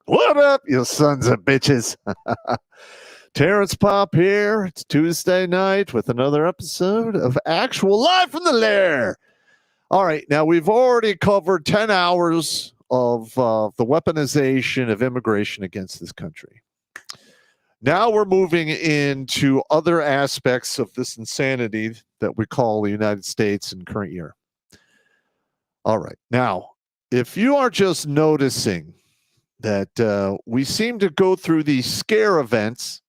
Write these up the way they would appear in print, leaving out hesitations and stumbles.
What up, you sons of bitches? Terrence Pop here. It's Tuesday night with another episode of Actual Live from the Lair. All right, now we've already covered 10 hours of the weaponization of immigration against this country. Now we're moving into other aspects of this insanity that we call the United States in current year. All right, now, if you are just noticing that we seem to go through these scare events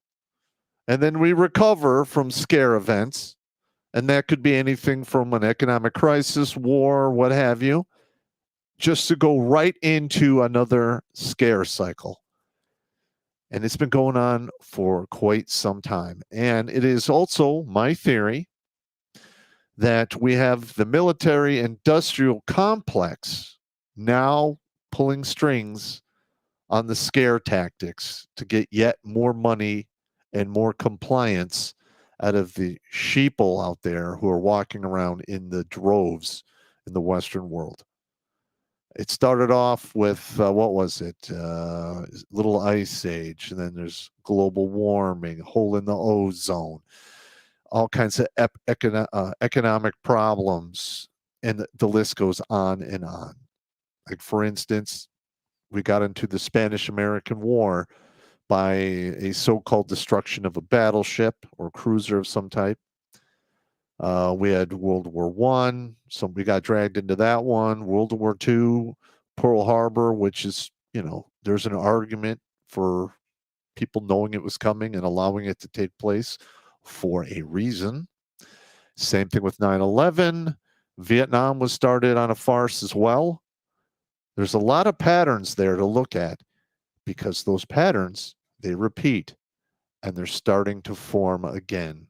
and then we recover from scare events, and that could be anything from an economic crisis, war, what have you, just to go right into another scare cycle. And it's been going on for quite some time. And it is also my theory that we have the military-industrial complex now pulling strings on the scare tactics to get yet more money and more compliance out of the sheeple out there who are walking around in the droves in the Western world. It started off with, what was it? Little ice age, and then there's global warming, hole in the ozone, all kinds of economic problems, and the list goes on and on. Like, for instance, we got into the Spanish-American War by a so-called destruction of a battleship or cruiser of some type. We had World War I, so we got dragged into that one. World War II, Pearl Harbor, which is, there's an argument for people knowing it was coming and allowing it to take place for a reason. Same thing with 9/11. Vietnam was started on a farce as well. There's a lot of patterns there to look at because those patterns, they repeat and they're starting to form again.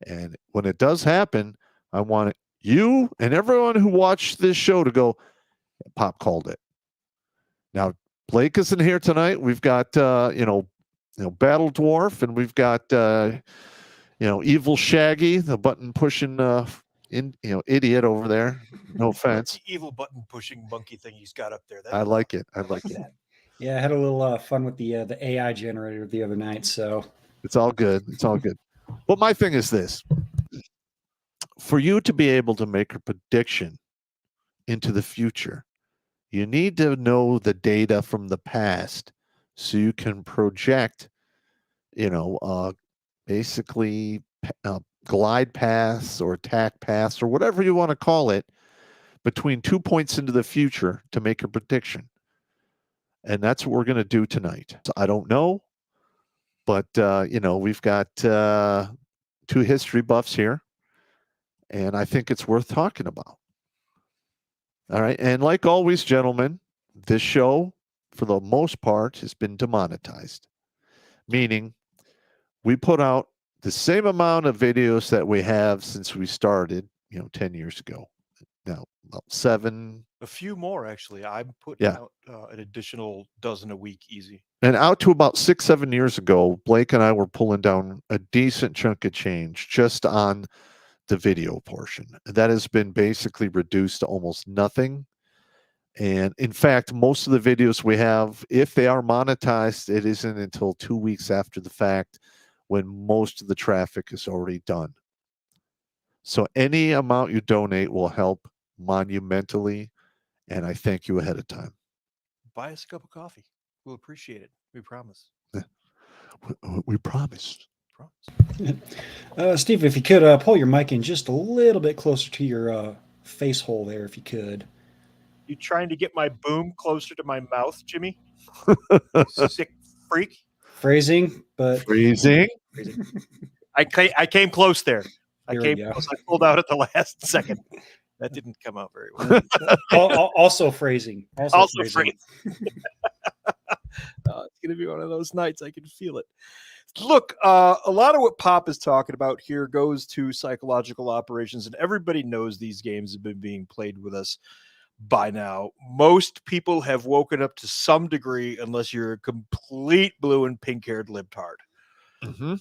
And when it does happen, I want you and everyone who watched this show to go, Pop called it. Now, Blake isn't here tonight. We've got, Battle Dwarf, and we've got, Evil Shaggy, the button pushing, idiot over there. No offense. The evil button pushing monkey thing he's got up there. I like it. I like it. Yeah, I had a little fun with the AI generator the other night, so it's all good. It's all good. But my thing is this. For you to be able to make a prediction into the future, you need to know the data from the past so you can project, basically glide paths or attack paths or whatever you want to call it between 2 points into the future to make a prediction. And that's what we're going to do tonight. So I don't know, but, we've got 2 history buffs here, and I think it's worth talking about. All right. And like always, gentlemen, this show, for the most part, has been demonetized, meaning we put out the same amount of videos that we have since we started, 10 years ago. Now, about 7. A few more, actually. I'm putting out an additional dozen a week, easy. And out to about 6-7 years ago, Blake and I were pulling down a decent chunk of change just on the video portion. That has been basically reduced to almost nothing. And in fact, most of the videos we have, if they are monetized, it isn't until 2 weeks after the fact when most of the traffic is already done. So any amount you donate will help monumentally, and I thank you ahead of time. Buy us a cup of coffee. We'll appreciate it. We promise. We promise. Steve, if you could pull your mic in just a little bit closer to your face hole there, if you could. You trying to get my boom closer to my mouth, Jimmy? Sick freak. Phrasing, but freezing. I came close there. I Here came close. I pulled out at the last second. That didn't come out very well. Also phrasing. Also phrasing. It's going to be one of those nights. I can feel it. Look, a lot of what Pop is talking about here goes to psychological operations, and everybody knows these games have been being played with us by now. Most people have woken up to some degree, unless you're a complete blue and pink-haired libtard. Mm-hmm.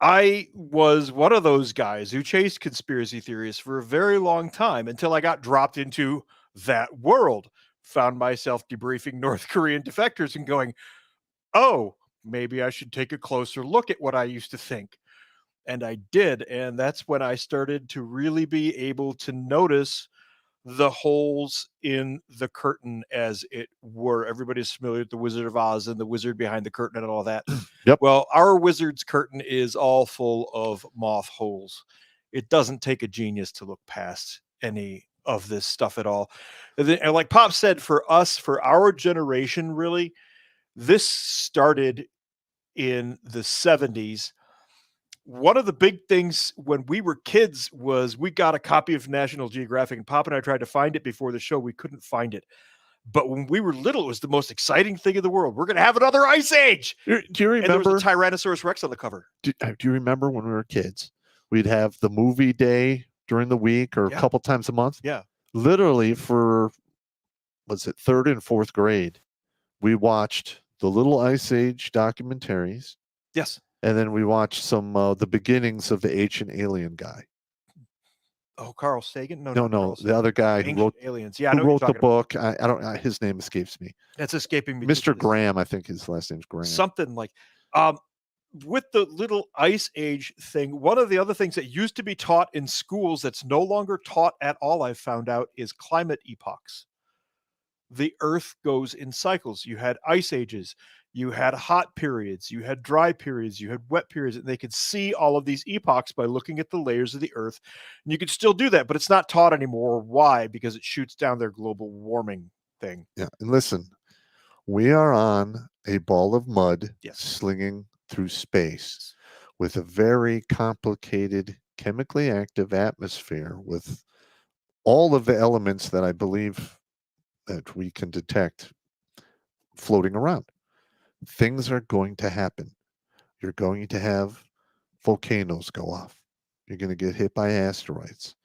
I was one of those guys who chased conspiracy theories for a very long time until I got dropped into that world. Found myself debriefing North Korean defectors and going, oh, maybe I should take a closer look at what I used to think. And I did. And that's when I started to really be able to notice the holes in the curtain, as it were. Everybody's familiar with the Wizard of Oz and the wizard behind the curtain and all that. Yep. Well, our wizard's curtain is all full of moth holes. It doesn't take a genius to look past any of this stuff at all. And like Pop said, for us, for our generation, really, this started in the 70s. One of the big things when we were kids was we got a copy of National Geographic, and Pop and I tried to find it before the show. We couldn't find it. But when we were little, it was the most exciting thing in the world. We're going to have another ice age. Do you remember? And there was a Tyrannosaurus Rex on the cover. Do you remember when we were kids? We'd have the movie day during the week or a couple times a month. Yeah. literally for, was it third and fourth grade, we watched the Little Ice Age documentaries, Yes. and then we watched some the beginnings of the Ancient Alien guy. Oh, Carl Sagan? No, No, not no, Carl the Sagan. other guy who Ancient wrote Aliens. Yeah, I know what you're the talking about. book. I don't. His name escapes me. That's escaping me. Mr. Graham, I think his last name's Graham. Something like, with the Little Ice Age thing, one of the other things that used to be taught in schools that's no longer taught at all, I've found out, is climate epochs. The Earth goes in cycles. You had ice ages, you had hot periods, you had dry periods, you had wet periods, and they could see all of these epochs by looking at the layers of the Earth. And you could still do that, but it's not taught anymore. Why? Because it shoots down their global warming thing. Yeah, and listen, we are on a ball of mud Yes. slinging through space with a very complicated, chemically active atmosphere with all of the elements that I believe that we can detect floating around. Things are going to happen. You're going to have volcanoes go off. You're going to get hit by asteroids.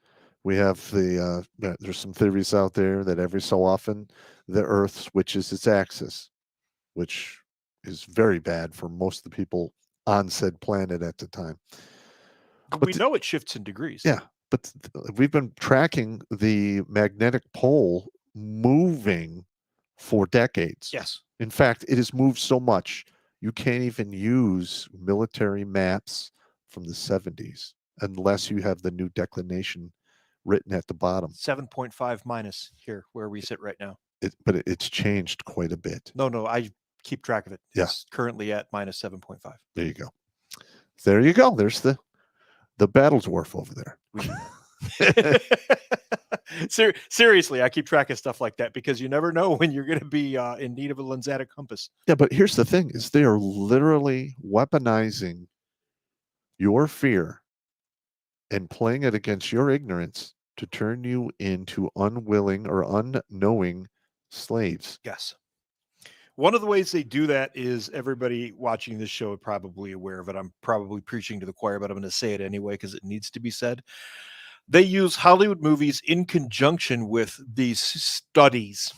We have there's some theories out there that every so often the Earth switches its axis, which is very bad for most of the people on said planet at the time. We know it shifts in degrees. Yeah, but we've been tracking the magnetic pole moving for decades. Yes. In fact, it has moved so much you can't even use military maps from the 70s unless you have the new declination written at the bottom. 7.5 minus here where we sit right now. But it's changed quite a bit. No, I keep track of it. Yeah. It's currently at minus 7.5. There you go. There you go. There's the battle dwarf over there. Seriously, I keep track of stuff like that because you never know when you're going to be in need of a lensatic compass. Yeah, but here's the thing: is they are literally weaponizing your fear and playing it against your ignorance to turn you into unwilling or unknowing slaves. Yes. One of the ways they do that is everybody watching this show is probably aware of it. I'm probably preaching to the choir, but I'm going to say it anyway because it needs to be said. They use Hollywood movies in conjunction with these studies.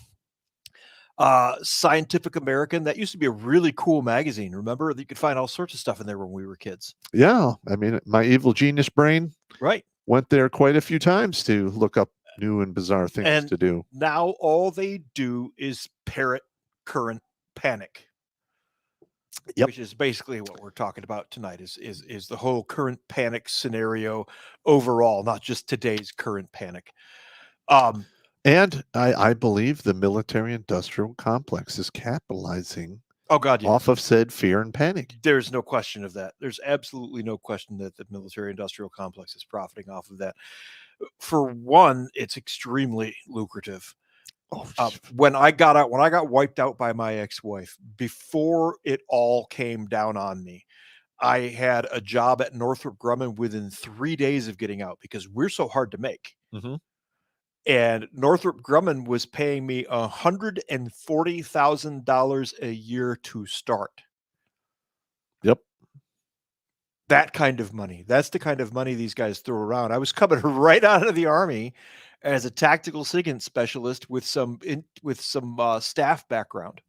Scientific American, that used to be a really cool magazine. Remember, you could find all sorts of stuff in there when we were kids. Yeah, I mean, my evil genius brain went there quite a few times to look up new and bizarre things to do. Now all they do is parrot current panic. Yep. Which is basically what we're talking about tonight is the whole current panic scenario overall, not just today's current panic. And I believe the military-industrial complex is capitalizing off of said fear and panic. There's no question of that. There's absolutely no question that the military-industrial complex is profiting off of that. For one, it's extremely lucrative. When I got wiped out by my ex-wife, before it all came down on me, I had a job at Northrop Grumman within 3 days of getting out because we're so hard to make. Mm-hmm. And Northrop Grumman was paying me $140,000 a year to start. Yep. That kind of money. That's the kind of money these guys throw around. I was coming right out of the Army as a tactical SIGINT specialist with some staff background.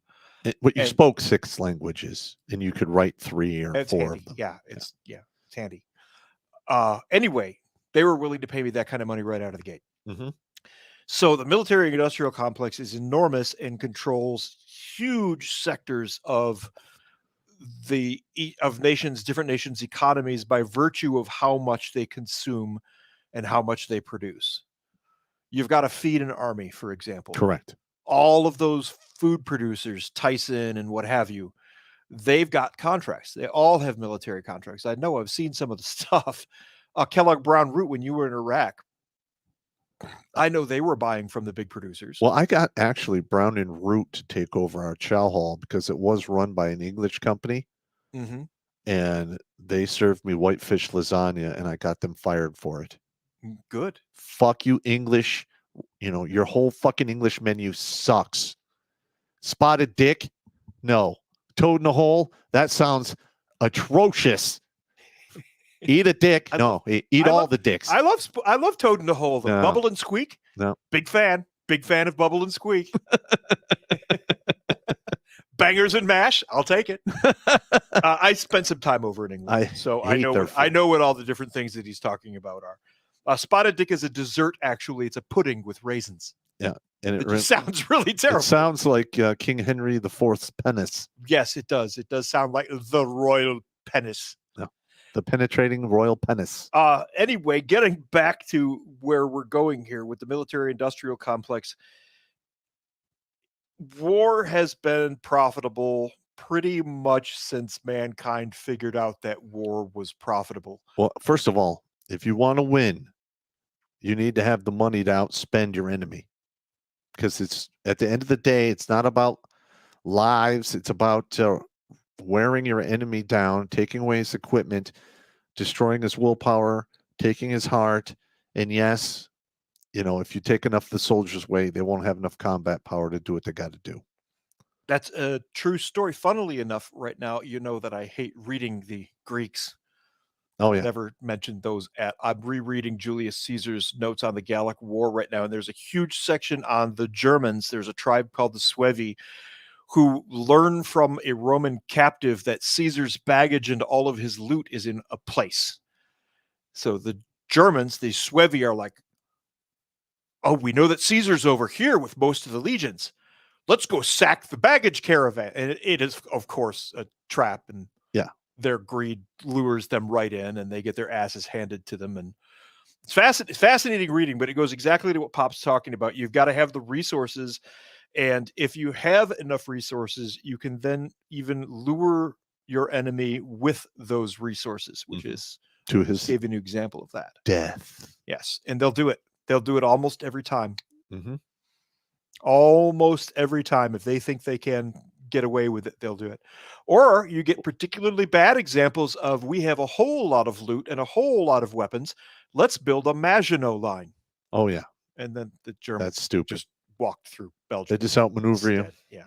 You spoke 6 languages and you could write 3 or 4 of them. Yeah, it's handy. Anyway, they were willing to pay me that kind of money right out of the gate. Mm-hmm. So the military industrial complex is enormous and controls huge sectors of different nations' economies by virtue of how much they consume and how much they produce. You've got to feed an army, for example. Correct. All of those food producers, Tyson and what have you, they've got contracts. They all have military contracts. I know, I've seen some of the stuff. Kellogg Brown Root, when you were in Iraq, I know they were buying from the big producers. Well, I got actually Brown and Root to take over our chow hall because it was run by an English company. Mm-hmm. And they served me whitefish lasagna and I got them fired for it. Good. Fuck you, English. You know, your whole fucking English menu sucks. Spotted dick? No. Toad in a hole? That sounds atrocious. Eat a dick. No, eat I all love- the dicks. I love Toad in the Hole. Though. No. Bubble and Squeak. No. Big fan of Bubble and Squeak. Bangers and mash. I'll take it. I spent some time over in England, so I know what all the different things that he's talking about are. Spotted dick is a dessert. Actually, it's a pudding with raisins. Yeah, and it just sounds really terrible. It sounds like King Henry IV's penis. Yes, it does. It does sound like the royal penis. No, the penetrating royal penis. Anyway, getting back to where we're going here with the military-industrial complex. War has been profitable pretty much since mankind figured out that war was profitable. Well, first of all, if you want to win, you need to have the money to outspend your enemy. Because it's at the end of the day, it's not about lives. It's about wearing your enemy down, taking away his equipment, destroying his willpower, taking his heart. And yes, if you take enough of the soldiers away, they won't have enough combat power to do what they got to do. That's a true story. Funnily enough, right now, you know that I hate reading the Greeks. Oh, yeah. Never mentioned those. I'm rereading Julius Caesar's notes on the Gallic War right now, and there's a huge section on the Germans. There's a tribe called the Suevi who learn from a Roman captive that Caesar's baggage and all of his loot is in a place. So the Germans, the Suevi, are like, oh, we know that Caesar's over here with most of the legions. Let's go sack the baggage caravan. And it is, of course, a trap. And their greed lures them right in, and they get their asses handed to them. And it's fascinating reading, but it goes exactly to what Pop's talking about. You've got to have the resources. And if you have enough resources, you can then even lure your enemy with those resources, which is to his gave an example of that. Death. Yes. And they'll do it. They'll do it almost every time. Mm-hmm. Almost every time. If they think they can get away with it, they'll do it. Or you get particularly bad examples of, we have a whole lot of loot and a whole lot of weapons. Let's build a Maginot line. Oh, yeah. And then the Germans That's stupid. just walked through Belgium. They just outmaneuver you. Yeah.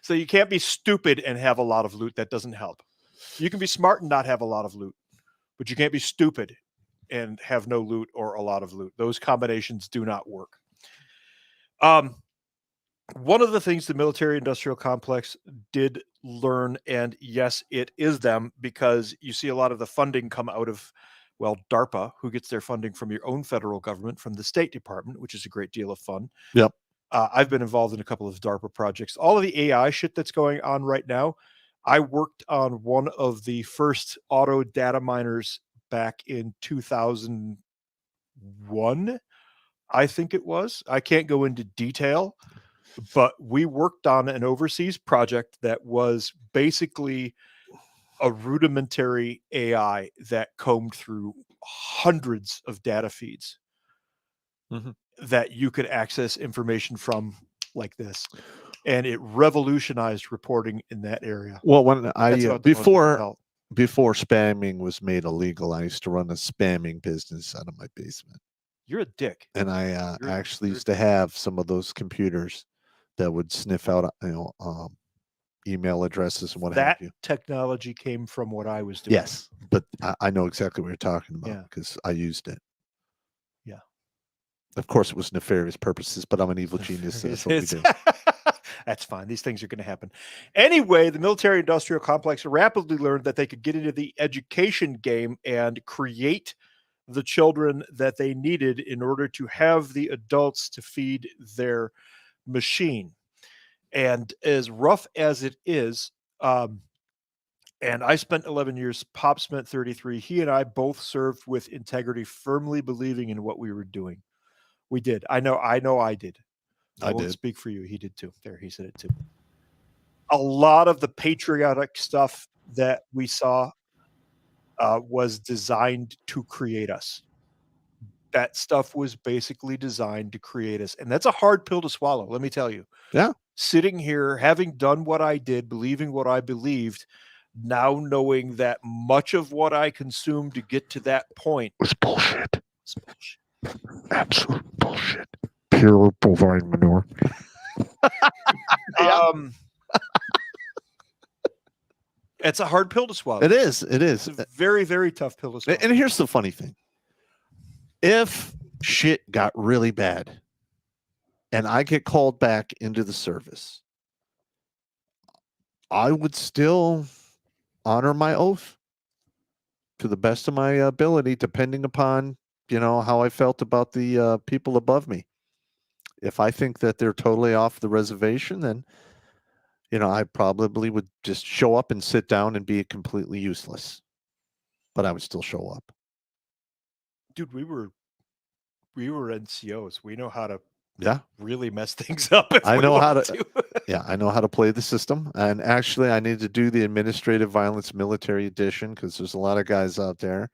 So you can't be stupid and have a lot of loot. That doesn't help. You can be smart and not have a lot of loot, but you can't be stupid and have no loot or a lot of loot. Those combinations do not work. One of the things the military-industrial complex did learn, and yes, it is them, because you see a lot of the funding come out of, well, DARPA, who gets their funding from your own federal government, from the State Department, which is a great deal of fun. Yep. I've been involved in a couple of DARPA projects. All of the AI shit that's going on right now, I worked on one of the first auto data miners back in 2001, I think it was. I can't go into detail, but we worked on an overseas project that was basically a rudimentary AI that combed through hundreds of data feeds that you could access information from like this. And it revolutionized reporting in that area. Well, when before spamming was made illegal, I used to run a spamming business out of my basement. You're a dick. And I actually used to have some of those computers that would sniff out, email addresses and what have you. That technology came from what I was doing. Yes, but I know exactly what you're talking about because I used it. Yeah. Of course, it was nefarious purposes, but I'm an evil genius. So that's what we do. That's fine. These things are going to happen. Anyway, the military-industrial complex rapidly learned that they could get into the education game and create the children that they needed in order to have the adults to feed their machine. And as rough as it is, and I spent 11 years, Pop spent 33. He and I both served with integrity, firmly believing in what we were doing. We did. I know I did. I won't speak for you. He did too. There, he said it too. A lot of the patriotic stuff that we saw was designed to create us. That stuff was basically designed to create us. And that's a hard pill to swallow, let me tell you. Yeah. Sitting here, having done what I did, believing what I believed, now knowing that much of what I consumed to get to that point was bullshit. Absolute bullshit. Pure bovine manure. It's a hard pill to swallow. It is. It It's is. a very, very tough pill to swallow. And here's the funny thing. If shit got really bad and I get called back into the service, I would still honor my oath to the best of my ability, depending upon, how I felt about the people above me. If I think that they're totally off the reservation, then, I probably would just show up and sit down and be completely useless. But I would still show up. Dude, we were NCOs. We know how to Yeah. really mess things up. If I we know how want to. Yeah, I know how to play the system. And actually, I need to do the Administrative Violence Military Edition because there's a lot of guys out there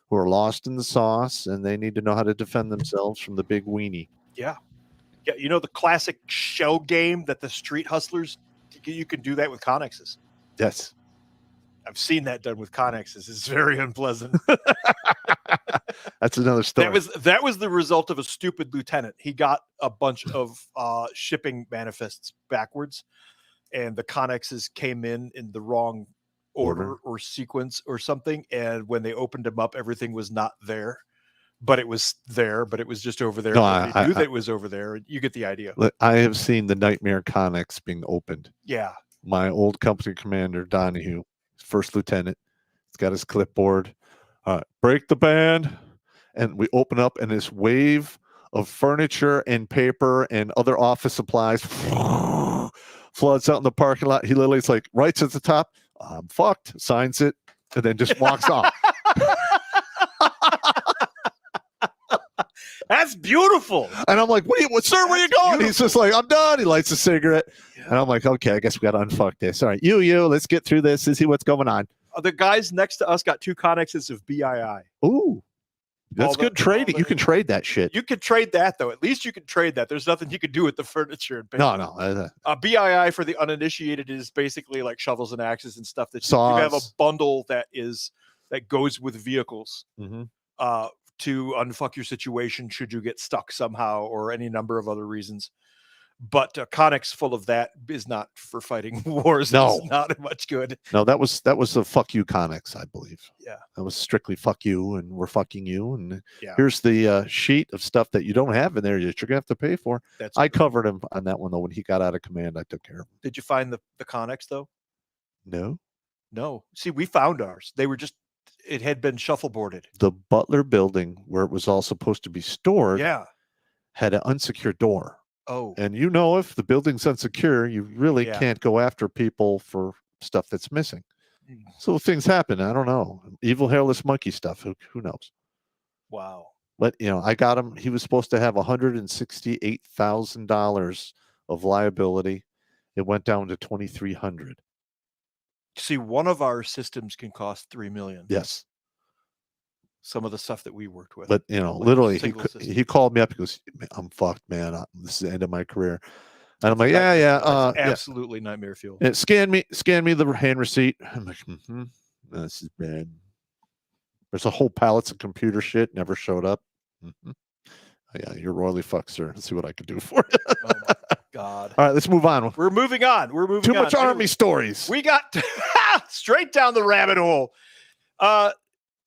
who are lost in the sauce and they need to know how to defend themselves from the big weenie. Yeah. Yeah, the classic shell game that the street hustlers, you can do that with connexes. Yes. I've seen that done with connexes. It's very unpleasant. That's another story. That was the result of a stupid lieutenant. He got a bunch of shipping manifests backwards, and the connexes came in the wrong order or sequence or something. And when they opened them up, everything was not there. But it was there, but it was just over there. No, I knew that it was over there. You get the idea. Look, I have seen the Nightmare Connex being opened. Yeah. My old company commander, Donahue, first lieutenant, he's got his clipboard. Break the band. And we open up, and this wave of furniture and paper and other office supplies floods out in the parking lot. He literally is like, writes at the top, I'm fucked, signs it, and then just walks off. That's beautiful. And I'm like, sir, where you going? Beautiful. He's just like, I'm done. He lights a cigarette. Yeah. And I'm like, okay, I guess we got to unfuck this. All right, you, let's get through this and see what's going on. The guys next to us got 2 connexes of BII. Ooh, that's good trading. You can trade that shit. You can trade that, though. At least you can trade that. There's nothing you can do with the furniture. And no. BII for the uninitiated is basically like shovels and axes and stuff that you have a bundle that goes with vehicles. Mm-hmm. To unfuck your situation should you get stuck somehow or any number of other reasons. But a connex full of that is not for fighting wars. No. It's not much good. No, that was a fuck you connex, I believe. Yeah. That was strictly fuck you and we're fucking you. And yeah. Here's the sheet of stuff that you don't have in there that you're going to have to pay for. I covered him on that one, though. When he got out of command, I took care of him. Did you find the connex, though? No. See, we found ours. They were just, it had been shuffleboarded. The Butler building, where it was all supposed to be stored, had an unsecured door. Oh. And if the building's unsecure, you really can't go after people for stuff that's missing. So things happen. I don't know. Evil hairless monkey stuff. Who knows? Wow. But, I got him. He was supposed to have $168,000 of liability. It went down to $2,300. See, one of our systems can cost $3 million. Yes. Some of the stuff that we worked with. But, literally, he called me up. He goes, I'm fucked, man. This is the end of my career. And I'm like, absolutely nightmare fuel. Scan me the hand receipt. I'm like, this is bad. There's a whole pallets of computer shit. Never showed up. Mm-hmm. Oh, yeah, you're royally fucked, sir. Let's see what I can do for you. Oh, my God. All right, let's move on. We're moving on. Too much Army stories. We got straight down the rabbit hole.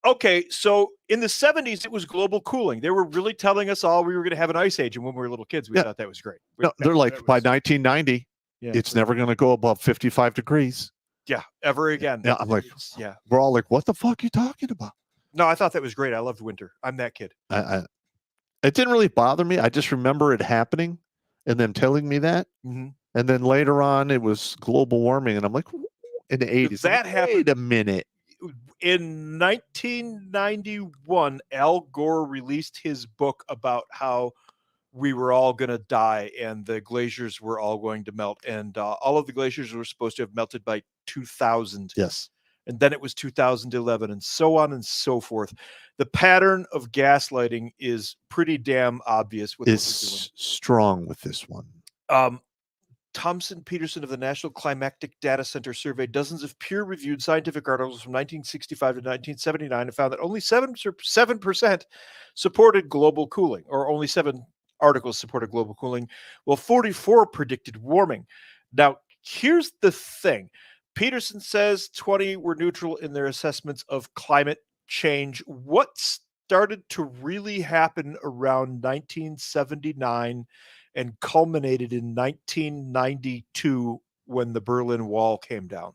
Okay, so in the 70s, it was global cooling. They were really telling us all we were going to have an ice age. And when we were little kids, we thought that was great. They're like, by 1990, it's never going to go above 55 degrees. Yeah, ever again. Yeah, I'm like, we're all like, what the fuck are you talking about? No, I thought that was great. I loved winter. I'm that kid. It didn't really bother me. I just remember it happening and them telling me that. Mm-hmm. And then later on, it was global warming. And I'm like, in the 80s. That happened. Wait a minute. In 1991, Al Gore released his book about how we were all going to die and the glaciers were all going to melt. And all of the glaciers were supposed to have melted by 2000. Yes. And then it was 2011 and so on and so forth. The pattern of gaslighting is pretty damn obvious. It's strong with this one. Thomson Peterson of the National Climatic Data Center surveyed dozens of peer-reviewed scientific articles from 1965 to 1979 and found that only 7% supported global cooling, or only 7 articles supported global cooling, while 44 predicted warming. Now, here's the thing. Peterson says 20 were neutral in their assessments of climate change. What started to really happen around 1979 and culminated in 1992 when the Berlin Wall came down?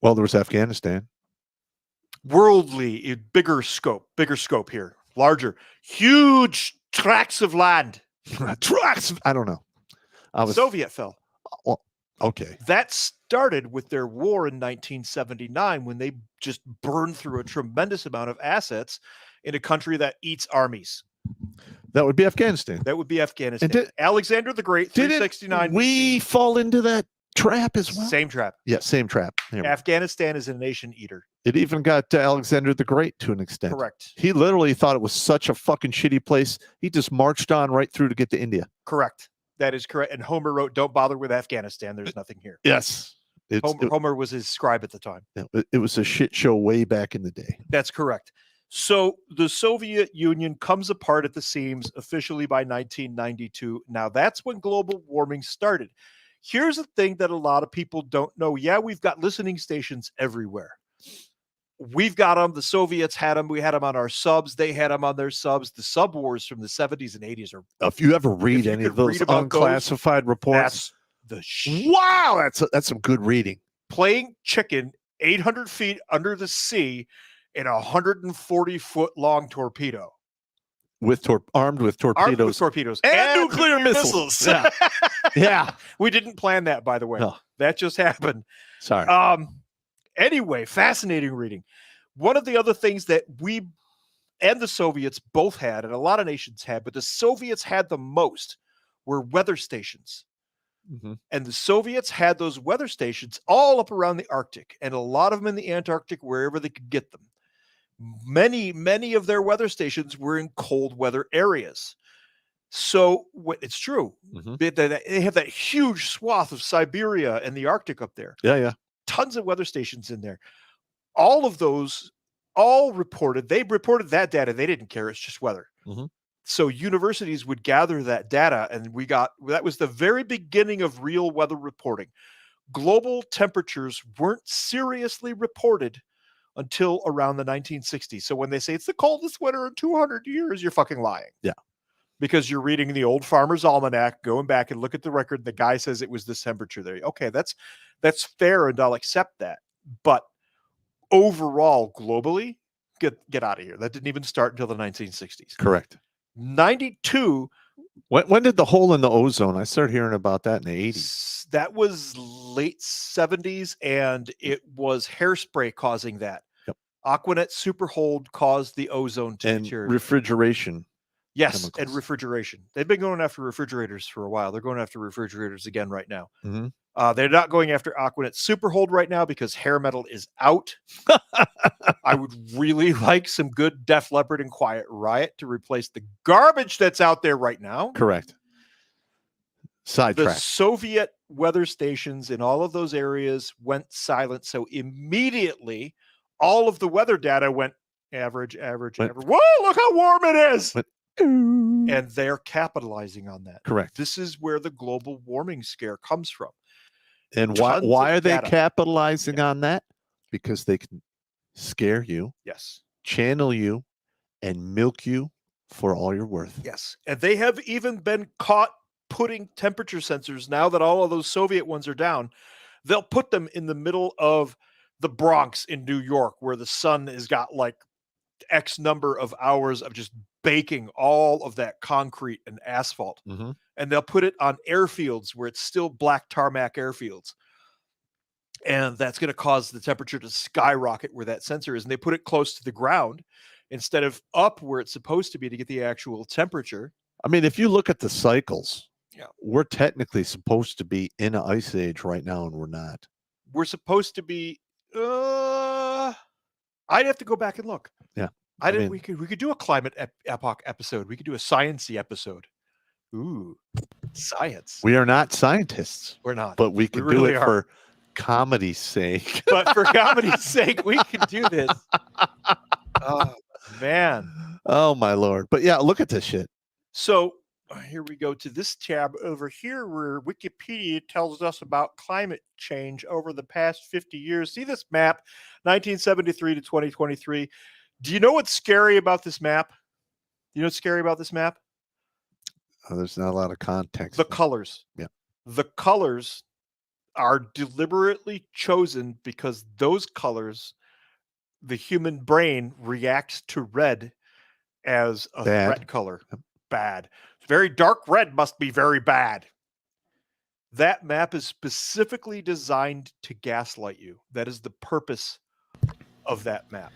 Well, there was Afghanistan. Worldly, bigger scope here, larger, huge tracts of land. Tracts. I don't know. Soviet fell. Okay. That started with their war in 1979 when they just burned through a tremendous amount of assets in a country that eats armies. That would be Afghanistan. That would be Afghanistan. Alexander the Great, 369. We fall into that trap as well. Same trap. Yeah, same trap. Afghanistan is a nation eater. It even got Alexander the Great to an extent. Correct. He literally thought it was such a fucking shitty place. He just marched on right through to get to India. Correct. That is correct. And Homer wrote, "Don't bother with Afghanistan. There's nothing here." Yes. Homer was his scribe at the time. It was a shit show way back in the day. That's correct. So the Soviet Union comes apart at the seams officially by 1992. Now that's when global warming started. Here's the thing that a lot of people don't know. Yeah, we've got listening stations everywhere. We've got them. The Soviets had them. We had them on our subs. They had them on their subs. The sub wars from the 70s and 80s are. If you ever read any of those unclassified reports, wow, that's some good reading. Playing chicken 800 feet under the sea in a 140-foot long torpedo. Armed with torpedoes. And nuclear missiles. Yeah. Yeah. We didn't plan that, by the way. No. That just happened. Sorry. Anyway, fascinating reading. One of the other things that we and the Soviets both had, and a lot of nations had, but the Soviets had the most, were weather stations. Mm-hmm. And the Soviets had those weather stations all up around the Arctic, and a lot of them in the Antarctic, wherever they could get them. Many of their weather stations were in cold weather areas. So it's true. Mm-hmm. They have that huge swath of Siberia and the Arctic up there. Yeah. Tons of weather stations in there. All of those, they reported that data. They didn't care. It's just weather. Mm-hmm. So universities would gather that data, and that was the very beginning of real weather reporting. Global temperatures weren't seriously reported until around the 1960s. So when they say it's the coldest winter in 200 years, you're fucking lying. Yeah. Because you're reading the old Farmer's Almanac, going back and look at the record. The guy says it was this temperature there. Okay, that's fair, and I'll accept that. But overall, globally, get out of here. That didn't even start until the 1960s. Correct. 92. When did the hole in the ozone? I started hearing about that in the 80s. That was late 70s, and it was hairspray causing that. Yep. Aquanet superhold caused the ozone to deteriorate. Refrigeration. Yes, chemicals. and refrigeration. They've been going after refrigerators for a while. They're going after refrigerators again right now. Mm-hmm. They're not going after Aquanet Superhold right now because hair metal is out. I would really like some good Def Leppard and Quiet Riot to replace the garbage that's out there right now. Correct. Sidetrack. The Soviet weather stations in all of those areas went silent. So immediately, all of the weather data went average. Whoa, look how warm it is. And they're capitalizing on that. Correct. This is where the global warming scare comes from. And why are they capitalizing on that? Because they can scare you, yes, channel you, and milk you for all you're worth. Yes. And they have even been caught putting temperature sensors, now that all of those Soviet ones are down, they'll put them in the middle of the Bronx in New York, where the sun has got like X number of hours of just baking all of that concrete and asphalt. Mm-hmm. And they'll put it on airfields where it's still black tarmac airfields. And that's going to cause the temperature to skyrocket where that sensor is. And they put it close to the ground instead of up where it's supposed to be to get the actual temperature. I mean, if you look at the cycles, yeah, we're technically supposed to be in an ice age right now, and we're not. We're supposed to be. I'd have to go back and look. Yeah, we could do a climate epoch episode. We could do a sciencey episode. Ooh, science. We are not scientists. We're not, but we can do it for comedy's sake. But for comedy's sake, we can do this. Oh man. Oh my Lord. But yeah, look at this shit. So here we go to this tab over here where Wikipedia tells us about climate change over the past 50 years. See this map, 1973 to 2023. Do you know what's scary about this map? You know what's scary about this map? There's not a lot of context. The colors. Yeah. The colors are deliberately chosen because those colors, the human brain reacts to red as a threat color. Bad. Very dark red must be very bad. That map is specifically designed to gaslight you. That is the purpose of that map.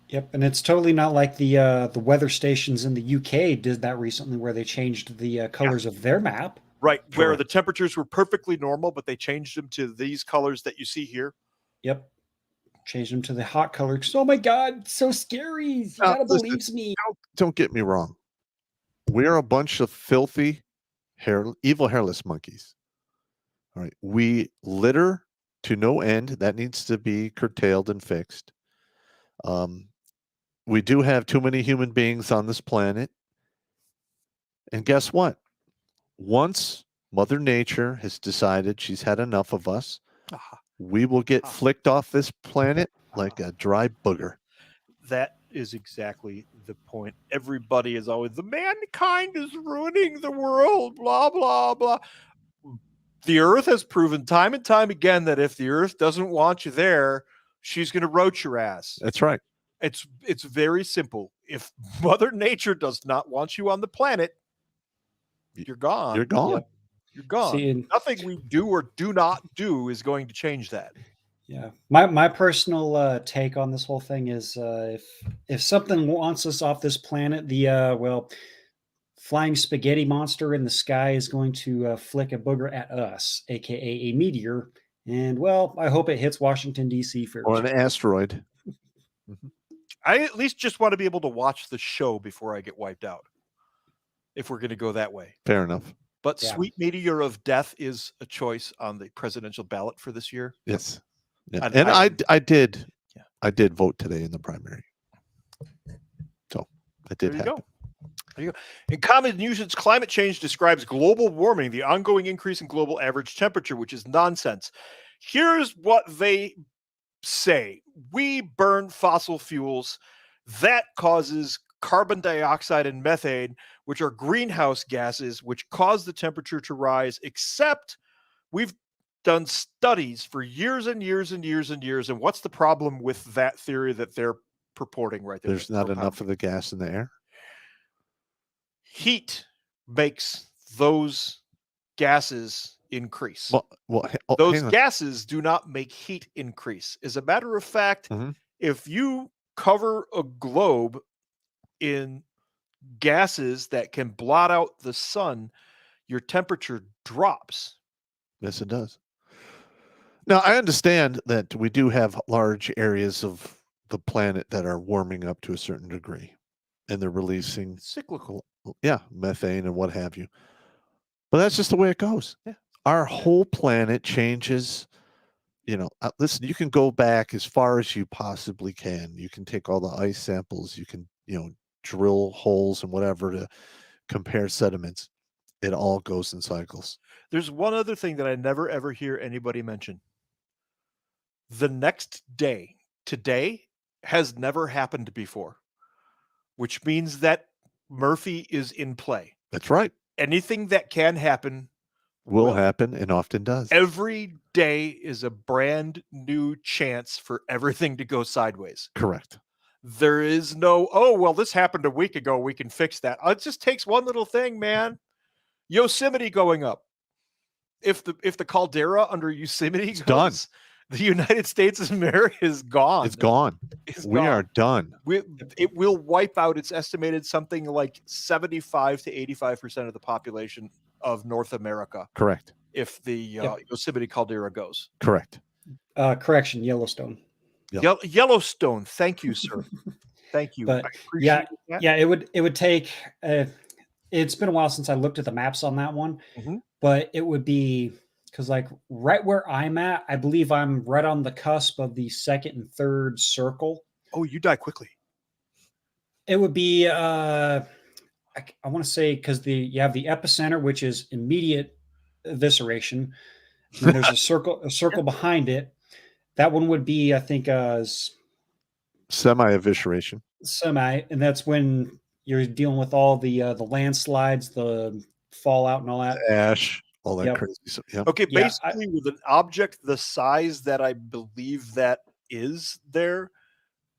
Yep, and it's totally not like the weather stations in the UK did that recently, where they changed the colors of their map. Right, where the temperatures were perfectly normal, but they changed them to these colors that you see here. Yep, changed them to the hot color. Oh my God, so scary! You gotta believe me. Don't get me wrong. We're a bunch of filthy, evil hairless monkeys. All right, we litter to no end. That needs to be curtailed and fixed. We do have too many human beings on this planet. And guess what? Once Mother Nature has decided she's had enough of us, we will get flicked off this planet like a dry booger. That is exactly the point. Everybody is always, the mankind is ruining the world, blah, blah, blah. The Earth has proven time and time again that if the Earth doesn't want you there, she's going to roach your ass. That's right. It's very simple. If Mother Nature does not want you on the planet, you're gone. You're gone. Yep. You're gone. See, nothing we do or do not do is going to change that. Yeah, my personal take on this whole thing is if something wants us off this planet, the flying spaghetti monster in the sky is going to flick a booger at us, aka a meteor, and I hope it hits Washington D.C. first, or an asteroid. I at least just want to be able to watch the show before I get wiped out, if we're going to go that way. Fair enough. But Sweet Meteor of Death is a choice on the presidential ballot for this year. Yes. Yeah. And I did vote today in the primary. So that did happen. There you go. In common usage, climate change describes global warming, the ongoing increase in global average temperature, which is nonsense. Here's what they say. We burn fossil fuels. That causes carbon dioxide and methane, which are greenhouse gases, which cause the temperature to rise, except we've done studies for years and years and years and years. And what's the problem with that theory that they're purporting right there? There's not enough of the gas in the air. Heat makes those gases increase. Well, those gases do not make heat increase. As a matter of fact, if you cover a globe in gases that can blot out the sun, your temperature drops. Yes, it does. Now, I understand that we do have large areas of the planet that are warming up to a certain degree, and they're releasing cyclical, methane and what have you. But that's just the way it goes. Yeah. Our whole planet changes. Listen, you can go back as far as you possibly can. You can take all the ice samples. You can, drill holes and whatever to compare sediments. It all goes in cycles. There's one other thing that I never, ever hear anybody mention. The next day, today, has never happened before, which means that Murphy is in play. That's right. Anything that can happen will happen and often does. Every day is a brand new chance for everything to go sideways. Correct. There is no, this happened a week ago, we can fix that. It just takes one little thing, man. Yosemite going up. If the caldera under Yosemite goes, done. The United States of America is gone. It's gone. We are done. It will wipe out, it's estimated, something like 75 to 85% of the population of North America. Correct. If the Yosemite caldera goes. Correct. Correction, Yellowstone. Yep. Yellowstone. Thank you, sir. Thank you. But it would take. It's been a while since I looked at the maps on that one, but it would be because right where I'm at, I believe I'm right on the cusp of the second and third circle. Oh, you die quickly. It would be I want to say because you have the epicenter, which is immediate evisceration, and then there's a circle behind it. That one would be, I think, Semi-evisceration. semi, and that's when you're dealing with all the landslides, the fallout, and all that. Ash, all that Yep. crazy stuff. Yep. Okay, Yeah, basically with an object the size that I believe that is there,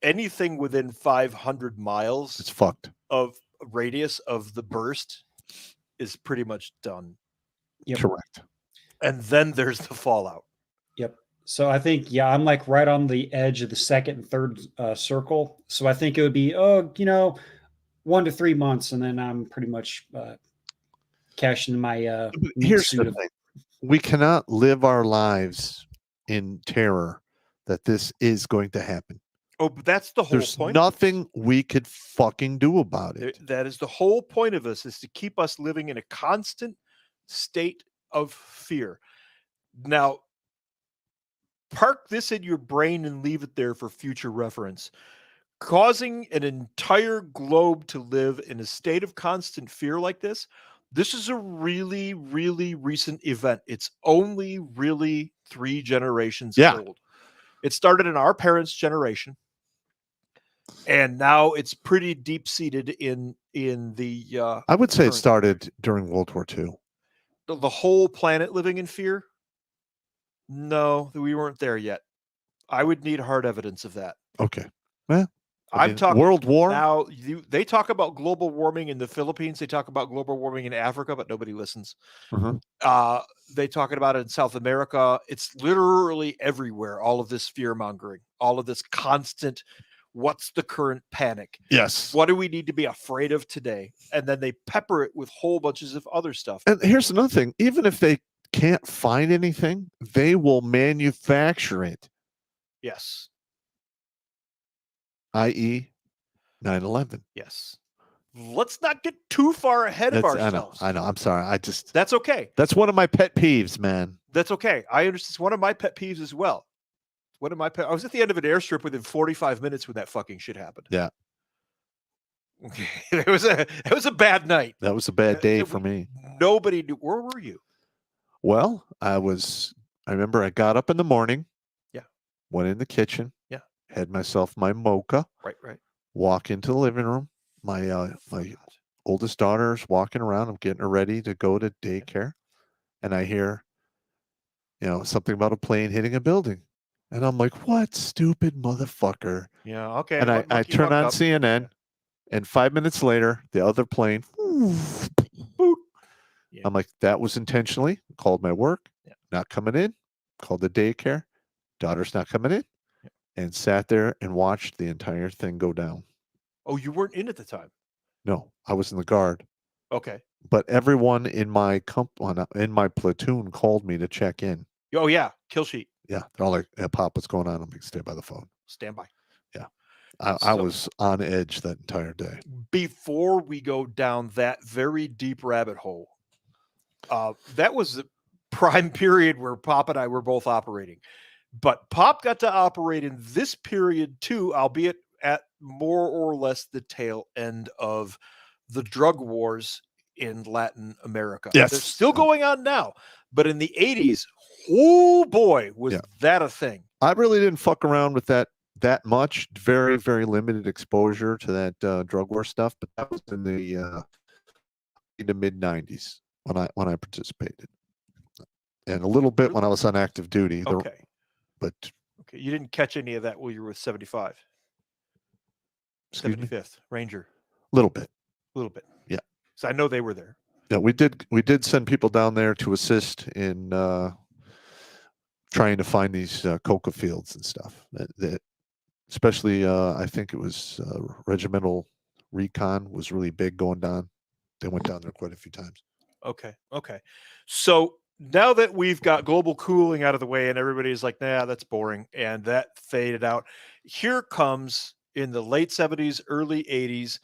anything within 500 It's miles fucked. of radius of the burst is pretty much done. Yep. Correct. And then there's the fallout. Yep. So I think, yeah, I'm like right on the edge of the second and third circle. So I think it would be, 1 to 3 months, and then I'm pretty much cashing my meat Here's suit the of thing. We cannot live our lives in terror that this is going to happen. Oh, but that's the whole There's point. nothing we could fucking do about it. That is the whole point of this, is to keep us living in a constant state of fear. Now, park this in your brain and leave it there for future reference. Causing an entire globe to live in a state of constant fear like this is a really, really recent event. It's only really 3 generations Yeah. old. It started in our parents' generation, and now it's pretty deep seated in the I would say it current- started during World War II. the whole planet living in fear. No, we weren't there yet. I would need hard evidence of that. Okay. Well, I I'm mean, talking World War. now. They talk about global warming in the Philippines. They talk about global warming in Africa, but nobody listens. Mhm. They talk about it in South America. It's literally everywhere. All of this fear mongering, all of this constant. What's the current panic? Yes. What do we need to be afraid of today? And then they pepper it with whole bunches of other stuff. And here's another thing. Even if they can't find anything, they will manufacture it, Yes. i.e. 9/11. Yes. Let's not get too far ahead of ourselves. I know. I'm sorry. That's okay. That's one of my pet peeves, man. That's okay. I understand. It's one of my pet peeves as well. I was at the end of an airstrip within 45 minutes when that fucking shit happened. Yeah. it was a bad night. That was a bad day for me. Nobody knew. Where were you? Well, I remember I got up in the morning. Yeah. Went in the kitchen. Yeah. Had myself my mocha. Right. Walk into the living room. My oldest daughter's walking around. I'm getting her ready to go to daycare. And I hear, something about a plane hitting a building. And I'm like, what stupid motherfucker. Yeah, okay. And I turn on CNN, and 5 minutes later, the other plane, boot. Yeah. I'm like, that was intentionally. Called my work, not coming in. Called the daycare, daughter's not coming in. And sat there and watched the entire thing go down. Oh, you weren't in at the time? No, I was in the guard. Okay. But everyone in my platoon called me to check in. Oh, yeah. Kill sheet. Yeah. They're all like, hey, Pop, what's going on? I'm like, stay by the phone. Stand by. Yeah. I was on edge that entire day. Before we go down that very deep rabbit hole, that was the prime period where Pop and I were both operating. But Pop got to operate in this period too, albeit at more or less the tail end of the drug wars in Latin America. Yes. They're still going on now, but in the 80s, oh boy, was that a thing. I really didn't fuck around with that much. Very, very limited exposure to that drug war stuff, but that was in the mid 90s when I participated. And a little bit when I was on active duty. Okay. But okay, you didn't catch any of that while you were with 75. 75th Ranger. A little bit. Yeah. So I know they were there. Yeah, we did send people down there to assist in trying to find these coca fields and stuff. That especially I think it was regimental recon was really big going down. They went down there quite a few times. Okay. So now that we've got global cooling out of the way and everybody's like, nah, that's boring, and that faded out, here comes in the late 70s, early 80s.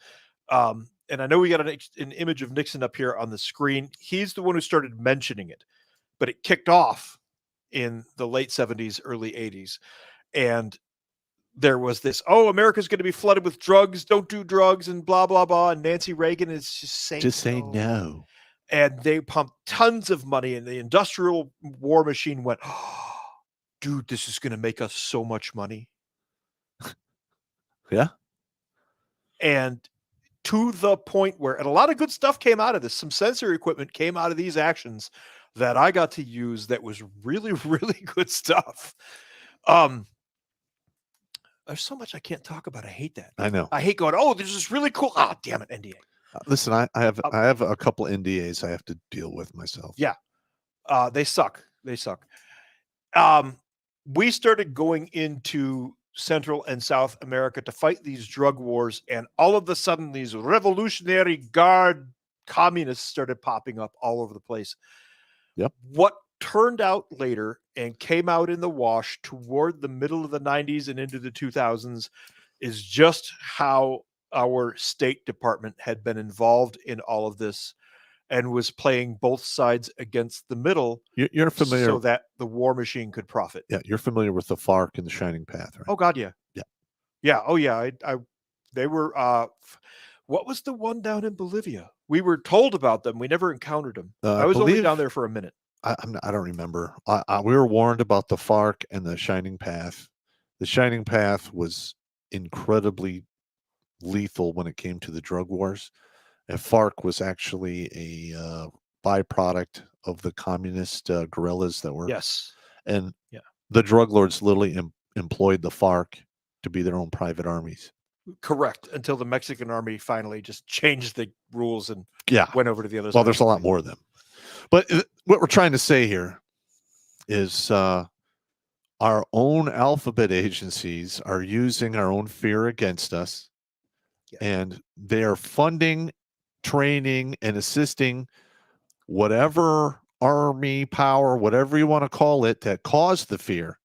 And I know we got an image of Nixon up here on the screen. He's the one who started mentioning it, but it kicked off in the late 70s, early 80s. And there was this, oh, America's going to be flooded with drugs. Don't do drugs and blah, blah, blah. And Nancy Reagan is just saying no. And they pumped tons of money, and the industrial war machine went, oh, dude, this is going to make us so much money. Yeah. And to the point where, and a lot of good stuff came out of this. Some sensory equipment came out of these actions that I got to use that was really, really good stuff. There's so much I can't talk about. I hate that. I know. I hate going, oh, this is really cool. Ah, damn it, NDA. Listen, I have a couple NDAs I have to deal with myself. Yeah. They suck. They suck. We started going into Central and South America to fight these drug wars, and all of a sudden these Revolutionary Guard communists started popping up all over the place. Yep. What turned out later and came out in the wash toward the middle of the 90s and into the 2000s is just how our State Department had been involved in all of this and was playing both sides against the middle. You're familiar, so that the war machine could profit. Yeah, you're familiar with the FARC and the Shining Path, right? Oh God, yeah, yeah, yeah. Oh yeah, they were. What was the one down in Bolivia? We were told about them. We never encountered them. I was only down there for a minute. I don't remember. We were warned about the FARC and the Shining Path. The Shining Path was incredibly lethal when it came to the drug wars. And FARC was actually a byproduct of the communist guerrillas that were. Yes. And yeah, the drug lords literally employed the FARC to be their own private armies. Correct. Until the Mexican army finally just changed the rules and went over to the other side. Well, there's a lot more of them. But what we're trying to say here is our own alphabet agencies are using our own fear against us. Yeah. And they are funding, training, and assisting whatever army power, whatever you want to call it, that caused the fear.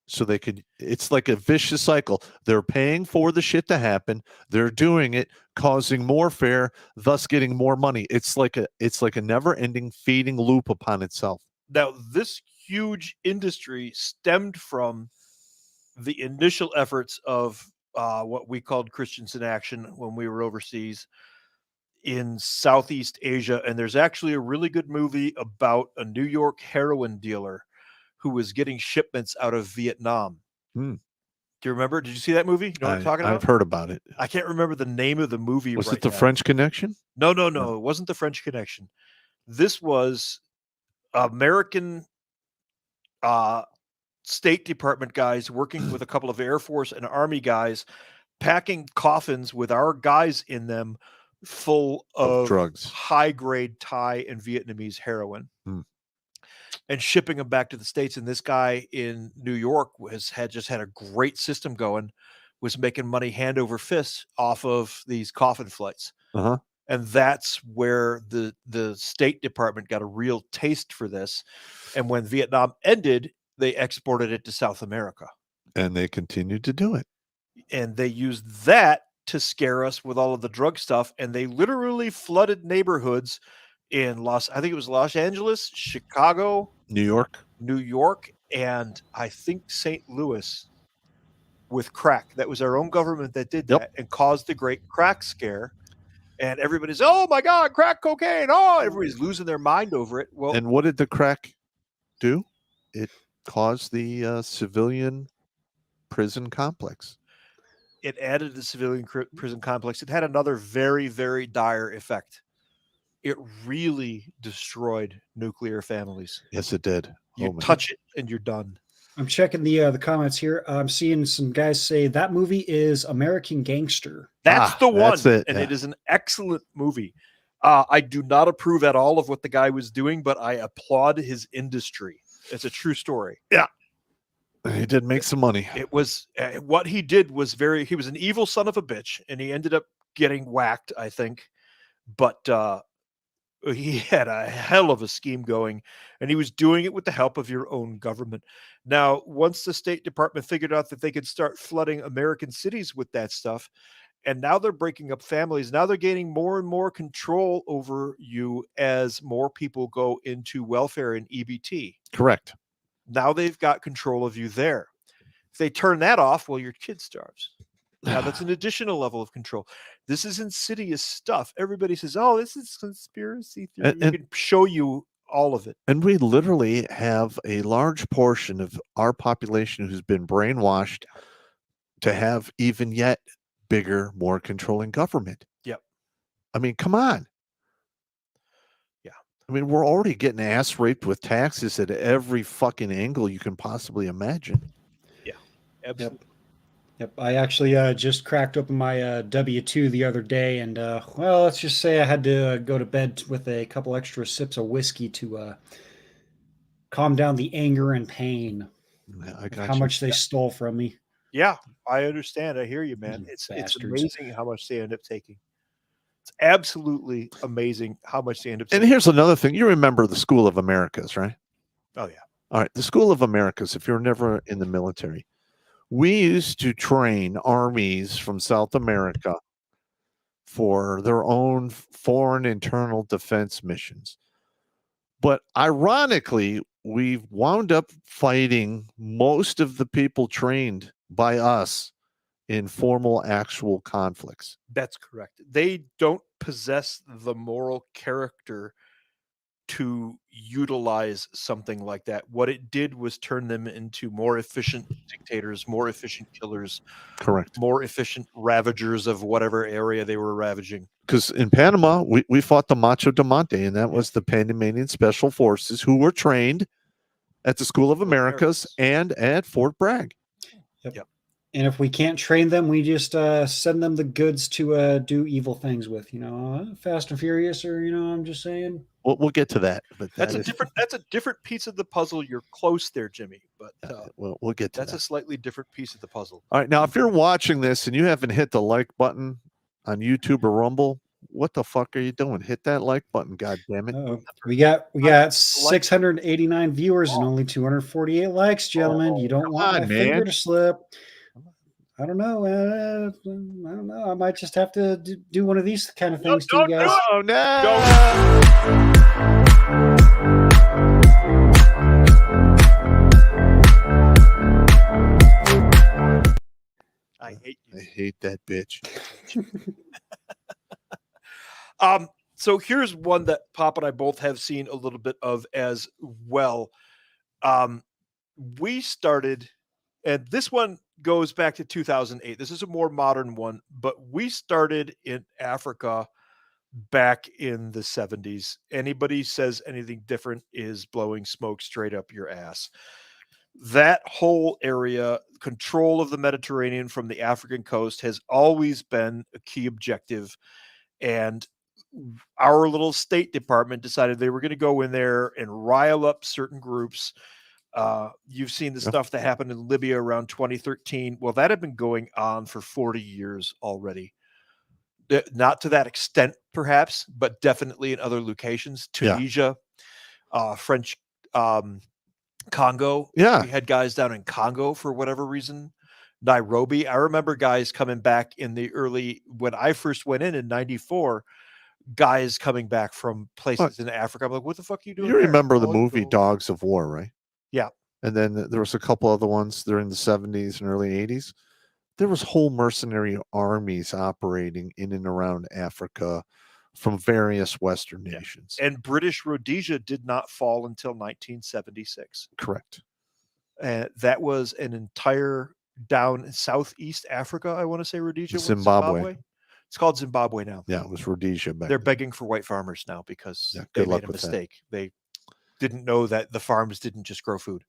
So they could, it's like a vicious cycle. They're paying for the shit to happen. They're doing it, causing more fear, thus getting more money. It's like a never-ending feeding loop upon itself. Now, this huge industry stemmed from the initial efforts of what we called Christians in Action when we were overseas in Southeast Asia. And there's actually a really good movie about a New York heroin dealer who was getting shipments out of Vietnam. Hmm. Do you remember? Did you see that movie? You know what I'm talking about? I've heard about it. I can't remember the name of the movie. Was it The French Connection? No. It wasn't The French Connection. This was American State Department guys working with a couple of Air Force and Army guys, packing coffins with our guys in them full of drugs, high-grade Thai and Vietnamese heroin. Hmm. And shipping them back to the States. And this guy in New York had a great system going, was making money hand over fist off of these coffin flights. Uh-huh. And that's where the State Department got a real taste for this. And when Vietnam ended, they exported it to South America. And they continued to do it. And they used that to scare us with all of the drug stuff. And they literally flooded neighborhoods in Los Angeles, Chicago, New York, and I think St. Louis with crack. That was our own government that did that and caused the great crack scare. And everybody's, oh my God, crack cocaine. Oh, everybody's losing their mind over it. Well, and what did the crack do? It caused the civilian prison complex. It added the civilian prison complex. It had another very, very dire effect. It really destroyed nuclear families. Yes, it did. You touch it and you're done. I'm checking the comments here. I'm seeing some guys say that movie is American Gangster. That's the one. That's it. And it is an excellent movie. I do not approve at all of what the guy was doing, but I applaud his industry. It's a true story. Yeah. He did make some money. It was what he did was he was an evil son of a bitch, and he ended up getting whacked, I think. But he had a hell of a scheme going, and he was doing it with the help of your own government. Now, once the State Department figured out that they could start flooding American cities with that stuff, and now they're breaking up families, now they're gaining more and more control over you as more people go into welfare and EBT. Correct. Now they've got control of you there. If they turn that off, well, your kid starves. Now that's an additional level of control. This is insidious stuff. Everybody says, "Oh, this is conspiracy theory." We can show you all of it. And we literally have a large portion of our population who's been brainwashed to have even yet bigger, more controlling government. Yep. I mean, come on. Yeah. I mean, we're already getting ass raped with taxes at every fucking angle you can possibly imagine. Yeah, absolutely. Yep. I actually just cracked open my W-2 the other day, and well, let's just say I had to go to bed with a couple extra sips of whiskey to calm down the anger and pain I of got how you. much they stole from me. Yeah, I understand. I hear you, man. It's Bastards. amazing how much they end up taking. It's absolutely amazing how much they end up And taking. here's another thing. You remember the School of Americas, right? Oh, yeah. All right. The School of Americas, if you're never in the military, we used to train armies from South America for their own foreign internal defense missions. But ironically, we've wound up fighting most of the people trained by us in formal actual conflicts. That's correct. They don't possess the moral character to utilize something like that. What it did was turn them into more efficient dictators, more efficient killers, Correct. more efficient ravagers of whatever area they were ravaging. Because in Panama, we fought the Macho Diamante, and that was the Panamanian Special Forces who were trained at the School of Americas and at Fort Bragg. Yep. And if we can't train them, we just send them the goods to do evil things with. Fast and Furious, or I'm just saying. We'll get to that, but That's a different piece of the puzzle. You're close there, Jimmy, but we'll get to that's that. a slightly different piece of the puzzle. All right, now if you're watching this and you haven't hit the like button on YouTube or Rumble, what the fuck are you doing? Hit that like button, god damn it! We got 689 viewers and only 248 likes, gentlemen. You don't want my finger to slip. I don't know. I don't know. I might just have to do one of these kind of things to you guys. Oh no! I hate you. I hate that bitch. So here's one that Pop and I both have seen a little bit of as well. We started, and this one goes back to 2008. This is a more modern one, but we started in Africa back in the 70s. Anybody says anything different is blowing smoke straight up your ass. That whole area, control of the Mediterranean from the African coast, has always been a key objective. And our little State Department decided they were going to go in there and rile up certain groups. You've seen the stuff that happened in Libya around 2013. Well, that had been going on for 40 years already. Not to that extent, perhaps, but definitely in other locations. Tunisia, French Congo. Yeah. We had guys down in Congo for whatever reason. Nairobi. I remember guys coming back in the when I first went in 94, guys coming back from places in Africa. I'm like, what the fuck are you doing? You remember the Oh, movie Dogs of War, right? Yeah. And then there was a couple other ones during the 70s and early 80s. There was whole mercenary armies operating in and around Africa from various Western nations. And British Rhodesia did not fall until 1976. Correct. And that was an entire down in Southeast Africa, I want to say Rhodesia. Zimbabwe. It's called Zimbabwe now. Yeah, it was Rhodesia back They're then. begging for white farmers now because they good luck made a with that. mistake. They didn't know that the farms didn't just grow food.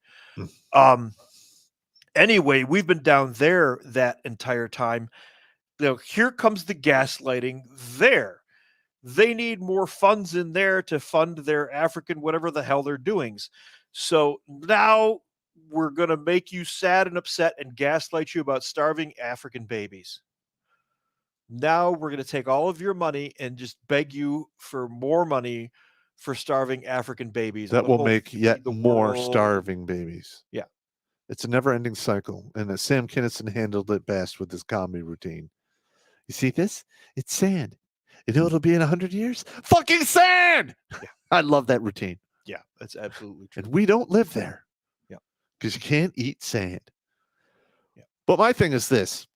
Anyway, we've been down there that entire time. Here comes the gaslighting there. They need more funds in there to fund their African, whatever the hell they're doing. So now we're going to make you sad and upset and gaslight you about starving African babies. Now we're going to take all of your money and just beg you for more money for starving African babies. That will make yet more starving babies. Yeah. It's a never-ending cycle, and Sam Kinison handled it best with his comedy routine. You see this? It's sand. You know it'll be in 100 years? Fucking sand! Yeah. I love that routine. Yeah, that's absolutely true. And we don't live there. Yeah. Because you can't eat sand. But my thing is this: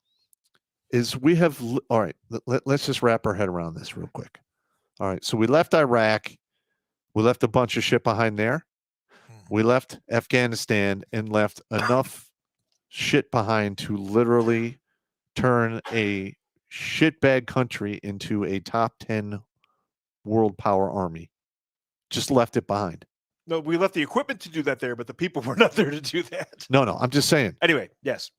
is we have all right. Let's just wrap our head around this real quick. All right, so we left Iraq. We left a bunch of shit behind there. We left Afghanistan and left enough shit behind to literally turn a shitbag country into a top 10 world power army. Just left it behind. No, we left the equipment to do that there, but the people were not there to do that. No, I'm just saying. Anyway, yes.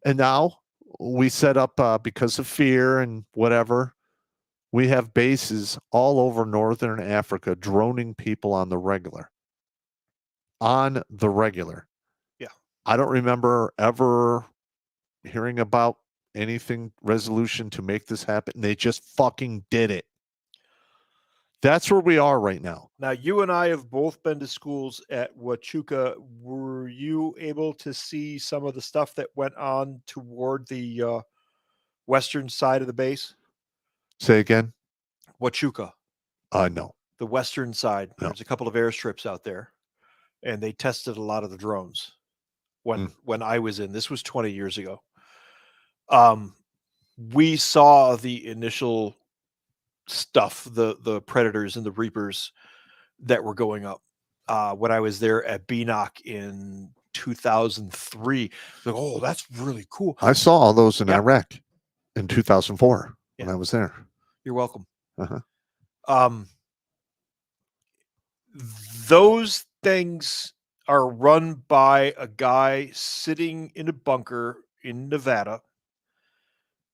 And now we set up, because of fear and whatever, we have bases all over Northern Africa droning people on the regular. On the regular. Yeah. I don't remember ever hearing about anything resolution to make this happen. They just fucking did it. That's where we are right now. Now, you and I have both been to schools at Huachuca. Were you able to see some of the stuff that went on toward the western side of the base? Say again? Huachuca. No. The western side. No. There's a couple of airstrips out there, and they tested a lot of the drones when I was in. This was 20 years ago. We saw the initial stuff, the Predators and the Reapers that were going up. When I was there at BNOC in 2003, like, oh, that's really cool. I saw all those in Iraq in 2004 when I was there. You're welcome. Uh-huh. Those things are run by a guy sitting in a bunker in Nevada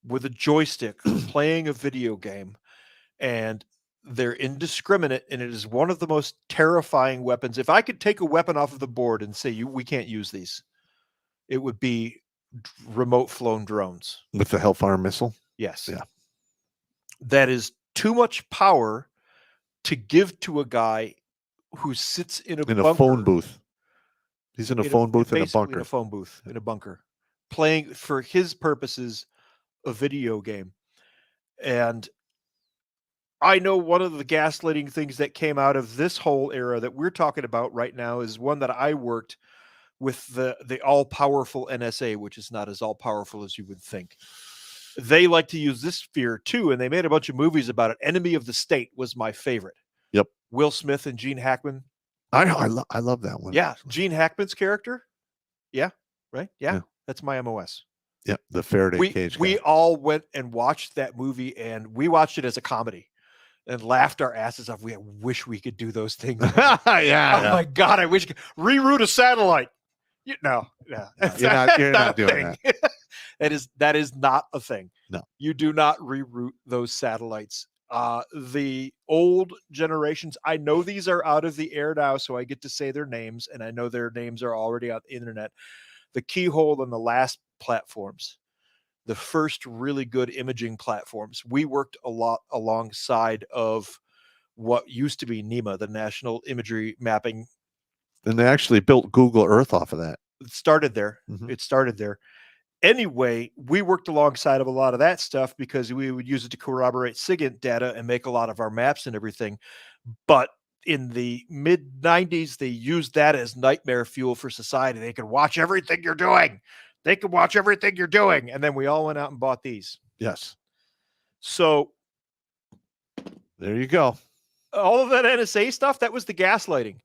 with a joystick playing a video game, and they're indiscriminate, and it is one of the most terrifying weapons. If I could take a weapon off of the board and say, we can't use these, it would be remote flown drones. With the Hellfire missile? Yes. Yeah. That is too much power to give to a guy who sits in a phone booth. He's in a phone booth in a bunker. In a phone booth in a bunker, playing, for his purposes, a video game. And I know one of the gaslighting things that came out of this whole era that we're talking about right now is one that I worked with the all-powerful NSA, which is not as all-powerful as you would think. They like to use this fear too, and they made a bunch of movies about it. Enemy of the State was my favorite. Yep. Will Smith and Gene Hackman. I love that one. Yeah, Gene Hackman's character. Yeah, right. Yeah. That's my MOS. Yeah, the Faraday cage guy. We all went and watched that movie, and we watched it as a comedy and laughed our asses off. We wish we could do those things. My God, I wish. Reroute a satellite. No. You're not doing that. That is not a thing. No. You do not reroute those satellites. The old generations, I know these are out of the air now, so I get to say their names, and I know their names are already on the internet. The Keyhole and the last platforms, the first really good imaging platforms, we worked a lot alongside of what used to be NEMA, the National Imagery Mapping. And they actually built Google Earth off of that. It started there. Mm-hmm. It started there. Anyway, we worked alongside of a lot of that stuff because we would use it to corroborate SIGINT data and make a lot of our maps and everything. But in the mid 90s, they used that as nightmare fuel for society. They could watch everything you're doing. And then we all went out and bought these. Yes. So there you go. All of that NSA stuff, that was the gaslighting.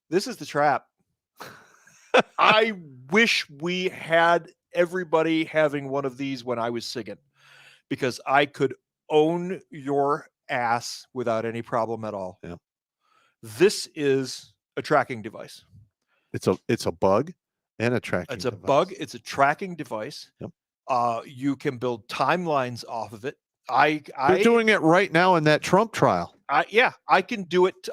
This is the trap. I wish we had everybody having one of these when I was SIGINT, because I could own your ass without any problem at all. Yeah. This is a tracking device. It's a bug and a tracking device. It's a bug. It's a tracking device. Yep. You can build timelines off of it. They're doing it right now in that Trump trial. I can do it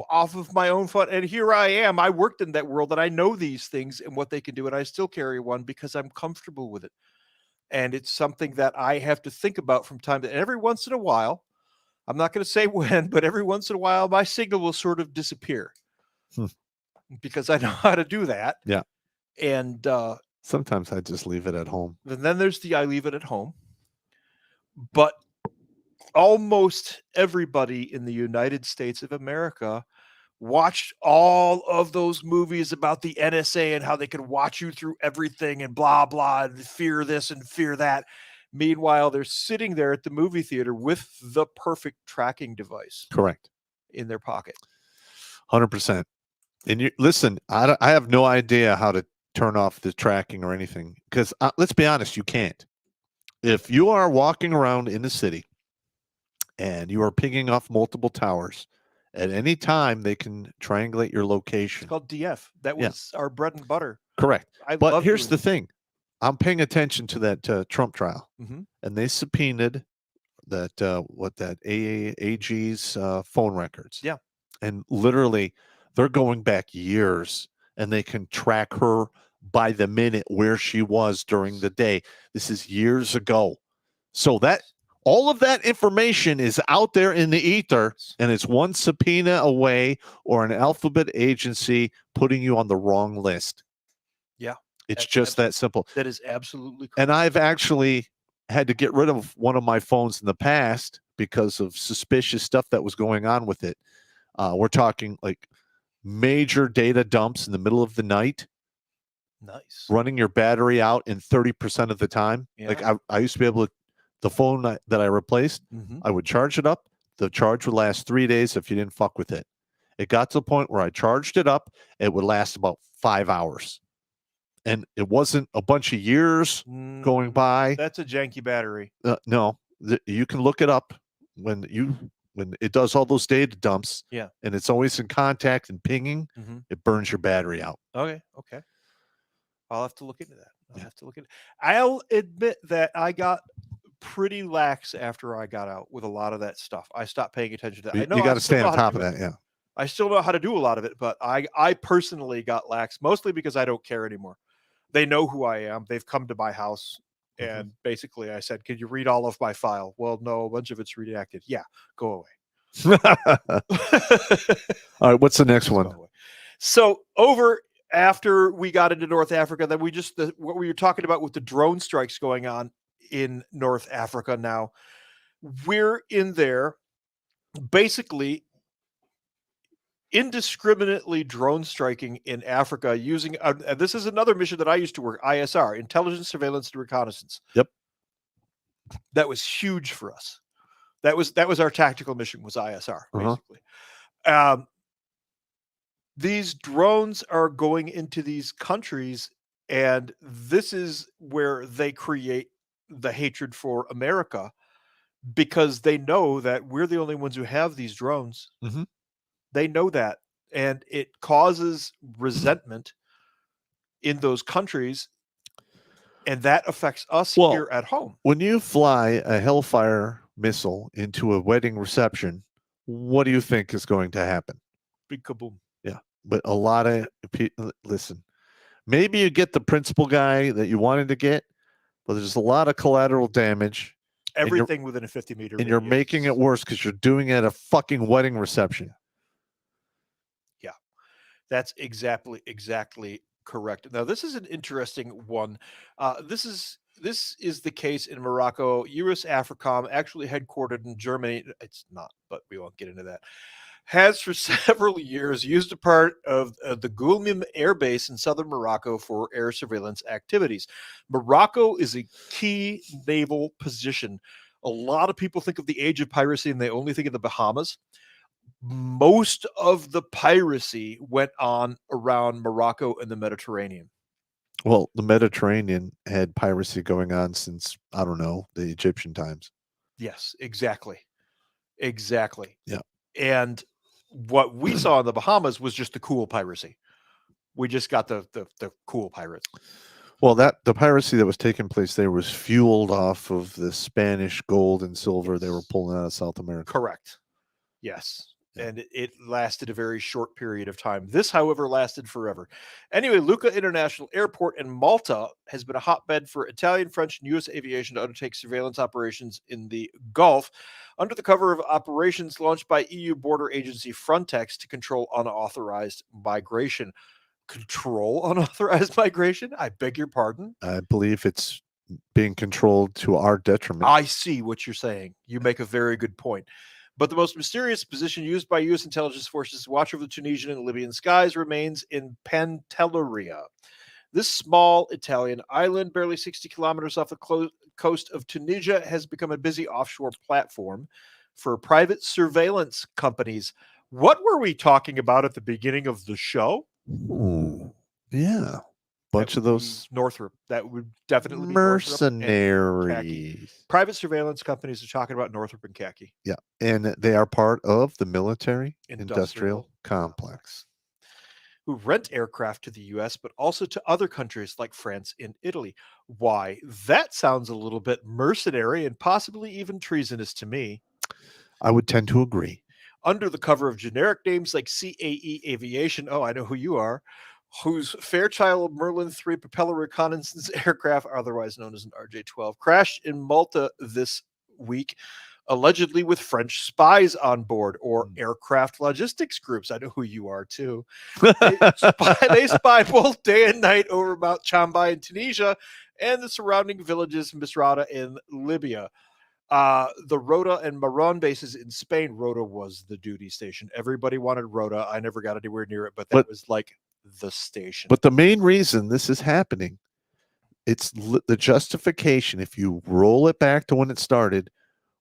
off of my own foot. And here I am. I worked in that world and I know these things and what they can do. And I still carry one because I'm comfortable with it. And it's something that I have to think about from time to every once in a while. I'm not going to say when, but every once in a while, my signal will sort of disappear because I know how to do that. Yeah. And sometimes I just leave it at home. And then there's I leave it at home. But almost everybody in the United States of America watched all of those movies about the NSA and how they could watch you through everything and blah, blah, and fear this and fear that. Meanwhile, they're sitting there at the movie theater with the perfect tracking device Correct. in their pocket. 100%. And you listen, I have no idea how to turn off the tracking or anything because let's be honest, you can't. If you are walking around in the city and you are pinging off multiple towers, at any time they can triangulate your location. It's called DF. That was our bread and butter. Correct. But love here's doing the it. thing. I'm paying attention to that Trump trial, Mhm. and they subpoenaed that AG's phone records. Yeah. And literally, they're going back years, and they can track her by the minute where she was during the day. This is years ago. So that all of that information is out there in the ether, and it's one subpoena away or an alphabet agency putting you on the wrong list. Yeah. It's That's just that simple. That is absolutely correct. And I've actually had to get rid of one of my phones in the past because of suspicious stuff that was going on with it. We're talking like major data dumps in the middle of the night, Nice. running your battery out in 30% of the time. Yeah. Like I used to be able to, the phone that I replaced, Mhm. I would charge it up. The charge would last 3 days if you didn't fuck with it. It got to the point where I charged it up. It would last about 5 hours. And it wasn't a bunch of years going by. That's a janky battery. No, you can look it up when it does all those data dumps. Yeah. And it's always in contact and pinging. Mhm. It burns your battery out. Okay. I'll have to look into that. I'll admit that I got pretty lax after I got out with a lot of that stuff. I stopped paying attention to that. You got to stay on top of it. that. Yeah. I still know how to do a lot of it, but I personally got lax, mostly because I don't care anymore. They know who I am. They've come to my house, and basically I said, "Could you read all of my file?" Well, no, a bunch of it's redacted. Yeah, go away. All right, what's the next one? So over after we got into North Africa, then what we were talking about with the drone strikes going on in North Africa now, we're in there basically indiscriminately drone striking in Africa using this is another mission that I used to work, ISR, intelligence, surveillance, and reconnaissance. Yep. That was huge for us. That was our tactical mission, was ISR, basically. These drones are going into these countries, and this is where they create the hatred for America, because they know that we're the only ones who have these drones. Mm-hmm. They know that, and it causes resentment in those countries, and that affects us here at home. When you fly a Hellfire missile into a wedding reception, what do you think is going to happen? Big kaboom. Yeah, but a lot of people, listen, maybe you get the principal guy that you wanted to get, but there's a lot of collateral damage. Everything within a 50-meter and you're making it worse because you're doing it at a fucking wedding reception. Yeah, that's exactly correct. Now, this is an interesting one. This is the case in Morocco. US AFRICOM, actually headquartered in Germany. It's not, but we won't get into that. Has for several years used a part of the Gulmim Air Base in southern Morocco for air surveillance activities. Morocco is a key naval position. A lot of people think of the age of piracy and they only think of the Bahamas. Most of the piracy went on around Morocco and the Mediterranean. Well, the Mediterranean had piracy going on since, I don't know, the Egyptian times. Yes, exactly. Yeah. And what we saw in the Bahamas was just the cool piracy. We just got the cool pirates. Well, the piracy that was taking place there was fueled off of the Spanish gold and silver they were pulling out of South America. Correct. Yes. And it lasted a very short period of time. This, however, lasted forever. Anyway, Lucca International Airport in Malta has been a hotbed for Italian, French, and U.S. aviation to undertake surveillance operations in the Gulf under the cover of operations launched by EU border agency Frontex to control unauthorized migration. Control unauthorized migration? I beg your pardon? I believe it's being controlled to our detriment. I see what you're saying. You make a very good point. But the most mysterious position used by U.S. intelligence forces to watch over the Tunisian and Libyan skies remains in Pantelleria. This small Italian island, barely 60 kilometers off the coast of Tunisia, has become a busy offshore platform for private surveillance companies. What were we talking about at the beginning of the show? Ooh, yeah. Bunch That of would those be Northrop. That would definitely be Northrop and Khaki. mercenaries. Private surveillance companies are talking about Northrop and Khaki. Yeah. And they are part of the military industrial Industrial complex. who rent aircraft to the US, but also to other countries like France and Italy. Why? That sounds a little bit mercenary and possibly even treasonous to me. I would tend to agree. Under the cover of generic names like CAE Aviation, oh, I know who you are, whose Fairchild Merlin 3 propeller reconnaissance aircraft, otherwise known as an RJ-12, crashed in Malta this week, allegedly with French spies on board, or aircraft logistics groups. I know who you are too. They spy both day and night over Mount Chambai in Tunisia and the surrounding villages Misrata in Libya. The Rota and Maron bases in Spain. Rota was the duty station. Everybody wanted Rota. I never got anywhere near it, but that was like the station. But the main reason this is happening, it's the justification, if you roll it back to when it started,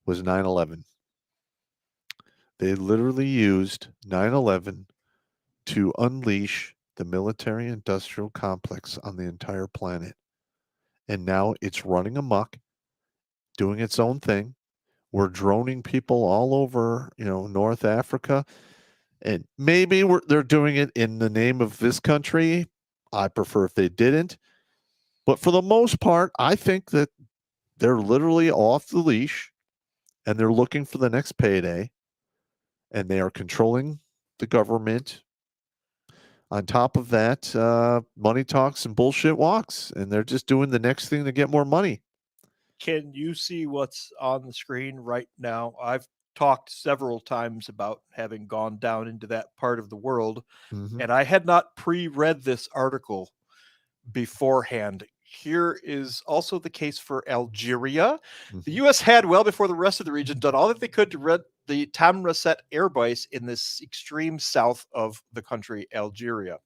was 9/11. They literally used 9/11 to unleash the military industrial complex on the entire planet. And now it's running amok, doing its own thing. We're droning people all over, North Africa. And maybe they're doing it in the name of this country. I prefer if they didn't. But for the most part, I think that they're literally off the leash and they're looking for the next payday. And they are controlling the government. On top of that, money talks and bullshit walks. And they're just doing the next thing to get more money. Can you see what's on the screen right now? I've talked several times about having gone down into that part of the world, and I had not pre-read this article beforehand. Here is also the case for Algeria. The U.S. had, well before the rest of the region, done all that they could to rid the Tamraset air base in this extreme south of the country, Algeria.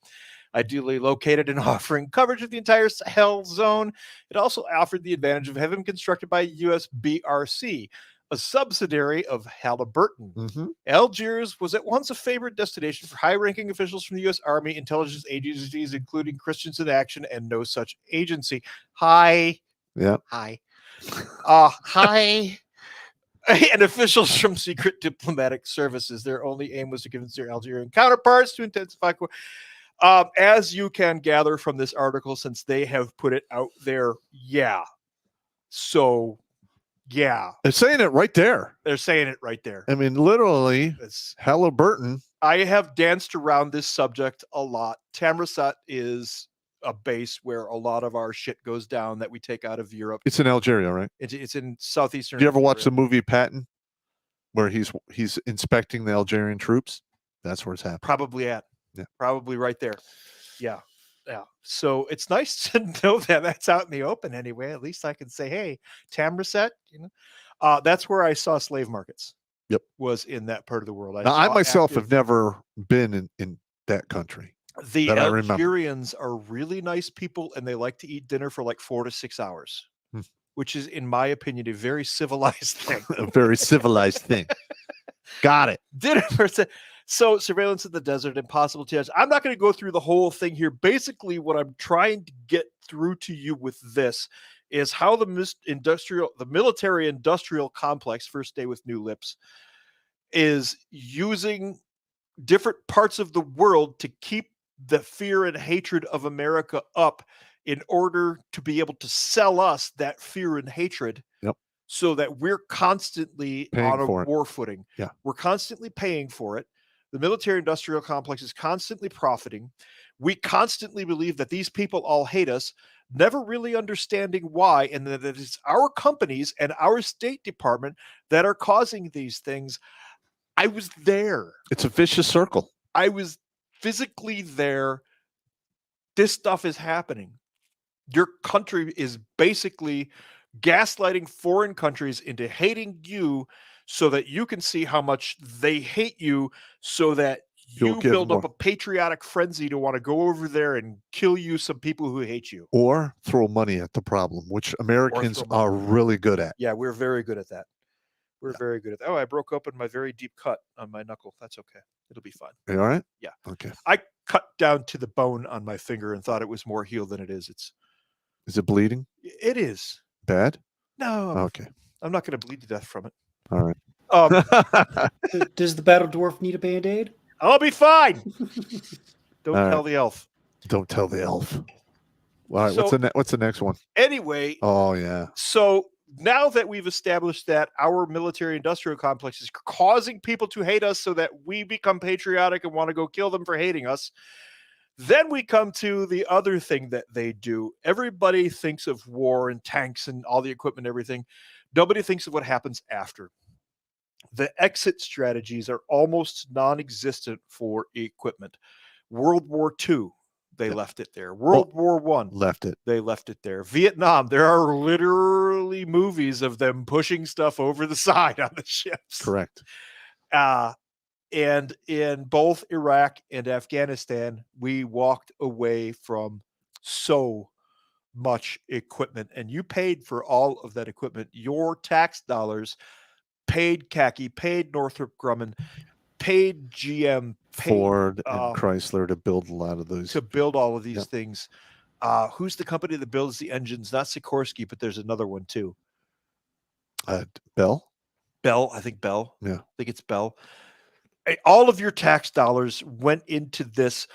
Ideally located and offering coverage of the entire Sahel zone, it also offered the advantage of having been constructed by US BRC, a subsidiary of Halliburton. Algiers was at once a favorite destination for high-ranking officials from the U.S. Army, intelligence agencies, including Christians in Action and no such agency. Hi. Yeah. Hi. Hi. And officials from secret diplomatic services. Their only aim was to convince their Algerian counterparts to intensify. As you can gather from this article, since they have put it out there, yeah. So, yeah. They're saying it right there. They're saying it right there. I mean, literally, It's Halliburton. I have danced around this subject a lot. Tamraset is a base where a lot of our shit goes down that we take out of Europe. It's in Algeria, right? It's in southeastern. Did you ever watch Algeria. the movie Patton, where he's inspecting the Algerian troops? That's where it's happening. Probably at. Yeah. Probably right there. Yeah. Yeah. So it's nice to know that that's out in the open anyway. At least I can say, hey, Tamraset, that's where I saw slave markets. Yep. Was in that part of the world. I myself have never been in that country. The Algerians are really nice people and they like to eat dinner for like 4 to 6 hours, which is, in my opinion, a very civilized thing. A very civilized thing. Got it. Dinner for So surveillance in the desert, impossible to judge. I'm not going to go through the whole thing here. Basically, what I'm trying to get through to you with this is how the military industrial complex, first day with new lips, is using different parts of the world to keep the fear and hatred of America up in order to be able to sell us that fear and hatred. Yep. So that we're constantly paying on a war footing. Yeah. We're constantly paying for it. The military industrial complex is constantly profiting. We constantly believe that these people all hate us, never really understanding why, and that it's our companies and our State Department that are causing these things. I was there. It's a vicious circle. I was physically there. This stuff is happening. Your country is basically gaslighting foreign countries into hating you so that you can see how much they hate you, so that You'll you give build up more. a patriotic frenzy to want to go over there and kill you some people who hate you. Or throw money at the problem, which Americans throw money. are really good at. Yeah, we're very good at that. We're Yeah. very good at that. Oh, I broke open my very deep cut on my knuckle. That's okay. It'll be fine. You all right? Yeah. Okay. I cut down to the bone on my finger and thought it was more healed than it is. Is it bleeding? It is. Bad? No, Okay. I'm not going to bleed to death from it. All right. Does the battle dwarf need a band-aid? I'll be fine. Don't All tell right. the elf. Don't tell the elf. All right. So- what's the next one? Anyway, Oh yeah. so now that we've established that our military industrial complex is causing people to hate us so that we become patriotic and want to go kill them for hating us, then we come to the other thing that they do. Everybody thinks of war and tanks and all the equipment and everything. Nobody thinks of what happens after. The exit strategies are almost non-existent for equipment. World War II, they left it there. World War I, Left it. they left it there. Vietnam, there are literally movies of them pushing stuff over the side on the ships. Correct. And in both Iraq and Afghanistan, we walked away from so much equipment, and you paid for all of that equipment. Your tax dollars paid khaki, paid Northrop Grumman, paid GM, paid Ford and Chrysler to build a lot of those. to build all of these Yep. things. Who's the company that builds the engines? Not Sikorsky, but there's another one too. Bell? Bell, I think Bell. Yeah. I think it's Bell. All of your tax dollars went into this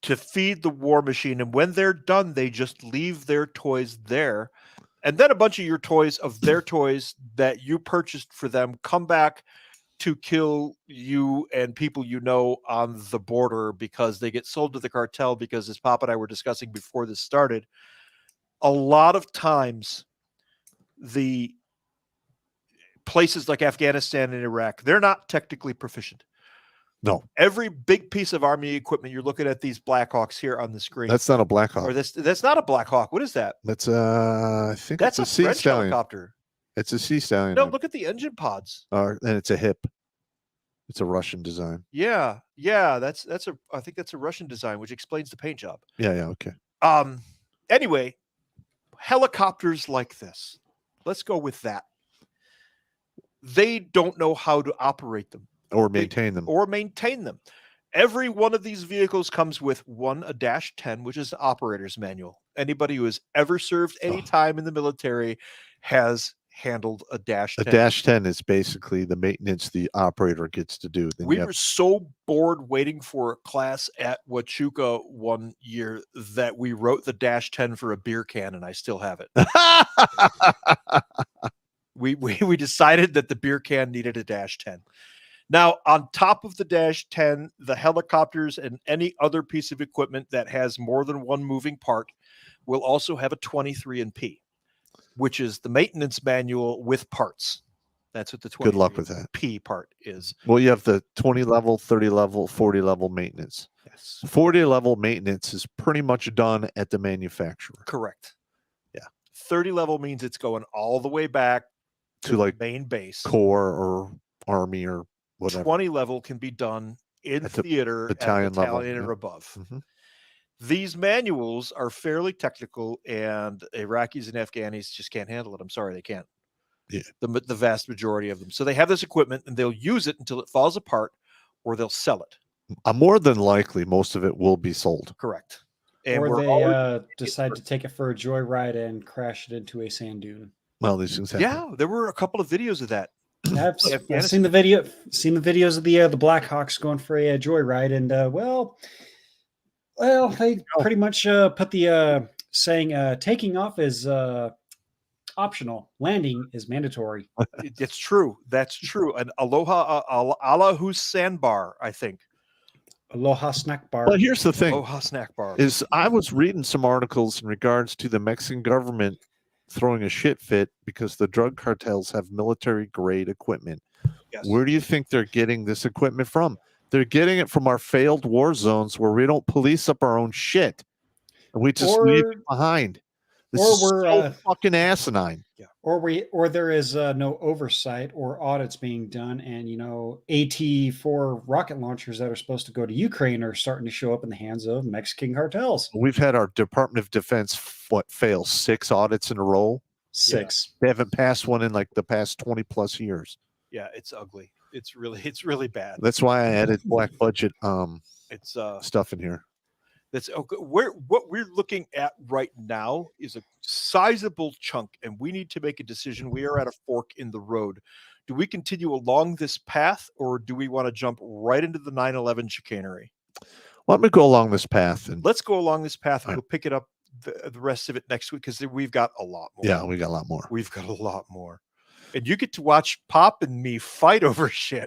to feed the war machine. And when they're done, they just leave their toys there. And then a bunch of your toys, of their toys that you purchased for them, come back to kill you and people you know on the border because they get sold to the cartel. Because as Pop and I were discussing before this started, a lot of times the places like Afghanistan and Iraq, they're not technically proficient. No. Every big piece of Army equipment, you're looking at these Blackhawks here on the screen. That's not a Black Hawk. Or that's not a Black Hawk. What is that? That's I think That's it's a a Sea French Stallion. helicopter. It's a Sea Stallion. No, look at the engine pods. And it's a hip. It's a Russian design. Yeah. I think that's a Russian design, which explains the paint job. Yeah, okay. Anyway, helicopters like this. Let's go with that. They don't know how to operate them. Or maintain them. Every one of these vehicles comes with a -10, which is an operator's manual. Anybody who has ever served any time in the military has handled a -10. A -10 is basically the maintenance the operator gets to do. Then we were so bored waiting for a class at Huachuca one year that we wrote the -10 for a beer can, and I still have it. We decided that the beer can needed a -10. Now, on top of the -10, the helicopters and any other piece of equipment that has more than one moving part will also have a 23P, which is the maintenance manual with parts. That's what the 23P Good luck with that. part is. Well, you have the 20 level, 30 level, 40 level maintenance. Yes. 40 level maintenance is pretty much done at the manufacturer. Correct. Yeah. 30 level means it's going all the way back To like the main base. Corps or Army or whatever. 20 level can be done in At the theater battalion at level, battalion or yeah. above. Mhm. These manuals are fairly technical, and Iraqis and Afghanis just can't handle it. I'm sorry, they can't. Yeah. The vast majority of them. So they have this equipment, and they'll use it until it falls apart, or they'll sell it. More than likely, most of it will be sold. Correct. And Or we're they always- decide to take it for a joyride and crash it into a sand dune. Well, these things happen. yeah, there were a couple of videos of that. I've Afghanistan. seen the videos of the Blackhawks going for a joyride, and well, they pretty much put the saying taking off is optional, landing is mandatory. It's true. That's true. And Aloha Allahu Sandbar, I think. Aloha snack bar. Well, here's the thing: Aloha Snack Bar. is I was reading some articles in regards to the Mexican government throwing a shit fit because the drug cartels have military grade equipment. Yes. Where do you think they're getting this equipment from? They're getting it from our failed war zones where we don't police up our own shit and we just leave it behind. This or is we're, so fucking asinine. or there is no oversight or audits being done, and AT-4 rocket launchers that are supposed to go to Ukraine are starting to show up in the hands of Mexican cartels. We've had our Department of Defense fail 6 audits in a row. 6. They haven't passed one in like the past 20 plus years. Yeah, it's ugly. It's really bad. That's why I added black budget It's stuff in here. That's okay. What we're looking at right now is a sizable chunk, and we need to make a decision. We are at a fork in the road. Do we continue along this path, or do we want to jump right into the 9/11 chicanery? Let me go along this path, and Let's go along this path, and All right. we'll pick it up the rest of it next week, because we've got a lot more. yeah, we got a lot more. We've got a lot more, and you get to watch Pop and me fight over shit.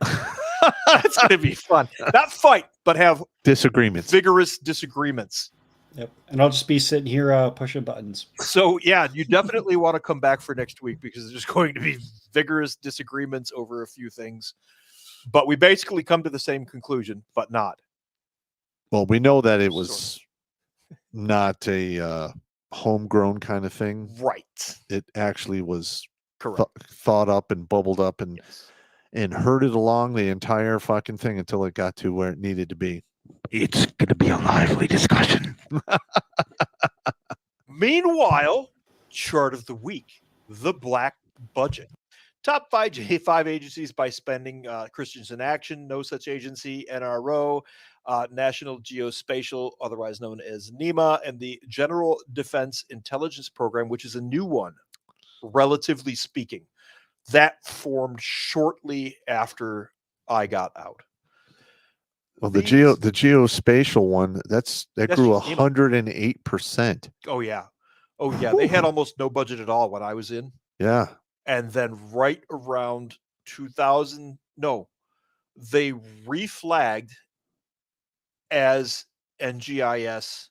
It's going to be fun. Not fight, but have Disagreements. vigorous disagreements. Yep. And I'll just be sitting here pushing buttons. So yeah, you definitely want to come back for next week, because there's going to be vigorous disagreements over a few things. But we basically come to the same conclusion, but not. Well, we know that it was not a homegrown kind of thing. Right. It actually was Correct. thought up and bubbled up and Yes. and herded along the entire fucking thing until it got to where it needed to be. It's going to be a lively discussion. Meanwhile, chart of the week, the black budget. Top five agencies by spending: Christians in Action, No Such Agency, NRO, National Geospatial, otherwise known as NEMA, and the General Defense Intelligence Program, which is a new one, relatively speaking. That formed shortly after I got out. Well, the geospatial one, that grew just NEMA. 108%. Oh yeah. They had almost no budget at all when I was in. Yeah. And then right around 2000, they reflagged as NGIS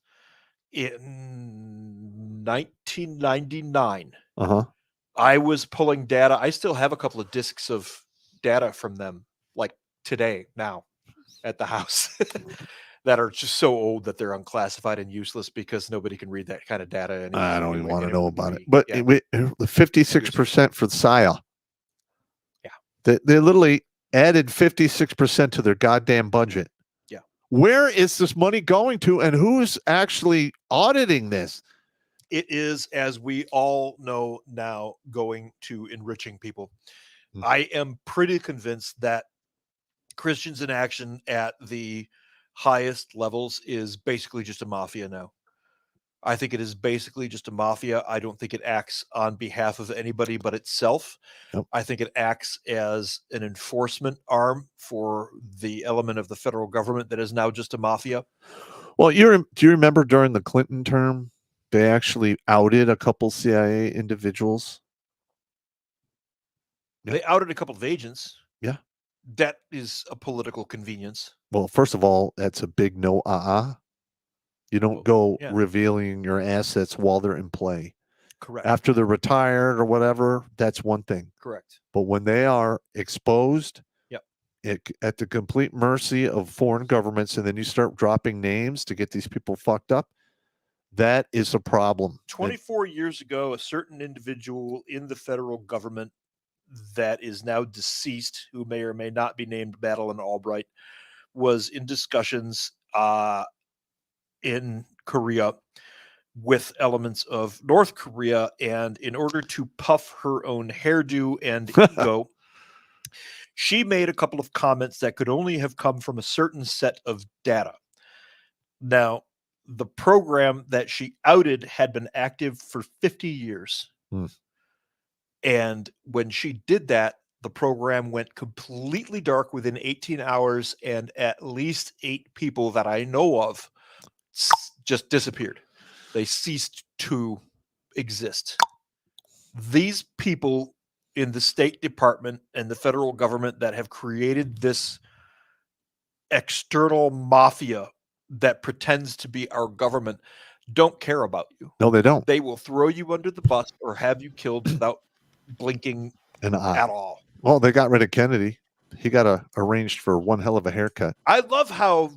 in 1999. Uh-huh. I was pulling data. I still have a couple of discs of data from them, like today, now, at the house, that are just so old that they're unclassified and useless, because nobody can read that kind of data anymore. I don't even want to And know would about it. be- But yeah. the 56% for the SIA. Yeah. They literally added 56% to their goddamn budget. Yeah. Where is this money going to, and who's actually auditing this? It is, as we all know now, going to enriching people. Mm. I am pretty convinced that Christians in Action at the highest levels is basically just a mafia now. I think it is basically just a mafia. I don't think it acts on behalf of anybody but itself. Nope. I think it acts as an enforcement arm for the element of the federal government that is now just a mafia. Well, do you remember during the Clinton term, they actually outed a couple CIA individuals? They outed a couple of agents. Yeah. That is a political convenience. Well, first of all, that's a big no. You don't go yeah. revealing your assets while they're in play. Correct. After they're retired or whatever, that's one thing. Correct. But when they are exposed, Yep. At the complete mercy of foreign governments, and then you start dropping names to get these people fucked up, that is a problem. 24 years ago, a certain individual in the federal government that is now deceased, who may or may not be named Madeleine Albright, was in discussions in Korea with elements of North Korea, and in order to puff her own hairdo and ego, she made a couple of comments that could only have come from a certain set of data. Now, the program that she outed had been active for 50 years. And when she did that, the program went completely dark within 18 hours, and at least 8 people that I know of just disappeared. They ceased to exist. These people in the State Department and the federal government that have created this external mafia that pretends to be our government don't care about you. No, they don't. They will throw you under the bus or have you killed without blinking An eye. at all. Well, they got rid of Kennedy. He got arranged for one hell of a haircut. I love how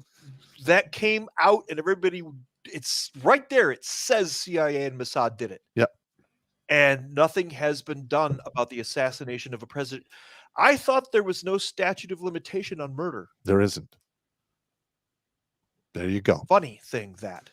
that came out and everybody, it's right there. It says CIA and Mossad did it. Yep. and nothing has been done about the assassination of a president. I thought there was no statute of limitation on murder. There isn't. There you go. Funny thing that.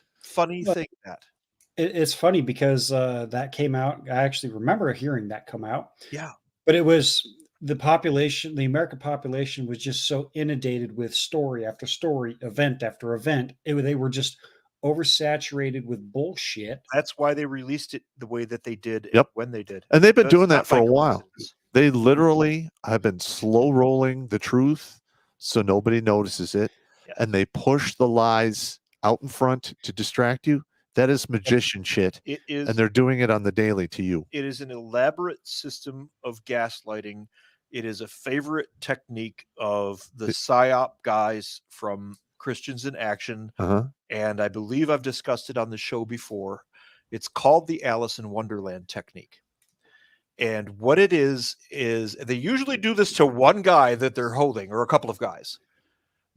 It's funny because that came out. I actually remember hearing that come out. Yeah. But it was the population, the American population was just so inundated with story after story, event after event. They were just oversaturated with bullshit. That's why they released it the way that they did Yep. when they did. And they've been That's doing that not for by a while. coincidence. They literally have been slow rolling the truth so nobody notices it. Yeah. And they push the lies out in front to distract you. That is magician shit. It is, And they're doing it on the daily to you. it is an elaborate system of gaslighting. It is a favorite technique of the PSYOP guys from Christians in Action. Uh-huh. And I believe I've discussed it on the show before. It's called the Alice in Wonderland technique. And what it is they usually do this to one guy that they're holding, or a couple of guys.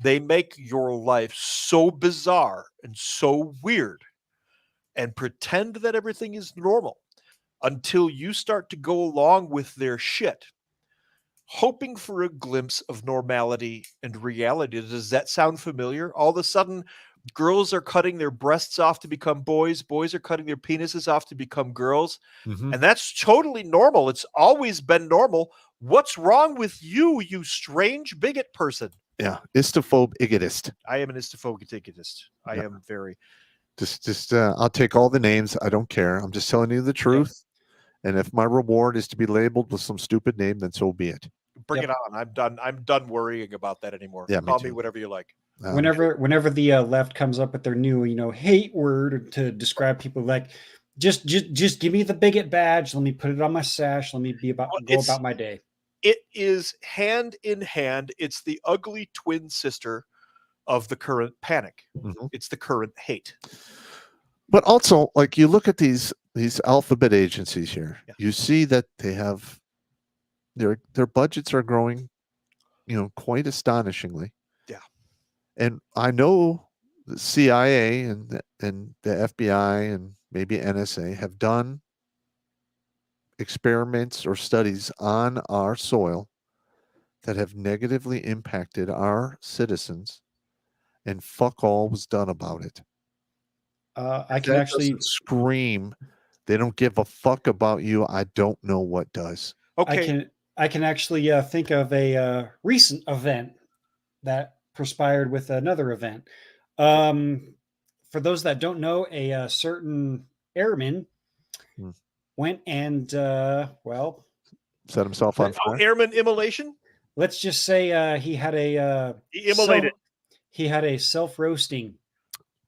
They make your life so bizarre and so weird and pretend that everything is normal until you start to go along with their shit, hoping for a glimpse of normality and reality. Does that sound familiar? All of a sudden, girls are cutting their breasts off to become boys. Boys are cutting their penises off to become girls. Mhm. And that's totally normal. It's always been normal. What's wrong with you, you strange bigot person? Yeah. Istophobe igotist. I am an istophobic igotist. I Yeah. am very. Just I'll take all the names. I don't care. I'm just telling you the truth. And if my reward is to be labeled with some stupid name, then so be it. Bring Yep. it on. I'm done. I'm done worrying about that anymore. Yeah, me Call me too. whatever you like. Whenever the left comes up with their new, hate word to describe people, like just give me the bigot badge. Let me put it on my sash. Let me go about my day. It is hand in hand. It's the ugly twin sister of the current panic. Mhm. It's the current hate. But also, like, you look at these alphabet agencies here, Yeah. you see that they have their budgets are growing, quite astonishingly. Yeah. And I know the CIA and the FBI and maybe NSA have done experiments or studies on our soil that have negatively impacted our citizens, and fuck all was done about it. I can That actually doesn't scream. They don't give a fuck about you. I don't know what does. Okay. I can actually think of a recent event that perspired with another event. For those that don't know, a certain airman Hmm. went and Set himself on Oh, fire. airman immolation? let's just say he had a He immolated. he had a self-roasting.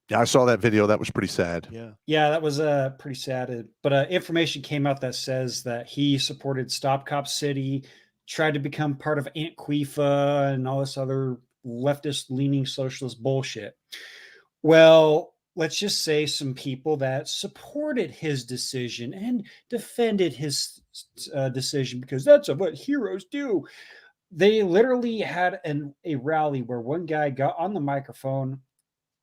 Yeah, I saw that video. That was pretty sad. Yeah. Yeah, that was pretty sad. But information came out that says that he supported Stop Cop City, tried to become part of Antifa and all this other leftist-leaning socialist bullshit. Well, let's just say some people that supported his decision and defended his decision because that's what heroes do. They literally had a rally where one guy got on the microphone,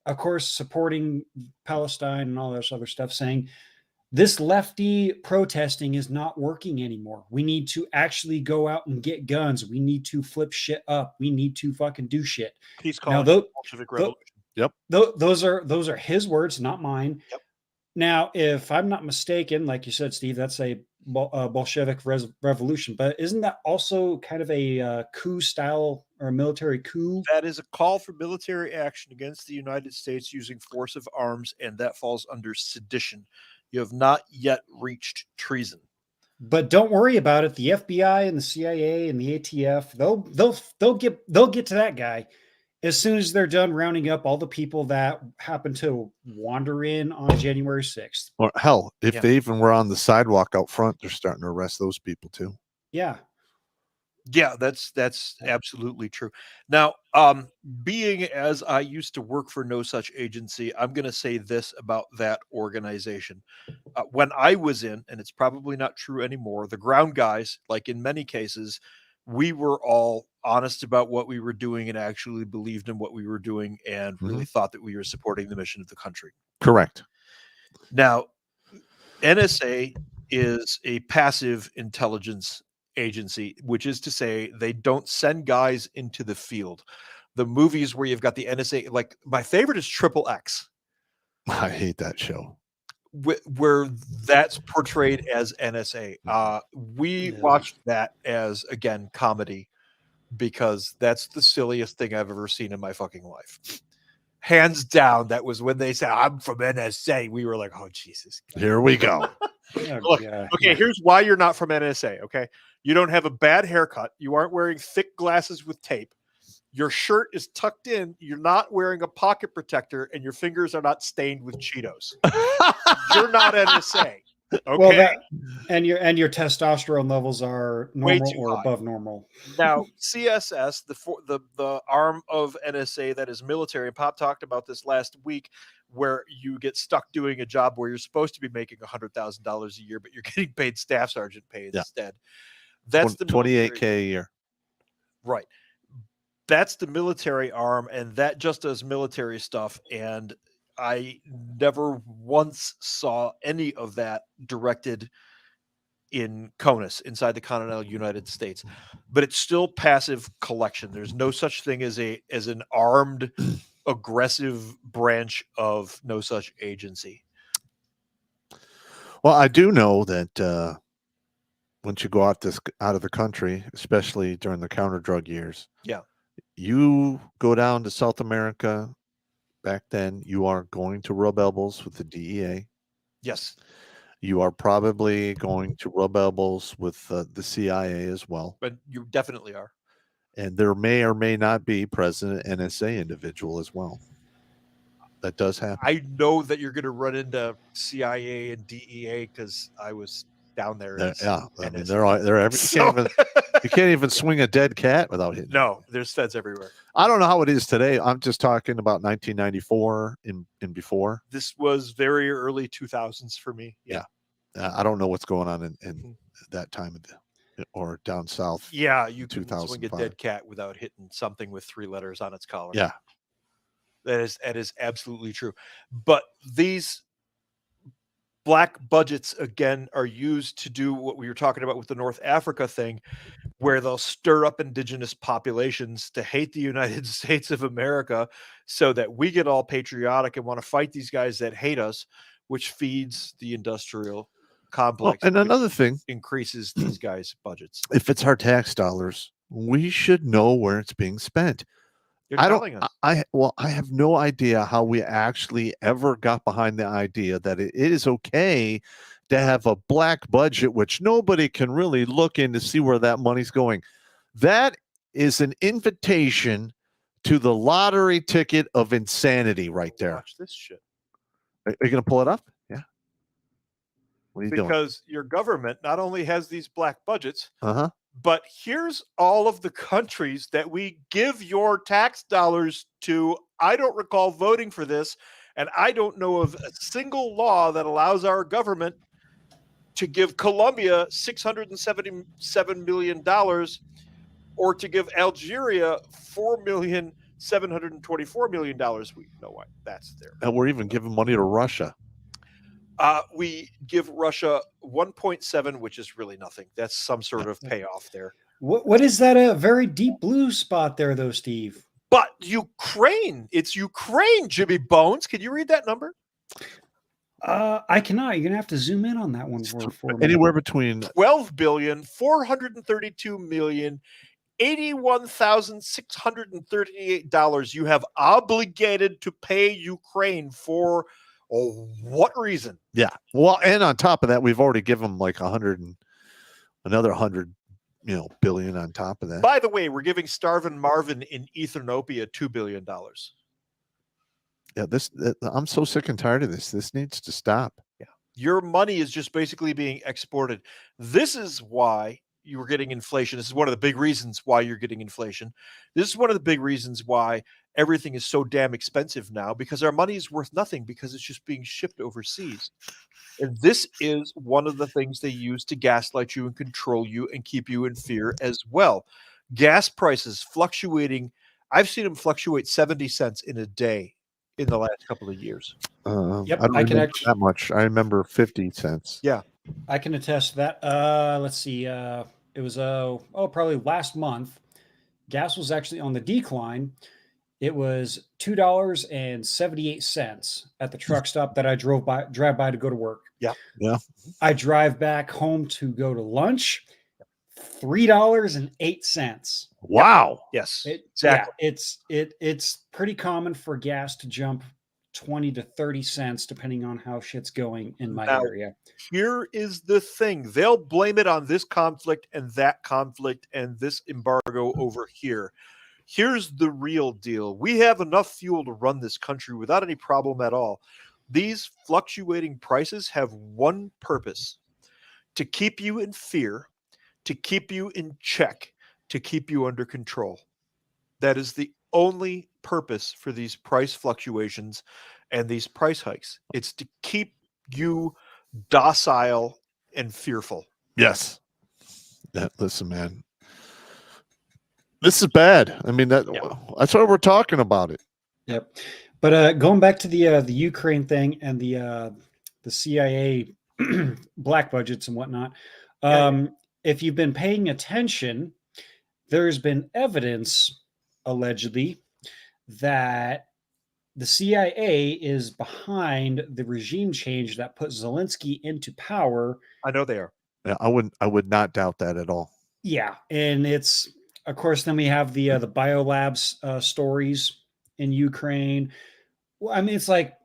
of course, supporting Palestine and all this other stuff, saying this lefty protesting is not working anymore. We need to actually go out and get guns. We need to flip shit up. We need to fucking do shit. He's Now, calling it the Bolshevik Revolution. those are his words, not mine. Yep. Now, if I'm not mistaken, like you said, Steve, that's a Bolshevik revolution. But isn't that also kind of a coup style or a military coup? That is a call for military action against the United States using force of arms, and that falls under sedition. You have not yet reached treason. But don't worry about it. The FBI and the CIA and the ATF, they'll get to that guy as soon as they're done rounding up all the people that happen to wander in on January 6th. Or hell, if Yeah. they even were on the sidewalk out front, they're starting to arrest those people too. Yeah. Yeah, that's absolutely true. Now, being as I used to work for no such agency, I'm going to say this about that organization. When I was in, and it's probably not true anymore, the ground guys, like in many cases, we were all honest about what we were doing and actually believed in what we were doing and really thought that we were supporting the mission of the country. Correct. Now, NSA is a passive intelligence agency, which is to say they don't send guys into the field. The movies where you've got the NSA, like my favorite is Triple X, I hate that show. where that's portrayed as NSA. We watched that as, again, comedy, because that's the silliest thing I've ever seen in my fucking life. Hands down, that was when they said, "I'm from NSA." We were like, "Oh, Jesus." Here we go. Look, okay, here's why you're not from NSA, okay? You don't have a bad haircut. You aren't wearing thick glasses with tape. Your shirt is tucked in. You're not wearing a pocket protector, and your fingers are not stained with Cheetos. You're not NSA. Okay. Well, and your testosterone levels are Way normal too or high. above normal. Now, CSS, the arm of NSA that is military, and Pop talked about this last week, where you get stuck doing a job where you're supposed to be making $100,000 a year, but you're getting paid staff sergeant pay instead. That's the $28K a year. Right. That's the military arm, and that just does military stuff. And I never once saw any of that directed in CONUS, inside the continental United States, but it's still passive collection. There's no such thing as an armed, aggressive branch of no such agency. Well, I do know that once you go out of the country, especially during the counter drug years, you go down to South America. Back then, you are going to rub elbows with the DEA. Yes. You are probably going to rub elbows with the CIA as well. But you definitely are. And there may or may not be present an NSA individual as well. That does happen. I know that you're going to run into CIA and DEA because I was down there. Yeah, I mean, they're every. You can't even swing a dead cat without hitting. No, there's feds everywhere. I don't know how it is today. I'm just talking about 1994 and before. This was very early 2000s for me. Yeah. I don't know what's going on in that time of or down south. Yeah, you can swing a dead cat without hitting something with 3 letters on its collar. Yeah. That is absolutely true. But these black budgets, again, are used to do what we were talking about with the North Africa thing, where they'll stir up indigenous populations to hate the United States of America so that we get all patriotic and want to fight these guys that hate us, which feeds the industrial complex. And another thing increases these guys' budgets. If it's our tax dollars, we should know where it's being spent. You're telling us. I have no idea how we actually ever got behind the idea that it is okay to have a black budget, which nobody can really look in to see where that money's going. That is an invitation to the lottery ticket of insanity right there. Watch this shit. Are you going to pull it up? Yeah. What are you doing? Because your government not only has these black budgets, Uh-huh. but here's all of the countries that we give your tax dollars to. I don't recall voting for this, and I don't know of a single law that allows our government to give Colombia $677 million or to give Algeria $4,724 million. We know why that's there. And we're even giving money to Russia. We give Russia 1.7, which is really nothing. That's some sort of payoff there. What is that? A very deep blue spot there, though, Steve. But Ukraine, it's Ukraine, Jimmy Bones. Can you read that number? I cannot. You're gonna have to zoom in on that one for me. Anywhere between $12,432,081,638 you have obligated to pay Ukraine for. Oh, what reason? Yeah. Well, and on top of that, we've already given them like another 100, billion on top of that. By the way, we're giving Starvin Marvin in Ethiopia $2 billion. Yeah, I'm so sick and tired of this. This needs to stop. Yeah. Your money is just basically being exported. This is why you were getting inflation. This is one of the big reasons why you're getting inflation. This is one of the big reasons why everything is so damn expensive now, because our money is worth nothing because it's just being shipped overseas. And this is one of the things they use to gaslight you and control you and keep you in fear as well. Gas prices fluctuating. I've seen them fluctuate 70 cents in a day in the last couple of years. Yep, I don't remember that much. I remember 50 cents. Yeah. I can attest to that. Let's see. It was probably last month. Gas was actually on the decline. It was $2.78 at the truck stop that I drive by to go to work. Yeah. Yeah. I drive back home to go to lunch. $3.08. Wow. Yes. Exactly. Yeah, it's pretty common for gas to jump 20 to 30 cents depending on how shit's going in my area. Here is the thing. They'll blame it on this conflict and that conflict and this embargo over here. Here's the real deal. We have enough fuel to run this country without any problem at all. These fluctuating prices have one purpose: to keep you in fear, to keep you in check, to keep you under control. That is the only purpose for these price fluctuations and these price hikes. It's to keep you docile and fearful. Yes. Listen, man. This is bad. I mean, that's why we're talking about it. Yep. But going back to the Ukraine thing and the CIA black budgets and whatnot, if you've been paying attention, there's been evidence, allegedly, that the CIA is behind the regime change that put Zelensky into power. I know they are. Yeah, I would not doubt that at all. Yeah, and it's, of course, then we have the biolabs stories in Ukraine. Well, I mean, it's like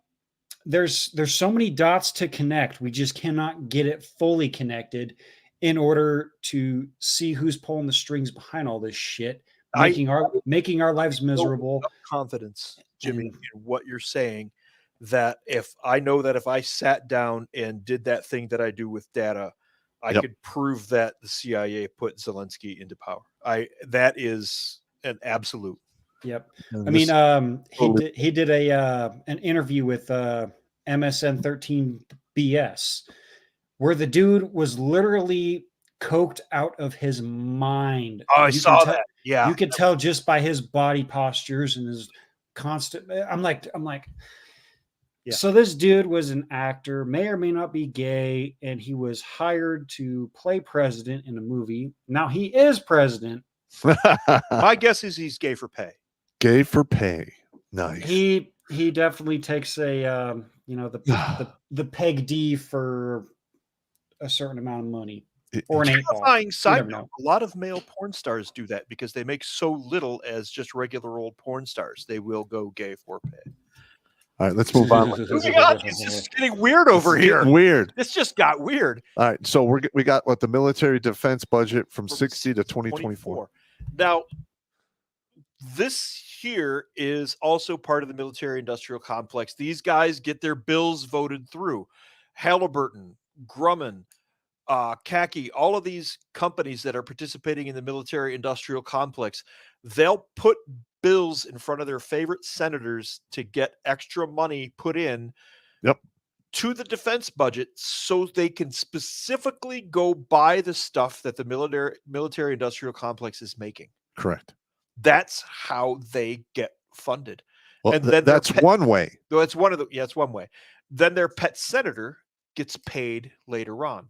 there's so many dots to connect. We just cannot get it fully connected in order to see who's pulling the strings behind all this shit, making our lives miserable. Confidence, Jimmy, in what you're saying, that if I sat down and did that thing that I do with data, I could prove that the CIA put Zelensky into power. That is an absolute. Yep. I mean, he did an interview with MSN 13 BS where the dude was literally coked out of his mind. Oh, I saw that. Yeah. You could tell just by his body postures and his constant. I'm like, yeah. So this dude was an actor, may or may not be gay, and he was hired to play president in a movie. Now he is president. My guess is he's gay for pay. Gay for pay. Nice. He definitely takes a the peg D for a certain amount of money. Or an 8-ball. Side note, a lot of male porn stars do that because they make so little as just regular old porn stars. They will go gay for pay. All right, let's move on. It's just getting weird over here. Weird. This just got weird. All right, so we got the military defense budget from 60 to 2024. Now, this here is also part of the military industrial complex. These guys get their bills voted through. Halliburton, Grumman, Khaki, all of these companies that are participating in the military industrial complex, they'll put bills in front of their favorite senators to get extra money put in to the defense budget so they can specifically go buy the stuff that the military industrial complex is making. Correct. That's how they get funded. Well, and then that's one way. Though it's one of the it's one way. Then their pet senator gets paid later on,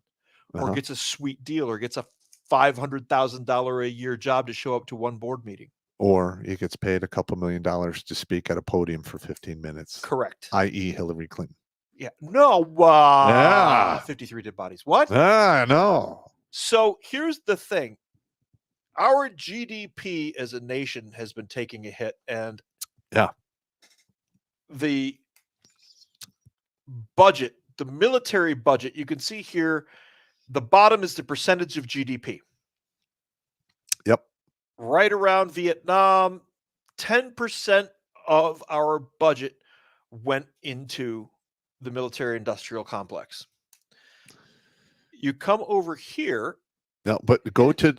or gets a sweet deal, or gets a $500,000 a year job to show up to one board meeting. Or he gets paid a couple $1 million to speak at a podium for 15 minutes. Correct. I.e. Hillary Clinton. Yeah. No. 53 dead bodies. What? No. So here's the thing. Our GDP as a nation has been taking a hit, and the budget, the military budget, you can see here, the bottom is the percentage of GDP. Yep. Right around Vietnam, 10% of our budget went into the military industrial complex. You come over here. No, but go to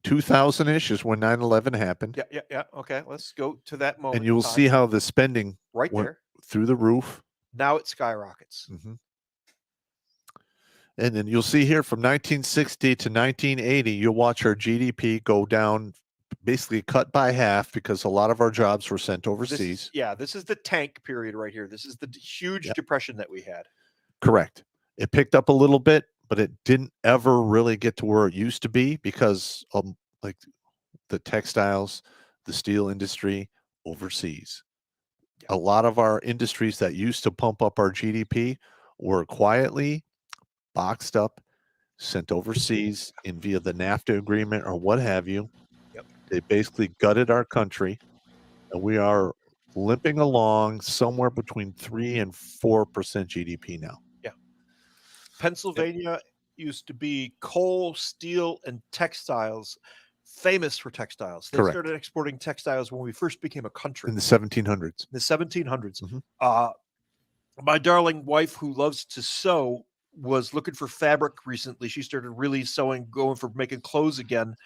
2000-ish is when 9/11 happened. Yeah. Okay, let's go to that moment. And you'll see how the spending right went there through the roof. Now it skyrockets. Mm-hmm. And then you'll see here from 1960 to 1980, you'll watch our GDP go down, basically cut by half because a lot of our jobs were sent overseas. This is the tank period right here. This is the huge depression that we had. Correct. It picked up a little bit, but it didn't ever really get to where it used to be because like the textiles, the steel industry overseas. A lot of our industries that used to pump up our GDP were quietly boxed up, sent overseas in via the NAFTA agreement or what have you. Yep. They basically gutted our country, and we are limping along somewhere between 3 and 4% GDP now. Yeah. Pennsylvania used to be coal, steel, and textiles, famous for textiles. They Correct. started exporting textiles when we first became a country In the 1700s. the 1700s. Mhm. My darling wife, who loves to sew, was looking for fabric recently. She started really sewing, going for making clothes again.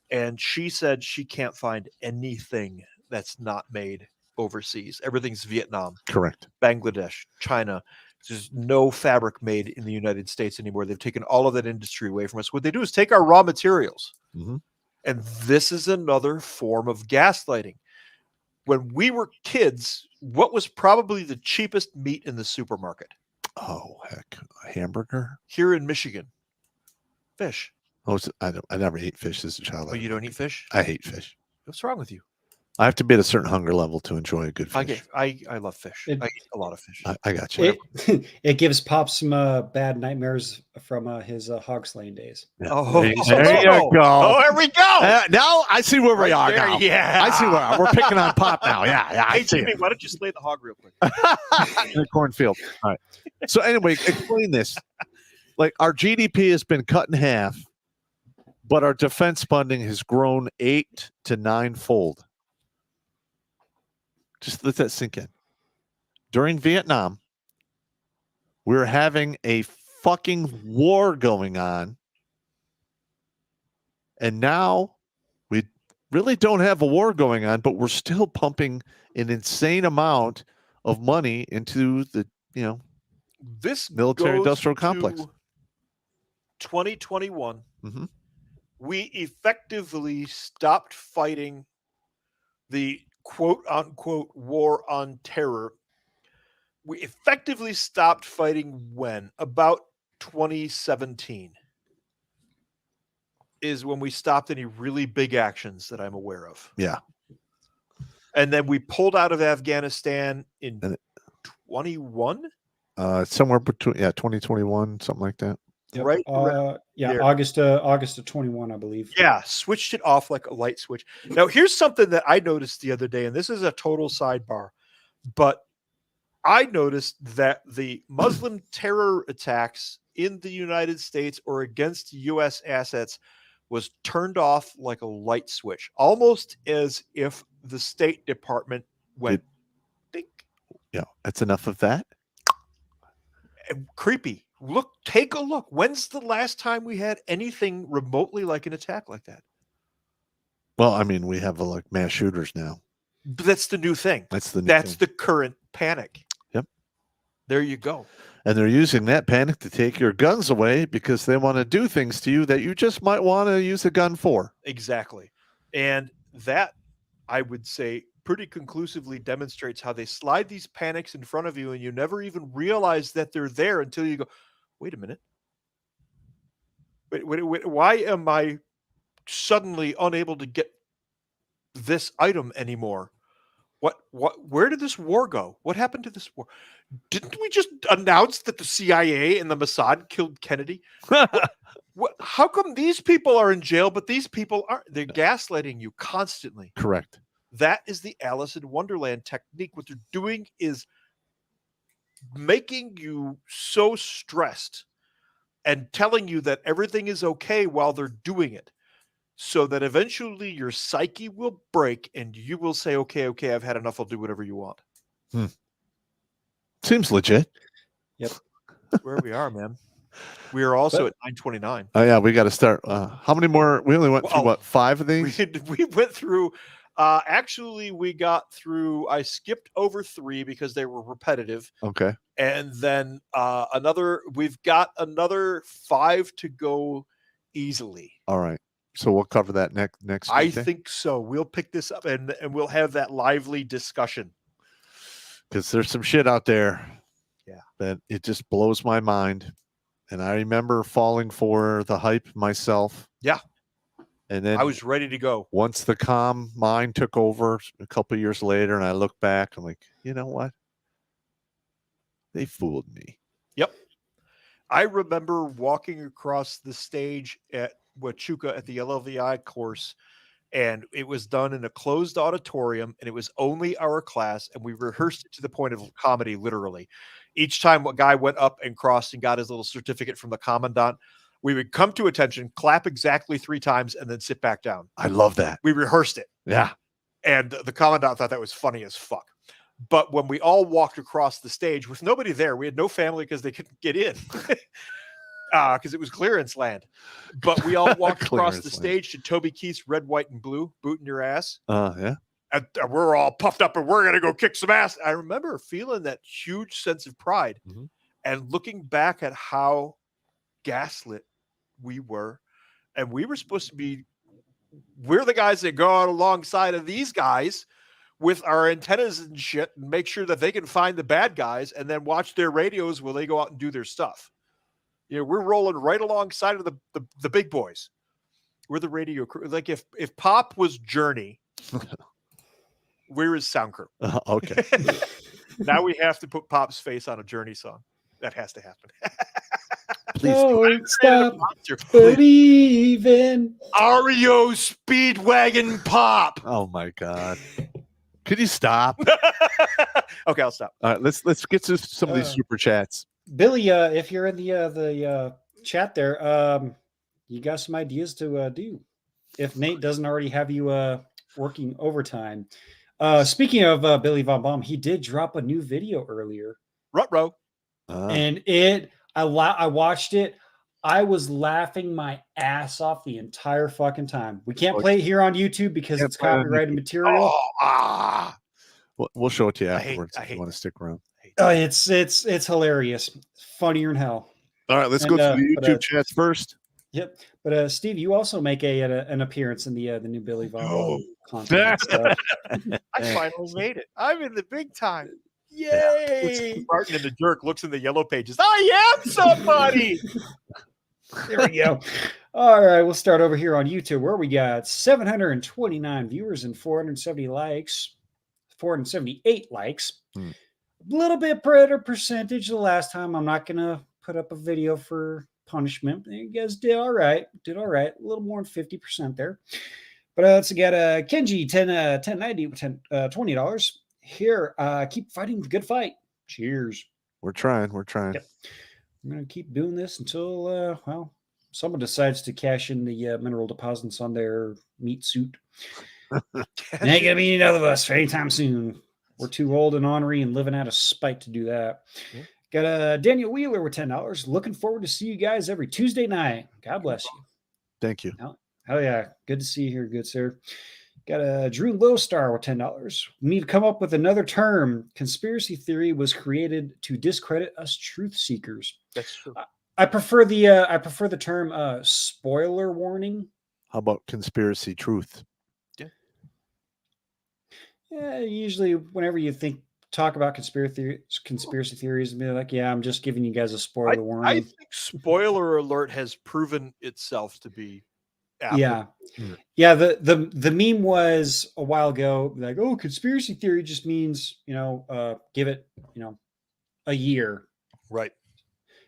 And she said she can't find anything that's not made overseas. Everything's Vietnam, Correct. Bangladesh, China. There's no fabric made in the United States anymore. They've taken all of that industry away from us. What they do is take our raw materials. Mhm. And this is another form of gaslighting. When we were kids, what was probably the cheapest meat in the supermarket? Oh, heck. A hamburger? Here in Michigan, fish. Oh, I never ate fish as a child. Oh, you don't eat fish? I hate fish. What's wrong with you? I have to be at a certain hunger level to enjoy a good fish. I love fish. I eat a lot of fish. I got you. It gives Pop some bad nightmares from his hog slaying days. Yeah. Oh, there you go. Oh, there we go. Now I see where we Right are there, now. yeah. I see where we're picking on Pop now. Yeah. I Hey, see Jimmy, it. why don't you slay the hog real quick? In a cornfield. All right. So anyway, explain this. Like our GDP has been cut in half, but our defense funding has grown 8 to 9-fold. Just let that sink in. During Vietnam, we were having a fucking war going on. And now we really don't have a war going on, but we're still pumping an insane amount of money into the, This military goes industrial complex. to 2021. Mhm. We effectively stopped fighting the quote unquote war on terror. We effectively stopped fighting when? About 2017 is when we stopped any really big actions that I'm aware of. Yeah. And then we pulled out of Afghanistan in And 21. Somewhere between 2021, something like that. Yep. Right around there. August of 21, I believe. Yeah, switched it off like a light switch. Now, here's something that I noticed the other day, and this is a total sidebar, but I noticed that the Muslim terror attacks in the United States or against U.S. assets was turned off like a light switch, almost as if the State Department went, think, Yeah. That's enough of that. creepy. Look, take a look. When's the last time we had anything remotely like an attack like that? Well, I mean, we have like mass shooters now. But that's the new thing. That's the new That's thing. the current panic. Yep. There you go. And they're using that panic to take your guns away because they want to do things to you that you just might want to use a gun for. Exactly. And that, I would say, pretty conclusively demonstrates how they slide these panics in front of you and you never even realize that they're there until you go, wait a minute. Wait, why am I suddenly unable to get this item anymore? Where did this war go? What happened to this war? Didn't we just announce that the CIA and the Mossad killed Kennedy? How come these people are in jail, but these people aren't? They're gaslighting you constantly. Correct. That is the Alice in Wonderland technique. What they're doing is making you so stressed and telling you that everything is okay while they're doing it, so that eventually your psyche will break and you will say, okay, I've had enough. I'll do whatever you want. Seems legit. Yep. That's where we are, man. We are also at 9:29. Oh yeah, we got to start. How many more? We only went through Well, 5 of these. We went through. Actually, we got through. I skipped over 3 because they were repetitive. Okay. And then we've got another 5 to go easily. All right. So we'll cover that next I week, eh? think so. We'll pick this up and we'll have that lively discussion. Because there's some shit out there. Yeah. That it just blows my mind. And I remember falling for the hype myself. Yeah. And then I was ready to go. once the calm mind took over a couple of years later, and I look back, I'm like, you know what? They fooled me. Yep. I remember walking across the stage at Huachuca at the LLVI course, and it was done in a closed auditorium, and it was only our class, and we rehearsed it to the point of comedy, literally. Each time a guy went up and crossed and got his little certificate from the commandant, we would come to attention, clap exactly 3 times, and then sit back down. I love that. We rehearsed it. Yeah. And the commandant thought that was funny as fuck. But when we all walked across the stage with nobody there, we had no family because they couldn't get in because it was clearance land. But we all walked across the stage to Toby Keith's Red, White, and Blue, Bootin' Your Ass. Yeah. And we're all puffed up and we're going to go kick some ass. I remember feeling that huge sense of pride and looking back at how gaslit we were. And we were supposed to be, we're the guys that go out alongside of these guys with our antennas and shit and make sure that they can find the bad guys and then watch their radios while they go out and do their stuff. You know, we're rolling right alongside of the big boys. We're the radio crew. Like if Pop was Journey, we're his sound crew. Okay. Now we have to put Pop's face on a Journey song. That has to happen. Please don't stop believing. REO Speedwagon Pop. Oh my God. Could you stop? Okay, I'll stop. All right, let's get to some of these super chats. Billy, if you're in the chat there, you got some ideas to do. If Nate doesn't already have you working overtime. Speaking of Billy Von Baum, he did drop a new video earlier. Ruh-roh. And I watched it. I was laughing my ass off the entire fucking time. We can't play it here on YouTube because it's copyrighted material. We'll show it to you afterwards if you want to stick around. It's hilarious. Funnier than hell. All right, let's go to the YouTube chats first. Yep. But Steve, you also make an appearance in the new Billy Von content. I finally made it. I'm in the big time. Yay! Martin and the jerk looks in the yellow pages. I am somebody. There we go. All right, we'll start over here on YouTube where we got 729 viewers and 478 likes. A little bit better percentage the last time. I'm not going to put up a video for punishment. You guys did all right. A little more than 50% there. But let's get Kenji 1090 with $20. Here, keep fighting the good fight. Cheers. We're trying. Yep. I'm going to keep doing this until, someone decides to cash in the mineral deposits on their meat suit. Ain't going to be none of us anytime soon. We're too old and ornery and living out of spite to do that. Got Daniel Wheeler with $10. Looking forward to see you guys every Tuesday night. God bless you. Thank you. Oh yeah. Good to see you here, good sir. Got Drew Lowstar with $10. We need to come up with another term. Conspiracy theory was created to discredit us truth seekers. That's true. I prefer the term spoiler warning. How about conspiracy truth? Yeah, usually whenever you talk about conspiracy theories, and be like, yeah, I'm just giving you guys a spoiler warning. I think spoiler alert has proven itself to be applicable. Yeah. The meme was a while ago, like, oh, conspiracy theory just means, give it, a year. Right.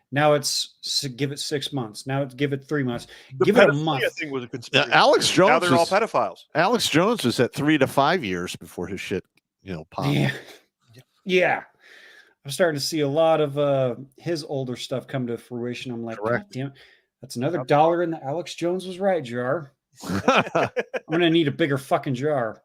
Now it's give it 6 months. Now it's give it 3 months. Give it a month. Thing was a conspiracy. Alex Jones. Now they're all pedophiles. Alex Jones was at 3 to 5 years before his shit, popped. Yeah. I'm starting to see a lot of his older stuff come to fruition. I'm like, God damn, that's another $1 in the Alex Jones was right jar. I'm gonna need a bigger fucking jar.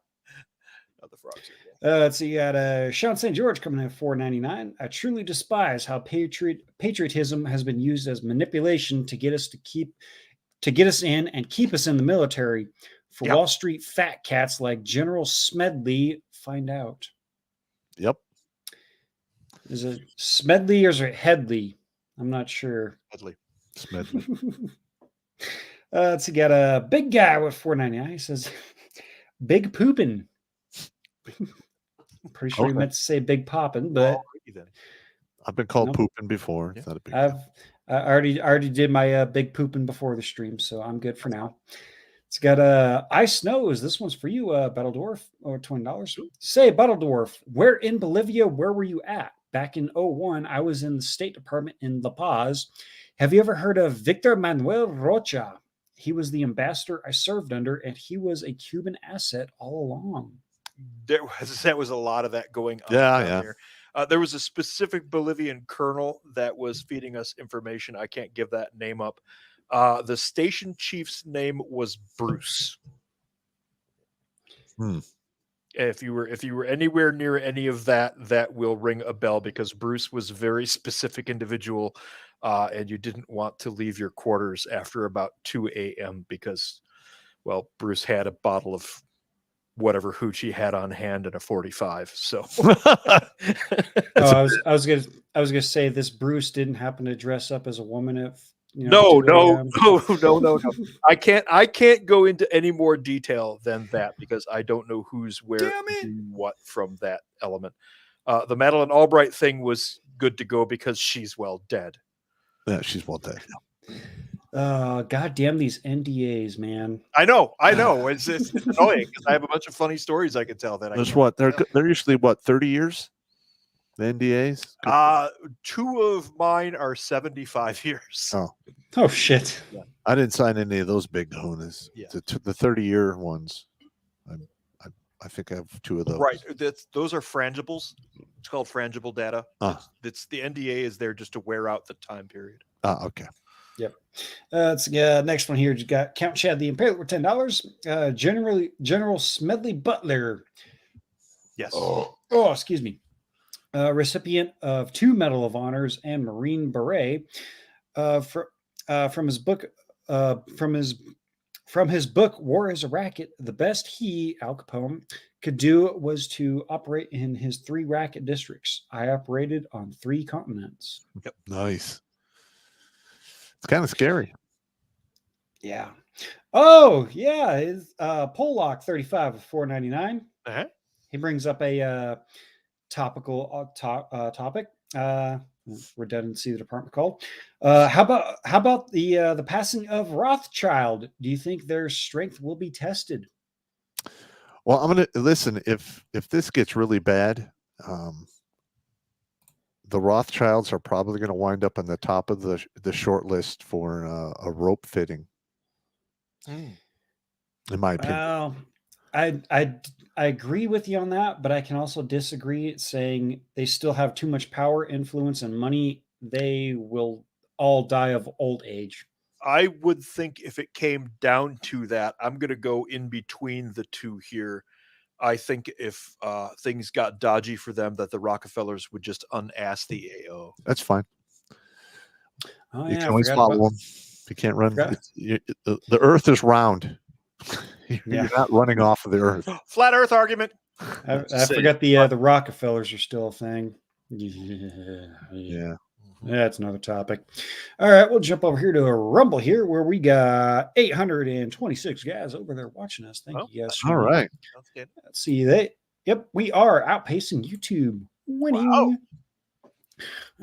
The frogs. Let's see. You got Sean St. George coming in at $4.99. I truly despise how patriotism has been used as manipulation to get us in and keep us in the military. For Wall Street fat cats like General Smedley find out. Yep. Is it Smedley or is it Headley? I'm not sure. Headley. Smedley. Let's see. Got a big guy with $4.99. He says, "Big poopin'." Pretty sure he meant to say big poppin', but I've been called pooping before. It's not a big I already did my big pooping before the stream, so I'm good for now. It's got Ice Snows. This one's for you, Battle Dwarf, or $20. Say, Battle Dwarf, where in Bolivia, where were you at? Back in 01, I was in the State Department in La Paz. Have you ever heard of Victor Manuel Rocha? He was the ambassador I served under, and he was a Cuban asset all along. That was a lot of that going on Yeah. there. There was a specific Bolivian colonel that was feeding us information. I can't give that name up. The station chief's name was Bruce. If you were anywhere near any of that, that will ring a bell, because Bruce was a very specific individual, and you didn't want to leave your quarters after about 2 a.m. because, well, Bruce had a bottle of whatever hooch he had on hand and a 45. So I was gonna say, this Bruce didn't happen to dress up as a woman at no. 2 a.m.? I can't go into any more detail than that, because I don't know who's where what from that element. The Madeleine Albright thing was good to go because she's well dead. Yeah, she's well dead. God damn these NDAs, man. I know. It's annoying because I have a bunch of funny stories I could tell that They're usually 30 years. The NDAs. 2 of mine are 75 years. Oh shit. Yeah. I didn't sign any of those big donuts. Yeah. The 30-year ones. I think I have 2 of those. Right. Those are frangibles. It's called frangible data. It's the NDA is there just to wear out the time period. Okay. Yep. Let's next one here. You got Count Chad the Impaler with $10. General Smedley Butler. Yes. Oh, excuse me. Recipient of 2 Medal of Honors and Marine Beret. From his book, War is a Racket, the best he, Al Capone, could do was to operate in his 3 racket districts. I operated on 3 continents. Yep. Nice. It's kind of scary. Yeah. Oh, yeah. His Pollock 35 of $4.99. Uh-huh. He brings up a topical topic. Redundancy, the department called. How about the passing of Rothschild? Do you think their strength will be tested? Well, I'm gonna listen. If this gets really bad, the Rothschilds are probably going to wind up on the top of the short list for a rope fitting. In my opinion. Well, I agree with you on that, but I can also disagree, saying they still have too much power, influence, and money. They will all die of old age. I would think if it came down to that, I'm going to go in between the 2 here. I think if things got dodgy for them, that the Rockefellers would just unass the AO. That's fine. Oh, You can always follow them. You can't run. The Earth is round. You're not running off of the Earth. Flat Earth argument. I forgot the Rockefellers are still a thing. Yeah. That's another topic. All right, we'll jump over here to a Rumble here, where we got 826 guys over there watching us. Thank you guys. All right. Let's see that. Yep, we are outpacing YouTube. Winning. Wow.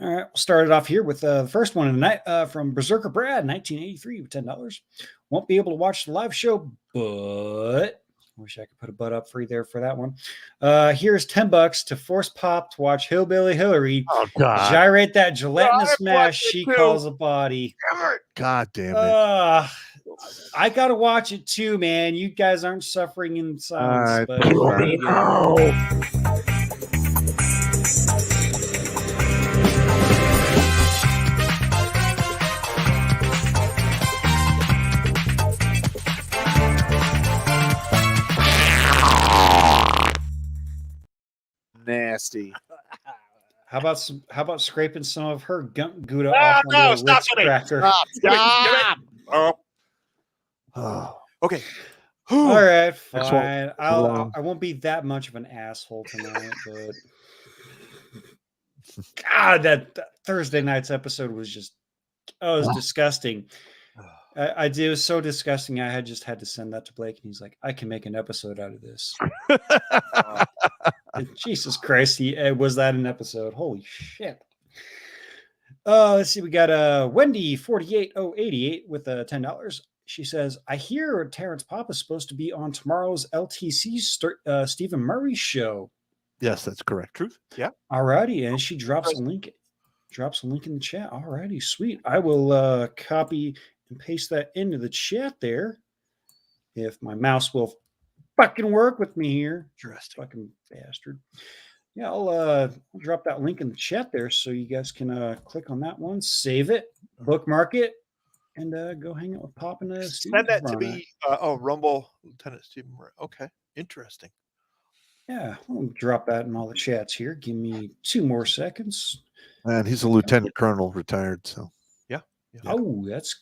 All right, we'll start it off here with the first one of the night from Berserker Brad, 1983, with $10. Won't be able to watch the live show, but I wish I could put a butt up free there for that one. Here's $10 to force Pop to watch Hillbilly Hillary gyrate that gelatinous mash she calls a body. God damn it. I gotta watch it too, man. You guys aren't suffering in silence. Nasty. How about scraping some of her gunk gouda off on the Ritz cracker? Stop. Okay. All right, fine. I won't be that much of an asshole tonight, but God, that Thursday night's episode was just disgusting. It was so disgusting. I just had to send that to Blake, and he's like, "I can make an episode out of this." Jesus Christ, was that an episode? Holy shit! Let's see. We got Wendy 48088 with $10. She says, I hear Terrence Pop is supposed to be on tomorrow's LTC Stephen Murray show. Yes, that's correct. Truth? Yeah. Alrighty, and she drops a link. Drops a link in the chat. Alrighty, sweet. I will copy and paste that into the chat there. If my mouse will fucking work with me here. Interesting. Fucking bastard. Yeah, I'll drop that link in the chat there so you guys can click on that one, save it, bookmark it, and go hang out with Pop and Send that to me. Rumble, Lieutenant Stephen Murray. Okay, interesting. Yeah, I'll drop that in all the chats here. Give me 2 more seconds. And he's a lieutenant colonel, retired. So yeah. Oh, that's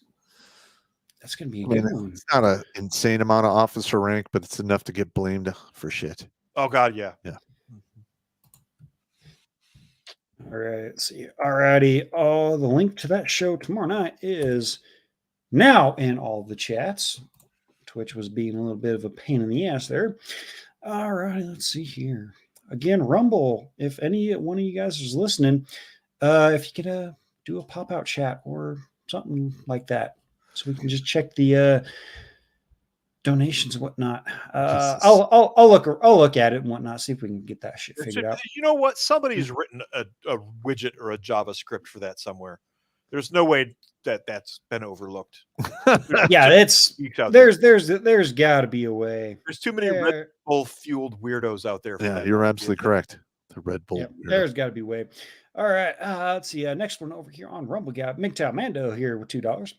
gonna be a good one. It's not an insane amount of officer rank, but it's enough to get blamed for shit. Oh God, yeah. All right, let's see. Alrighty. The link to that show tomorrow night is now in all the chats. Twitch was being a little bit of a pain in the ass there. All right, let's see here. Again, Rumble, if any one of you guys is listening, if you could do a pop-out chat or something like that, so we can just check the donations and whatnot. I'll look at it and whatnot, see if we can get that shit figured out. You know what? Somebody's written a widget or a JavaScript for that somewhere. There's no way that's been overlooked. Yeah, there's got to be a way. There's too many Red Bull fueled weirdos out there. Yeah, you're absolutely correct. The Red Bull. Yep, there's got to be a way. All right, let's see. Next one over here on Rumble Gap. MGTOW Mando here with $2.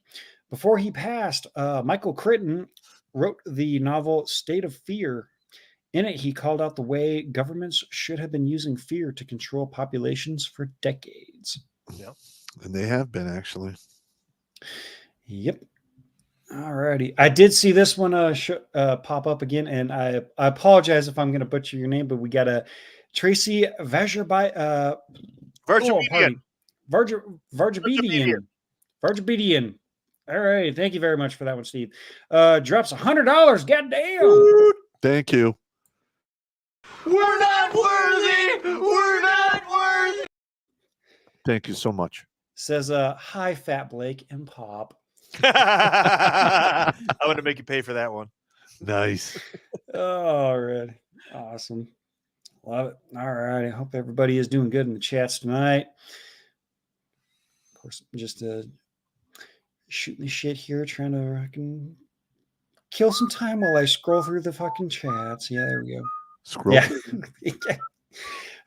Before he passed, Michael Crichton wrote the novel State of Fear. In it, he called out the way governments should have been using fear to control populations for decades. Yep. And they have been, actually. Yep. All righty. I did see this one pop up again, and I apologize if I'm going to butcher your name, but we got a Tracy Vajerbedian. Varjabedian. All right. Thank you very much for that one, Steve. Drops $100. Goddamn. Thank you. We're not worthy. We're not worthy. Thank you so much. Says, hi, Fat Blake and Pop. I'm going to make you pay for that one. Nice. All right. Awesome. Love it. All right. I hope everybody is doing good in the chats tonight. Of course, just shooting the shit here, trying to kill some time while I scroll through the fucking chats. Yeah, there we go. Scroll. Yeah.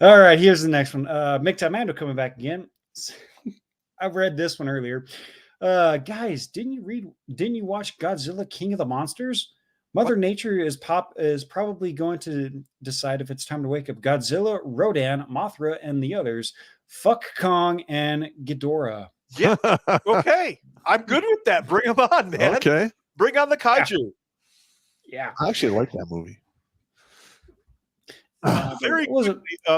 All right. Here's the next one. MGTOW Mando coming back again. I've read this one earlier. Guys, didn't you watch Godzilla King of the Monsters? Mother Nature is probably going to decide if it's time to wake up Godzilla, Rodan, Mothra, and the others. Fuck Kong and Ghidorah. Yeah. Okay. I'm good with that. Bring them on, man. Okay. Bring on the kaiju. Yeah. I actually like that movie. Very quickly,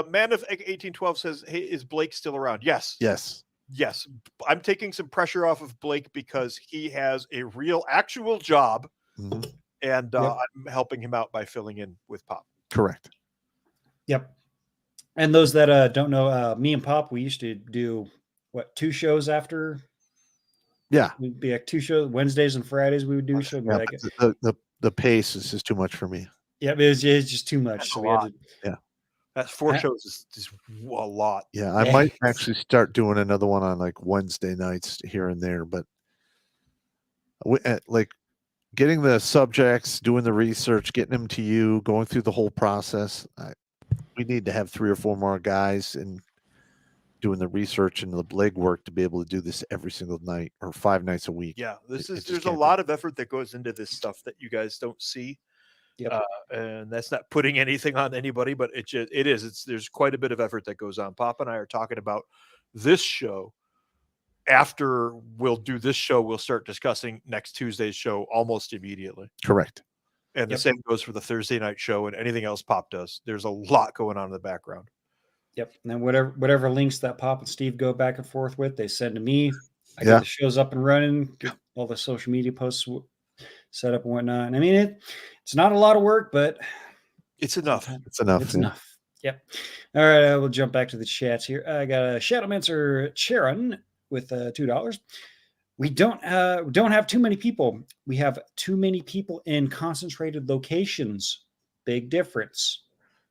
Man of 1812 says, hey, is Blake still around? Yes. Yes. Yes. I'm taking some pressure off of Blake because he has a real actual job. Mm-hmm. And I'm helping him out by filling in with Pop. Correct. Yep. And those that don't know, me and Pop, we used to do 2 shows after? Yeah. We'd be like 2 shows, Wednesdays and Fridays. We would do shows. Yeah, the pace is just too much for me. Yeah, it's just too much. So we had to, That's 4 shows is a lot. Yeah, I might actually start doing another one on like Wednesday nights here and there, but like getting the subjects, doing the research, getting them to you, going through the whole process. We need to have 3 or 4 more guys and doing the research and the legwork to be able to do this every single night or 5 nights a week. Yeah, there's a lot of effort that goes into this stuff that you guys don't see. Yep. And that's not putting anything on anybody, but there's quite a bit of effort that goes on. Pop and I are talking about this show. After we'll do this show, we'll start discussing next Tuesday's show almost immediately. Correct. And the same goes for the Thursday night show and anything else Pop does. There's a lot going on in the background. Yep. And then whatever links that Pop and Steve go back and forth with, they send to me. I get the shows up and running, get all the social media posts set up and whatnot. And I mean, it's not a lot of work, but it's enough. It's enough. It's enough. Yep. All right. We'll jump back to the chats here. I got a Shadowmancer Sharon with $2. We don't have too many people. We have too many people in concentrated locations. Big difference.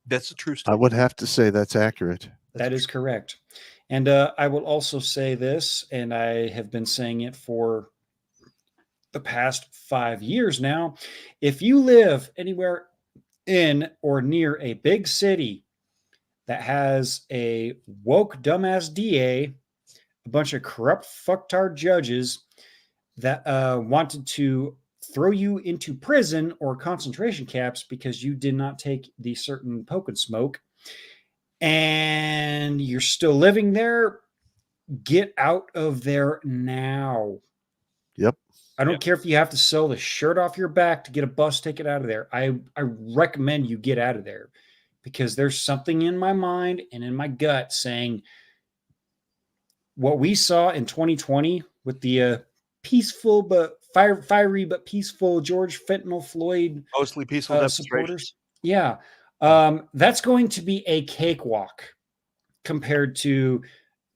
That's a true I statement. would have to say that's accurate. That is correct. And I will also say this, and I have been saying it for the past 5 years now. If you live anywhere in or near a big city that has a woke dumbass DA, a bunch of corrupt fucktard judges that wanted to throw you into prison or concentration camps because you did not take the certain poke and smoke, and you're still living there, get out of there now. Yep. I don't care if you have to sell the shirt off your back to get a bus ticket out of there. I recommend you get out of there, because there's something in my mind and in my gut saying what we saw in 2020 with the peaceful but fiery but peaceful George Fentanyl Floyd Mostly peaceful demonstrations. supporters. Yeah. That's going to be a cakewalk compared to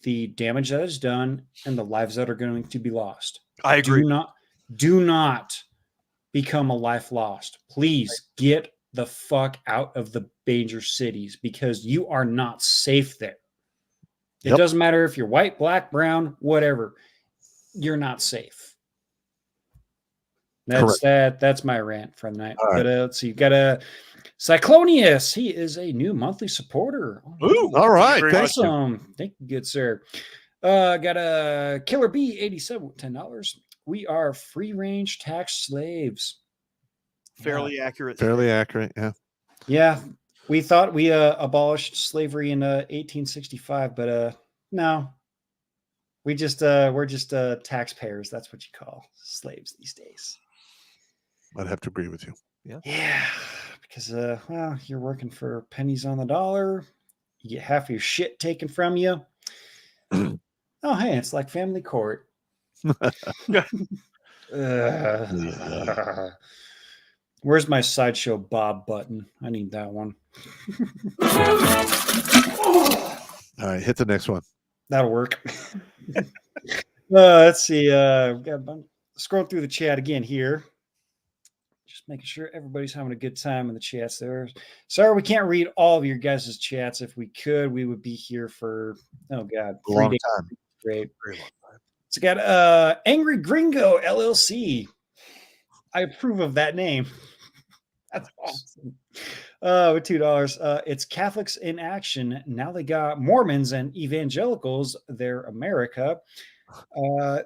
the damage that is done and the lives that are going to be lost. I agree. Do not become a life lost. Please get the fuck out of the major cities, because you are not safe there. It doesn't matter if you're white, black, brown, whatever. You're not safe. That's my rant for the night. All right. But let's see. You got a Cyclonius. He is a new monthly supporter. Ooh, all right. thank you very Thank much. Awesome. Thank you, good sir. Got a Killer B 87 $10. We are free range tax slaves. Fairly accurate. Fairly accurate. Yeah. Yeah. We thought we abolished slavery in 1865, but no. We're just taxpayers. That's what you call slaves these days. I'd have to agree with you. Yeah, because well, you're working for pennies on the dollar. You get half of your shit taken from you. Oh, hey, it's like family court. Where's my Sideshow Bob button? I need that one. All right, hit the next one. That'll work. Let's see. Scroll through the chat again here. Just making sure everybody's having a good time in the chats there. Sorry, we can't read all of your guys' chats. If we could, we would be here for, oh God, A long time. Great. Very long time. It's got Angry Gringo LLC. I approve of that name. That's awesome. With $2. It's Catholics in Action. Now they got Mormons and evangelicals. They're America.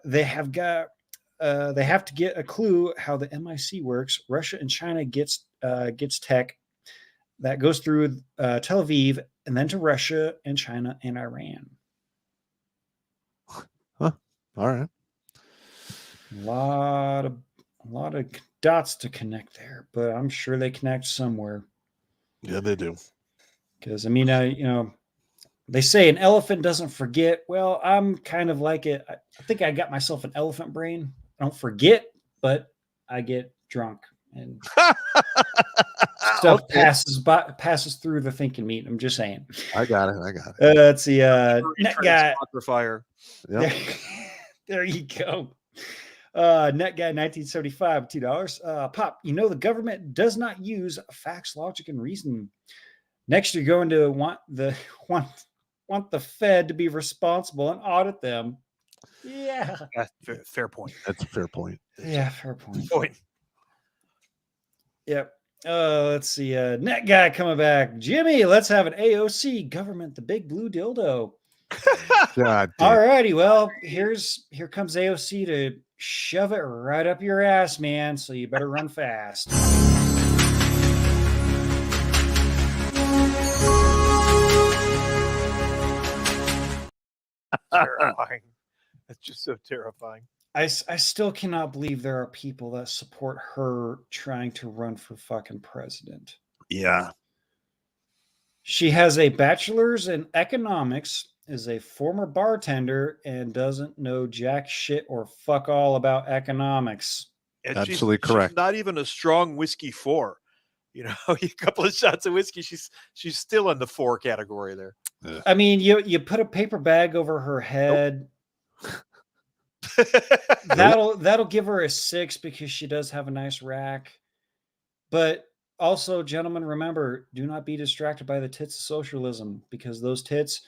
They have to get a clue how the MIC works. Russia and China gets tech that goes through Tel Aviv and then to Russia and China and Iran. Huh. All right. A lot of dots to connect there, but I'm sure they connect somewhere. Yeah, they do. Because I mean, they say an elephant doesn't forget. Well, I'm kind of like it. I think I got myself an elephant brain. I don't forget, but I get drunk and stuff passes through the thinking meat. I'm just saying. I got it. Let's see. Net guy. Fire. Yep. There you go. Net guy 1975, $2. Pop, the government does not use facts, logic, and reason. Next, you're going to want the Fed to be responsible and audit them. Yeah. Fair point. That's a fair point. Yeah, fair point. Yep. Let's see. Net guy coming back. Jimmy, let's have an AOC government, the big blue dildo. God damn. All righty. Well, here comes AOC to shove it right up your ass, man. So you better run fast. Terrifying. That's just so terrifying. I still cannot believe there are people that support her trying to run for fucking president. Yeah. She has a bachelor's in economics, is a former bartender, and doesn't know jack shit or fuck all about economics. And Absolutely correct. She's not even a strong whiskey 4. A couple of shots of whiskey, she's still in the 4 category there. I mean, you put a paper bag over her head. Nope. That'll give her a 6 because she does have a nice rack. But also, gentlemen, remember, do not be distracted by the tits of socialism, because those tits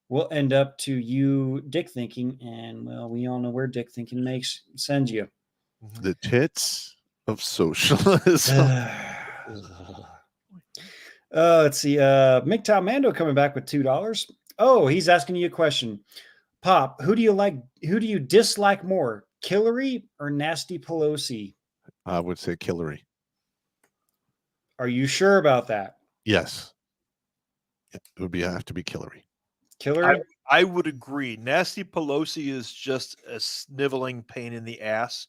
will end up to you dick thinking, and well, we all know where dick thinking sends you. The tits of socialism. Let's see. MGTOW Mando coming back with $2. Oh, he's asking you a question. Pop, who do you dislike more, Hillary or Nasty Pelosi? I would say Hillary. Are you sure about that? Yes. It would have to be Hillary. Hillary? I would agree. Nasty Pelosi is just a sniveling pain in the ass.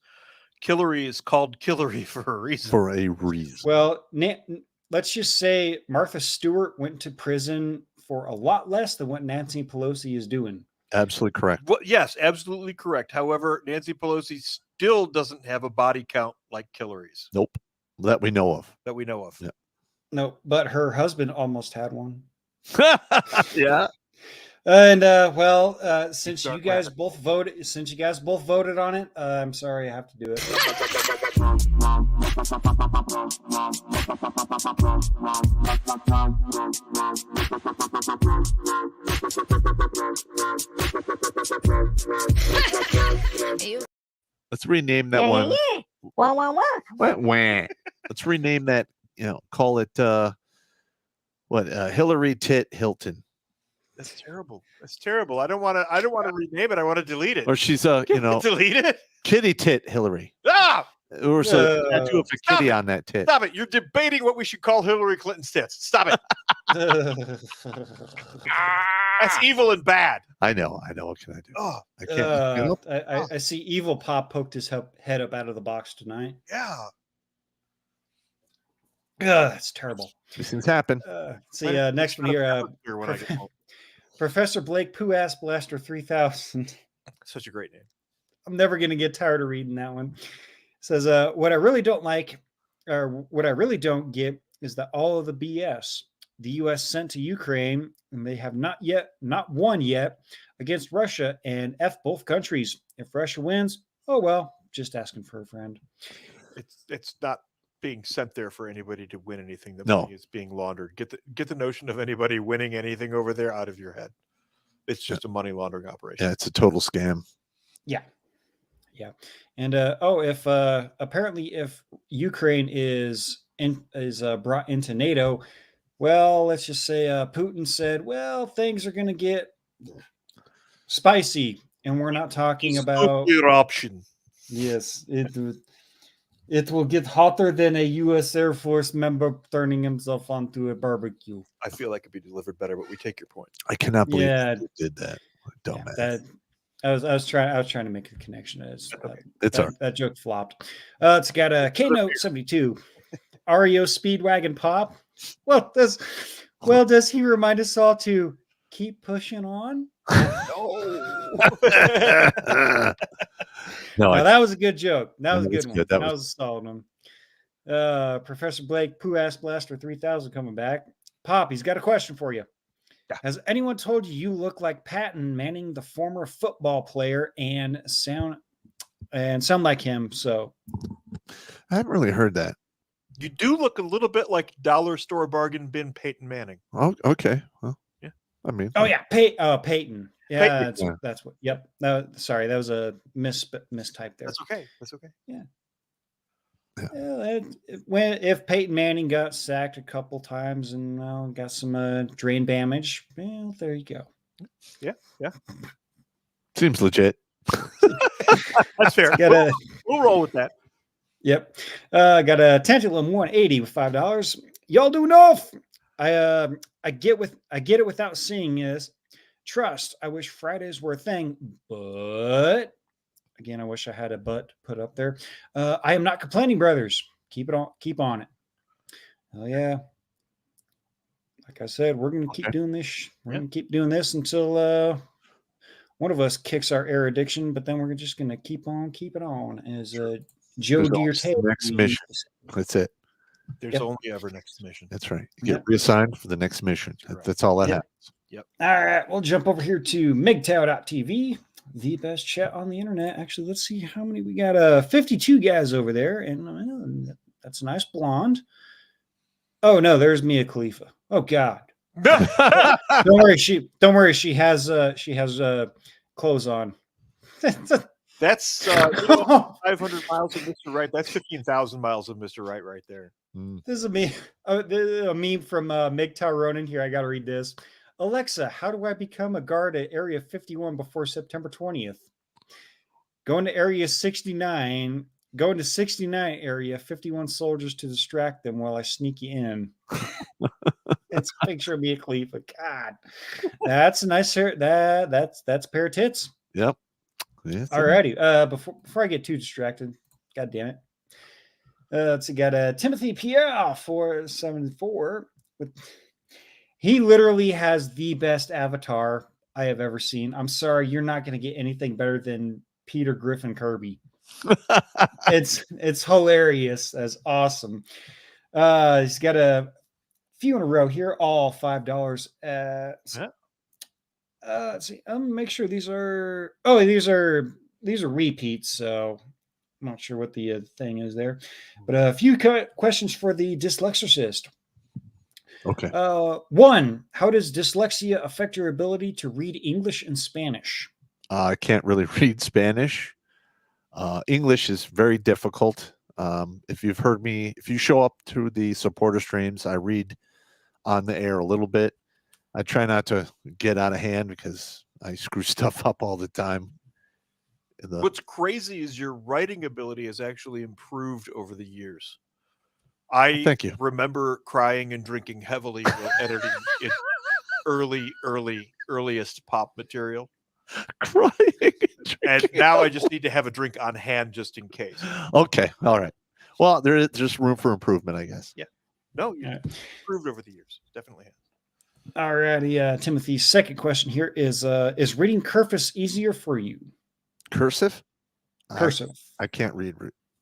Hillary is called Hillary for a reason. For a reason. Well, let's just say Martha Stewart went to prison for a lot less than what Nancy Pelosi is doing. Absolutely correct. Well, yes, absolutely correct. However, Nancy Pelosi still doesn't have a body count like Hillary's. Nope. That we know of. Yeah. No, but her husband almost had one. Yeah. And since you guys both voted on it, I'm sorry I have to do it. Let's rename that one. Wah. Let's rename that. Call it Hillary Tit Hilton. That's terrible. That's terrible. I don't want to rename it. I want to delete it. Or she's delete it. Kitty Tit Hillary. Ah! Or so tattoo of a kitty on that tit. Stop it. You're debating what we should call Hillary Clinton's tits. Stop it. That's evil and bad. I know. What can I do? Oh, I can't. I see Evil Pop poked his head up out of the box tonight. Yeah. That's terrible. These things happen. Next one here. Professor Blake Pooh Ass Blaster 3000. Such a great name. I'm never going to get tired of reading that one. Says, what I really don't like, or what I really don't get, is that all of the BS the U.S. sent to Ukraine, and they have not won yet against Russia, and F both countries. If Russia wins, oh well, just asking for a friend. It's not being sent there for anybody to win anything. The No. money is being laundered. Get the notion of anybody winning anything over there out of your head. It's just a money laundering operation. Yeah, it's a total scam. Yeah. And apparently if Ukraine is brought into NATO, well, let's just say Putin said, well, things are going to get spicy, and we're not talking about your option. Yes, it will get hotter than a U.S. Air Force member turning himself onto a barbecue. I feel like it could be delivered better, but we take your point. I cannot believe you did that. Dumbass. I was trying to make a connection. That joke flopped. It's got a K-Note 72. REO Speedwagon Pop. Well, does he remind us all to keep pushing on? No, that was a good joke. That was a good one. That was a solid one. Professor Blake Pooh Ass Blaster 3000 coming back. Pop, he's got a question for you. Yeah. Has anyone told you look like Patton Manning, the former football player, and sound like him? So I haven't really heard that. You do look a little bit like dollar store bargain bin Peyton Manning. Oh, okay. Well, yeah. I mean, Peyton. Yeah, Peyton. That's what. Yep. No, sorry, that was a mistype there. That's okay. Yeah. If Peyton Manning got sacked a couple times and got some drain damage, well, there you go. Yeah. Seems legit. That's fair. We'll roll with that. Yep. Got a Tantalum 180 with $5. Y'all do enough. I get it without seeing this. Trust. I wish Fridays were a thing, but again, I wish I had a but put up there. I am not complaining, brothers. Keep on it. Oh yeah. Like I said, we're gonna keep doing this. We're gonna keep doing this until one of us kicks our air addiction, but then we're just gonna keep on keeping on. As Joe Deere the next mission. That's it. There's only ever next mission. That's right. You get reassigned for the next mission. That's all that happens. Yep. All right, we'll jump over here to MGTOW.tv. the best chat on the internet. Actually, let's see how many we got. 52 guys over there, and that's a nice blonde. Oh no, there's Mia Khalifa. Oh God. Don't worry, she has clothes on. That's 500 miles of Mr. Right. That's 15,000 miles of Mr. Right there. This is a meme from MGTOW Ronan here. I got to read this. Alexa, how do I become a guard at Area 51 before September 20th? Going to Area 69. Going to 69 area, 51 soldiers to distract them while I sneak you in. It's a picture of Mia Khalifa. God, that's a nice hair. That's a pair of tits. Yep. Yes, Alrighty. Before I get too distracted, God damn it. Let's see. Got Timothy Pierre 474. He literally has the best avatar I have ever seen. I'm sorry, you're not going to get anything better than Peter Griffin Kirby. It's hilarious. That's awesome. He's got a few in a row here, all $5. Let's see. Make sure these are repeats. So I'm not sure what the thing is there, but a few questions for the dyslexicist. Okay. 1, how does dyslexia affect your ability to read English and Spanish? I can't really read Spanish. English is very difficult. If you've heard me, if you show up to the supporter streams, I read on the air a little bit. I try not to get out of hand because I screw stuff up all the time. What's crazy is your writing ability has actually improved over the years. I remember crying and drinking heavily while editing earliest pop material. Crying and now I just need to have a drink on hand just in case. Okay. All right. Well, there is just room for improvement, I guess. Yeah. No, you've improved over the years. Definitely has. All righty. Timothy's second question here is reading cursive easier for you? Cursive? Cursive. I can't read.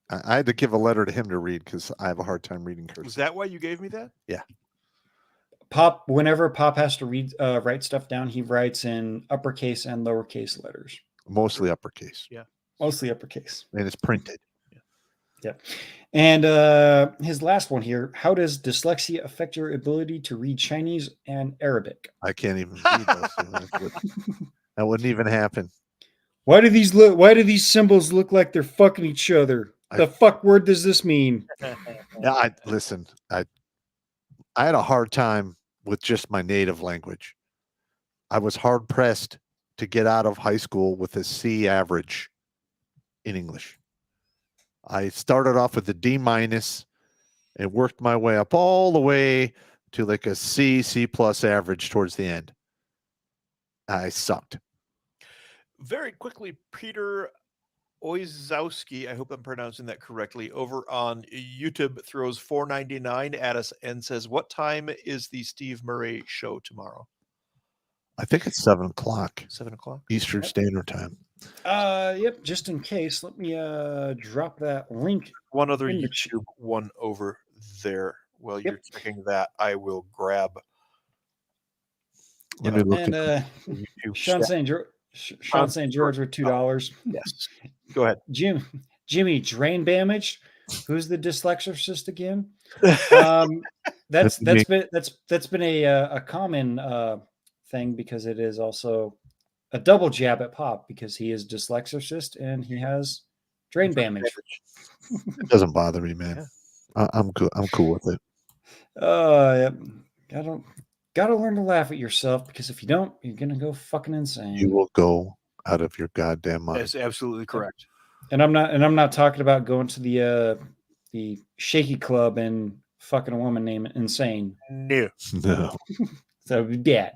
I had to give a letter to him to read because I have a hard time reading cursive. Was that why you gave me that? Yeah. Pop, whenever Pop has to write stuff down, he writes in uppercase and lowercase letters. Mostly uppercase. Yeah. Mostly uppercase. And it's printed. Yeah. And his last one here, how does dyslexia affect your ability to read Chinese and Arabic? I can't even read those. That wouldn't even happen. Why do these symbols look like they're fucking each other? The fuck word does this mean? Yeah, I had a hard time with just my native language. I was hard pressed to get out of high school with a C average in English. I started off with a D- and worked my way up all the way to like a C+ average towards the end. I sucked. Very quickly, Peter Oizowski, I hope I'm pronouncing that correctly, over on YouTube throws $4.99 at us and says, what time is the Steve Murray show tomorrow? I think it's 7 o'clock. 7 o'clock? Eastern Standard Time. Yep, just in case, let me drop that link. One other YouTube one over there. While you're checking that, I will grab. And Sean St. George with $2. Yes. Go ahead. Jimmy, drain damage. Who's the dyslexicist again? That's been a common thing because it is also a double jab at Pop because he is dyslexicist and he has drain damage. It doesn't bother me, man. Yeah. I'm cool with it. Gotta learn to laugh at yourself because if you don't, you're gonna go fucking insane. You will go out of your goddamn mind. That's absolutely correct. And I'm not talking about going to the shaky club and fucking a woman named Insane. No. So yeah.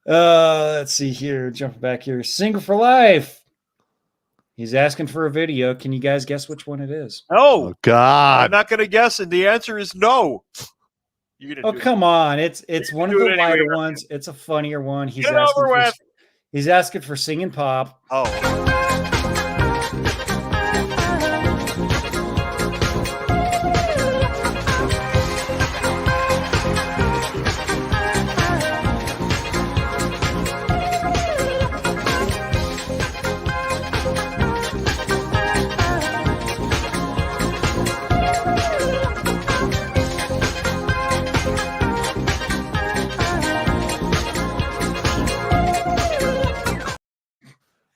Let's see here. Jumping back here. Single for life. He's asking for a video. Can you guys guess which one it is? Oh God. I'm not gonna guess, and the answer is no. Come on. It's one of the lighter ones. It's a funnier one. He's asking for Singing Pop. Oh.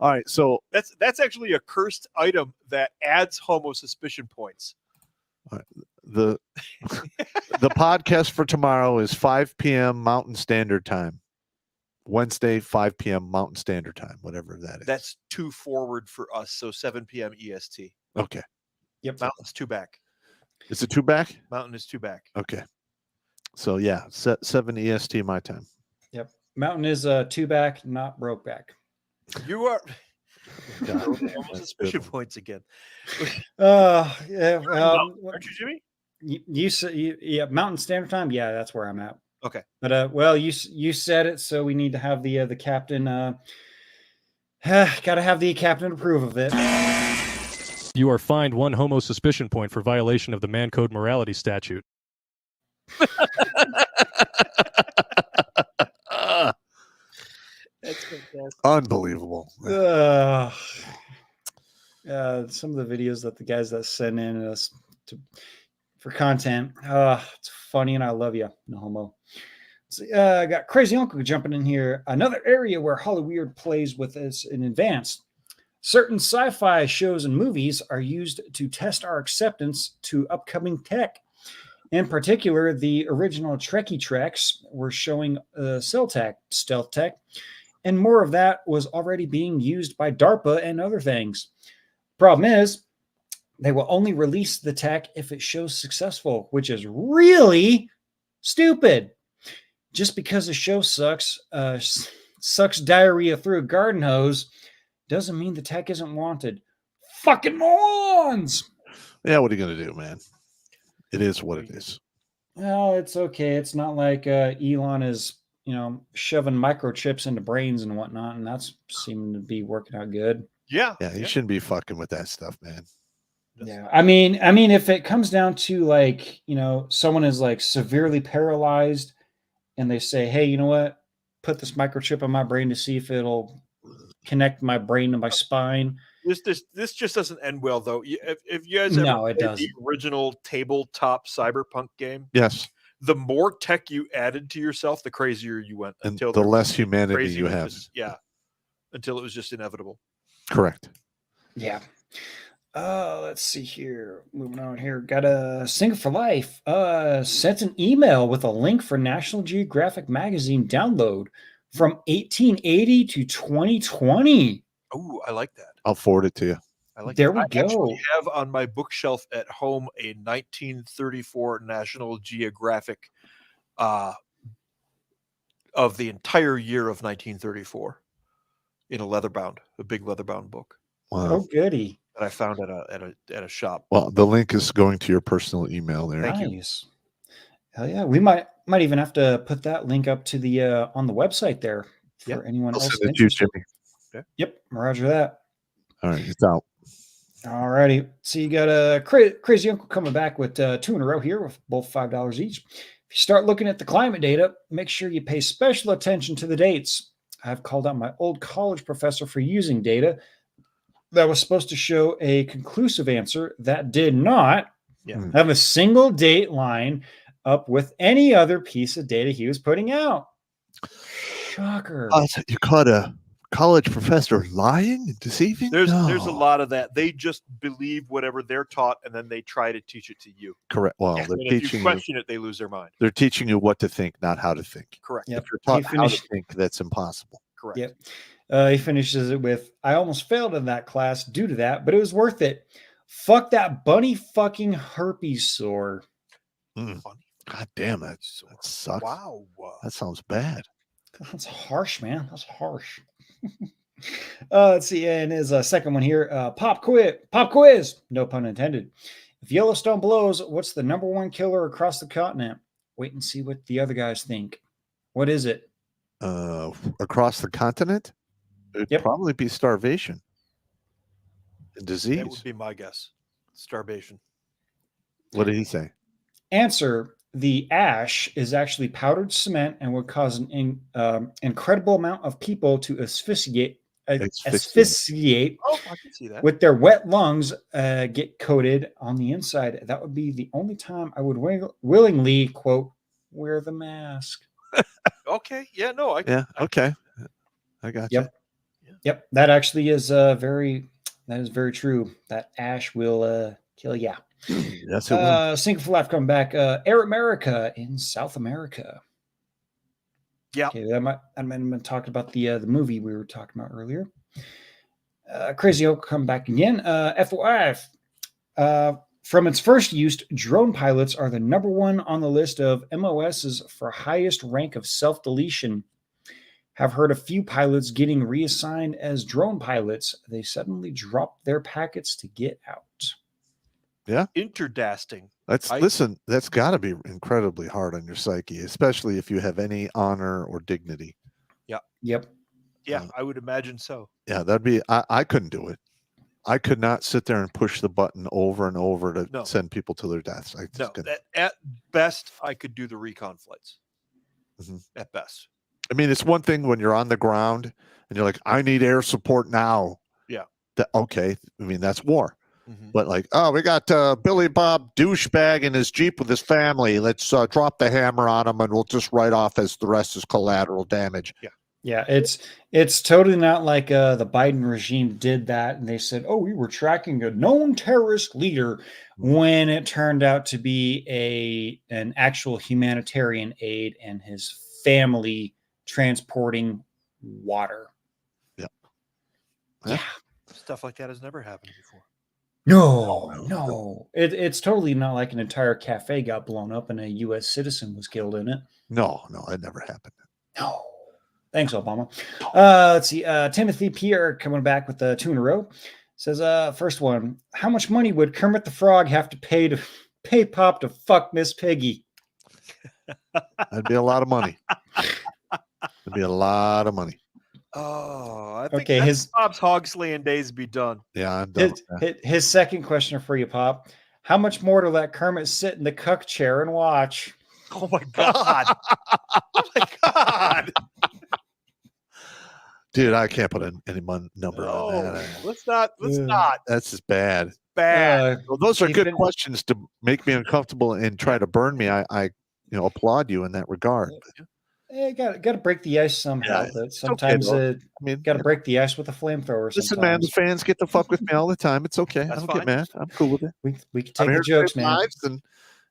All right, so That's actually a cursed item that adds homo suspicion points. the the podcast for tomorrow is 5 p.m. Mountain Standard Time. Wednesday, 5 p.m. Mountain Standard Time, whatever that is. That's 2 forward for us, so 7 p.m. EST. Okay. Yep. Mountain's 2 back. Is it 2 back? Mountain is 2 back. Okay. So yeah, 7 EST my time. Yep. Mountain is 2 back, not broke back. You are God, homo that's suspicion good. points again. Yeah. Aren't you, Jimmy? You said, yeah, Mountain Standard Time. Yeah, that's where I'm at. Okay. But well, you said it, so we need to have the captain. Got to have the captain approve of it. You are fined 1 homo suspicion point for violation of the Man Code Morality Statute. That's fantastic. Unbelievable. Some of the videos that the guys that send in us for content, it's funny, and I love you, no homo. I got Crazy Uncle jumping in here. Another area where Hollywood plays with us in advance. Certain sci-fi shows and movies are used to test our acceptance to upcoming tech. In particular, the original Trekkie treks were showing stealth tech, and more of that was already being used by DARPA and other things. Problem is, they will only release the tech if it shows successful, which is really stupid. Just because a show sucks diarrhea through a garden hose doesn't mean the tech isn't wanted. Fucking morons! Yeah, what are you going to do, man? It is what it is. Well, it's okay. It's not like Elon is, shoving microchips into brains and whatnot, and that's seeming to be working out good. Yeah. Yeah, you shouldn't be fucking with that stuff, man. Yeah, I mean, if it comes down to like, someone is like severely paralyzed, and they say, "Hey, you know what? Put this microchip in my brain to see if it'll connect my brain to my spine." This just doesn't end well, though. If you guys ever it played the doesn't. original tabletop cyberpunk game, Yes. the more tech you added to yourself, the crazier you went. And Until the there less was humanity crazy you was have. until it was just inevitable. Correct. Yeah. Let's see here. Moving on here. Got a Single for Life. Sent an email with a link for National Geographic magazine download from 1880 to 2020. Oh, I like that. I'll forward it to you. I like There that. we I actually go. have on my bookshelf at home a 1934 National Geographic of the entire year of 1934 in a big leather-bound book Wow. Oh, goody. that I found at a shop. Well, the link is going to your personal email there. Thank you. Nice. Hell yeah. We might even have to put that link up to the on the website there for Yeah. anyone I'll else send it to you, interested. Jimmy. Yep, roger that. All right, it's out. All righty. So you got a Crazy Uncle coming back with 2 in a row here with both $5 each. If you start looking at the climate data, make sure you pay special attention to the dates. I've called out my old college professor for using data that was supposed to show a conclusive answer that did not have a single date line up with any other piece of data he was putting out. Shocker. You caught a college professor lying and deceiving? There's a No. lot of that. They just believe whatever they're taught, and then they try to teach it to you. Correct. Well, And they're if you teaching you. question it, they lose their mind. They're teaching you what to think, not how to think. Correct. Yep. If you're taught He how finished- to think, that's impossible. Correct. Yep. He finishes it with, "I almost failed in that class due to that, but it was worth it. Fuck that bunny fucking herpes sore." Funny. God damn it. That sucks. Wow. That sounds bad. That's harsh, man. That's harsh. Let's see. And his second one here, pop quiz. No pun intended. If Yellowstone blows, what's the number one killer across the continent? Wait and see what the other guys think. What is it? Across the continent, it'd Yep. probably be starvation and disease. That would be my guess. Starvation. What did he say? Answer: the ash is actually powdered cement and would cause an incredible amount of people to asphyxiate Oh, I can see that. with their wet lungs, get coated on the inside. That would be the only time I would willingly, quote, wear the mask. Okay. Yeah. No. Yeah. Okay. I got Yep. you. Yep, that actually is very true. That ash will kill ya. Yes, it will. Single for Life coming back. Air America in South America. Yeah. Okay, I'm going to talk about the movie we were talking about earlier. Crazy Oak come back again. FYI, from its first use, drone pilots are the number one on the list of MOSs for highest rank of self-deletion. Have heard a few pilots getting reassigned as drone pilots. They suddenly drop their packets to get out. Interdasting. Listen, that's got to be incredibly hard on your psyche, especially if you have any honor or dignity. Yep. Yeah, I would imagine so. Yeah, that'd be. I couldn't do it. I could not sit there and push the button over and over to send people to their deaths. At best, I could do the recon flights. Mhm. At best. I mean, it's one thing when you're on the ground and you're like, I need air support now. Yeah. Okay. I mean, that's war. Mm-hmm. But like, oh, we got Billy Bob douchebag in his Jeep with his family. Let's drop the hammer on him and we'll just write off as the rest is collateral damage. Yeah. Yeah, it's totally not like the Biden regime did that and they said, oh, we were tracking a known terrorist leader when it turned out to be an actual humanitarian aid and his family transporting water. Yeah. Stuff like that has never happened before. No. It's totally not like an entire cafe got blown up and a U.S. citizen was killed in it. No, it never happened. No. Thanks, Obama. Let's see. Timothy Pierre coming back with 2 in a row. Says, first one, how much money would Kermit the Frog have to pay Pop to fuck Miss Piggy? That'd be a lot of money. It'd be a lot of money. Oh, I think his Pop's hog slaying days be done. Yeah, I'm done. His second question for you, Pop. How much more to let Kermit sit in the cuck chair and watch? Oh my God. Oh my God. Dude, I can't put any number on that. Let's not. That's just bad. Bad. Well, those are good questions to make me uncomfortable and try to burn me. I applaud you in that regard. Got to break the ice somehow. But sometimes, got to break the ice with a flamethrower. Listen, man, the fans get to fuck with me all the time. It's okay. I don't get mad. I'm cool with it. We can take the jokes, man. And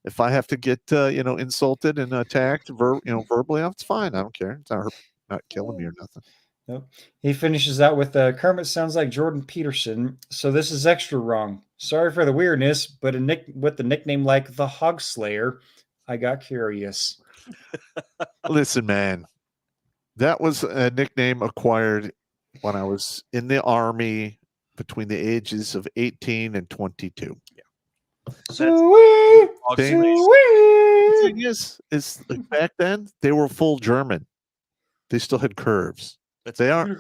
if I have to get insulted and attacked, verbally, it's fine. I don't care. It's not killing me or nothing. Nope. He finishes out with Kermit sounds like Jordan Peterson, so this is extra wrong. Sorry for the weirdness, but with the nickname like the Hog Slayer, I got curious. Listen, man, that was a nickname acquired when I was in the Army between the ages of 18 and 22. Yeah. The thing is like back then they were full German. They still had curves. They aren't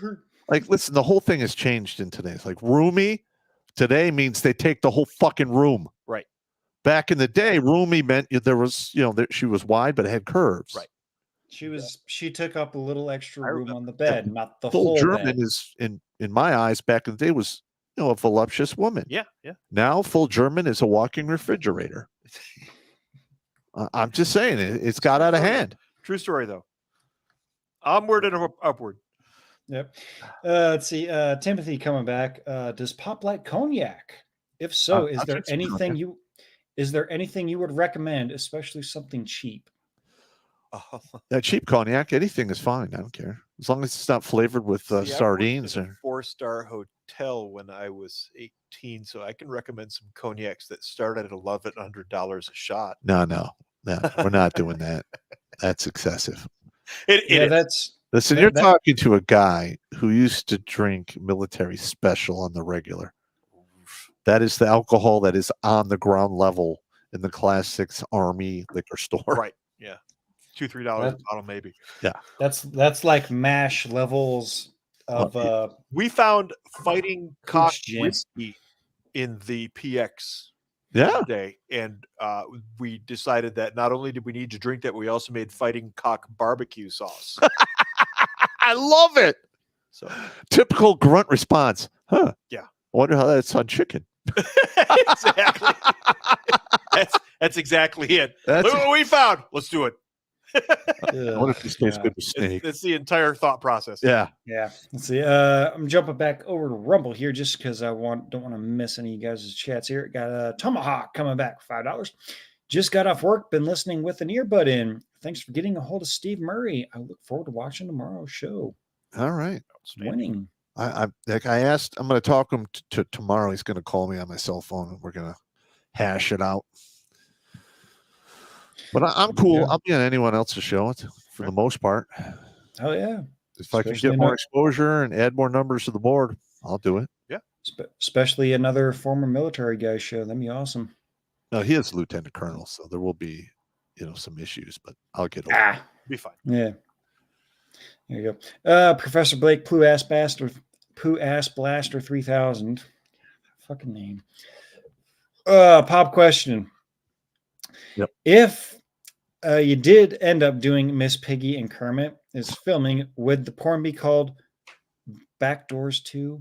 like, listen, the whole thing has changed in today's like roomy today means they take the whole fucking room. Right. Back in the day, roomy meant there was, she was wide, but it had curves. Right. She took up a little extra room on the bed, not the full whole German bed. is in my eyes back in the day was, a voluptuous woman. Yeah. Now full German is a walking refrigerator. I'm just saying it's got out of hand. True story though. Onward and upward. Yep. Let's see. Timothy coming back. Does Pop like cognac? If so, is there anything you would recommend, especially something cheap? That cheap cognac, anything is fine. I don't care as long as it's not flavored with sardines. I worked at a 4-star hotel when I was 18, so I can recommend some cognacs that start at $1,100 a shot. No, we're not doing that. That's excessive. Listen, you're talking to a guy who used to drink military special on the regular. That is the alcohol that is on the ground level in the Class 6 Army liquor store. Right. Yeah. $2-3 a bottle, maybe. Yeah. That's like MASH levels of. We found fighting cock whiskey in the PX. Day, and we decided that not only did we need to drink that, we also made fighting cock barbecue sauce. I love it. So typical grunt response. Huh? Yeah. I wonder how that's on chicken. Exactly. That's exactly it. Look what we found. Let's do it. What if this tastes God. good with snake? It's the entire thought process. Yeah. Yeah, let's see. I'm jumping back over to Rumble here just because don't want to miss any of you guys' chats here. Got Tomahawk coming back for $5. Just got off work, been listening with an earbud in. Thanks for getting a hold of Steve Murray. I look forward to watching tomorrow's show. All right. Winning. I'm going to talk to him tomorrow. He's going to call me on my cell phone and we're going to hash it out. But I'm cool. Yeah. I'll be on anyone else's show for the most part. Oh, yeah. If I can get more exposure and add more numbers to the board, I'll do it. Yeah. Especially another former military guy show. That'd be awesome. No, he is lieutenant colonel, so there will be, some issues, but I'll get over it. Be fine. Yeah. There you go. Professor Blake, Pooh Ass Blaster 3000. Fucking name. Pop question. Yep. If you did end up doing Miss Piggy and Kermit is filming, would the porn be called Backdoors 2?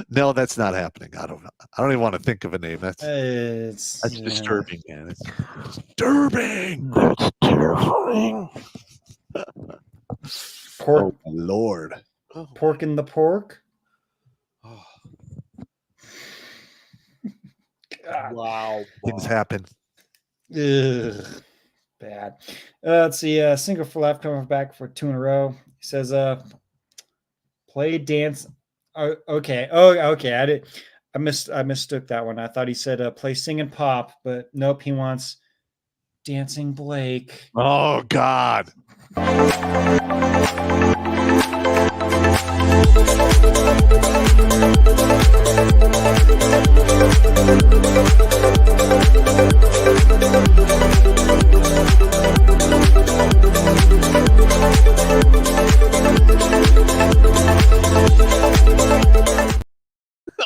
No, that's not happening. I don't even want to think of a name. That's disturbing, man. It's disturbing. That's terrifying. Pork, oh, Lord. pork in the pork. Oh, God. wow. Things happen. Ugh, bad. Let's see. Single for life coming back for 2 in a row. He says, play dance. Oh, okay. Oh, okay. I mistook that one. I thought he said play sing and pop, but nope. He wants Dancing Blake. Oh, God.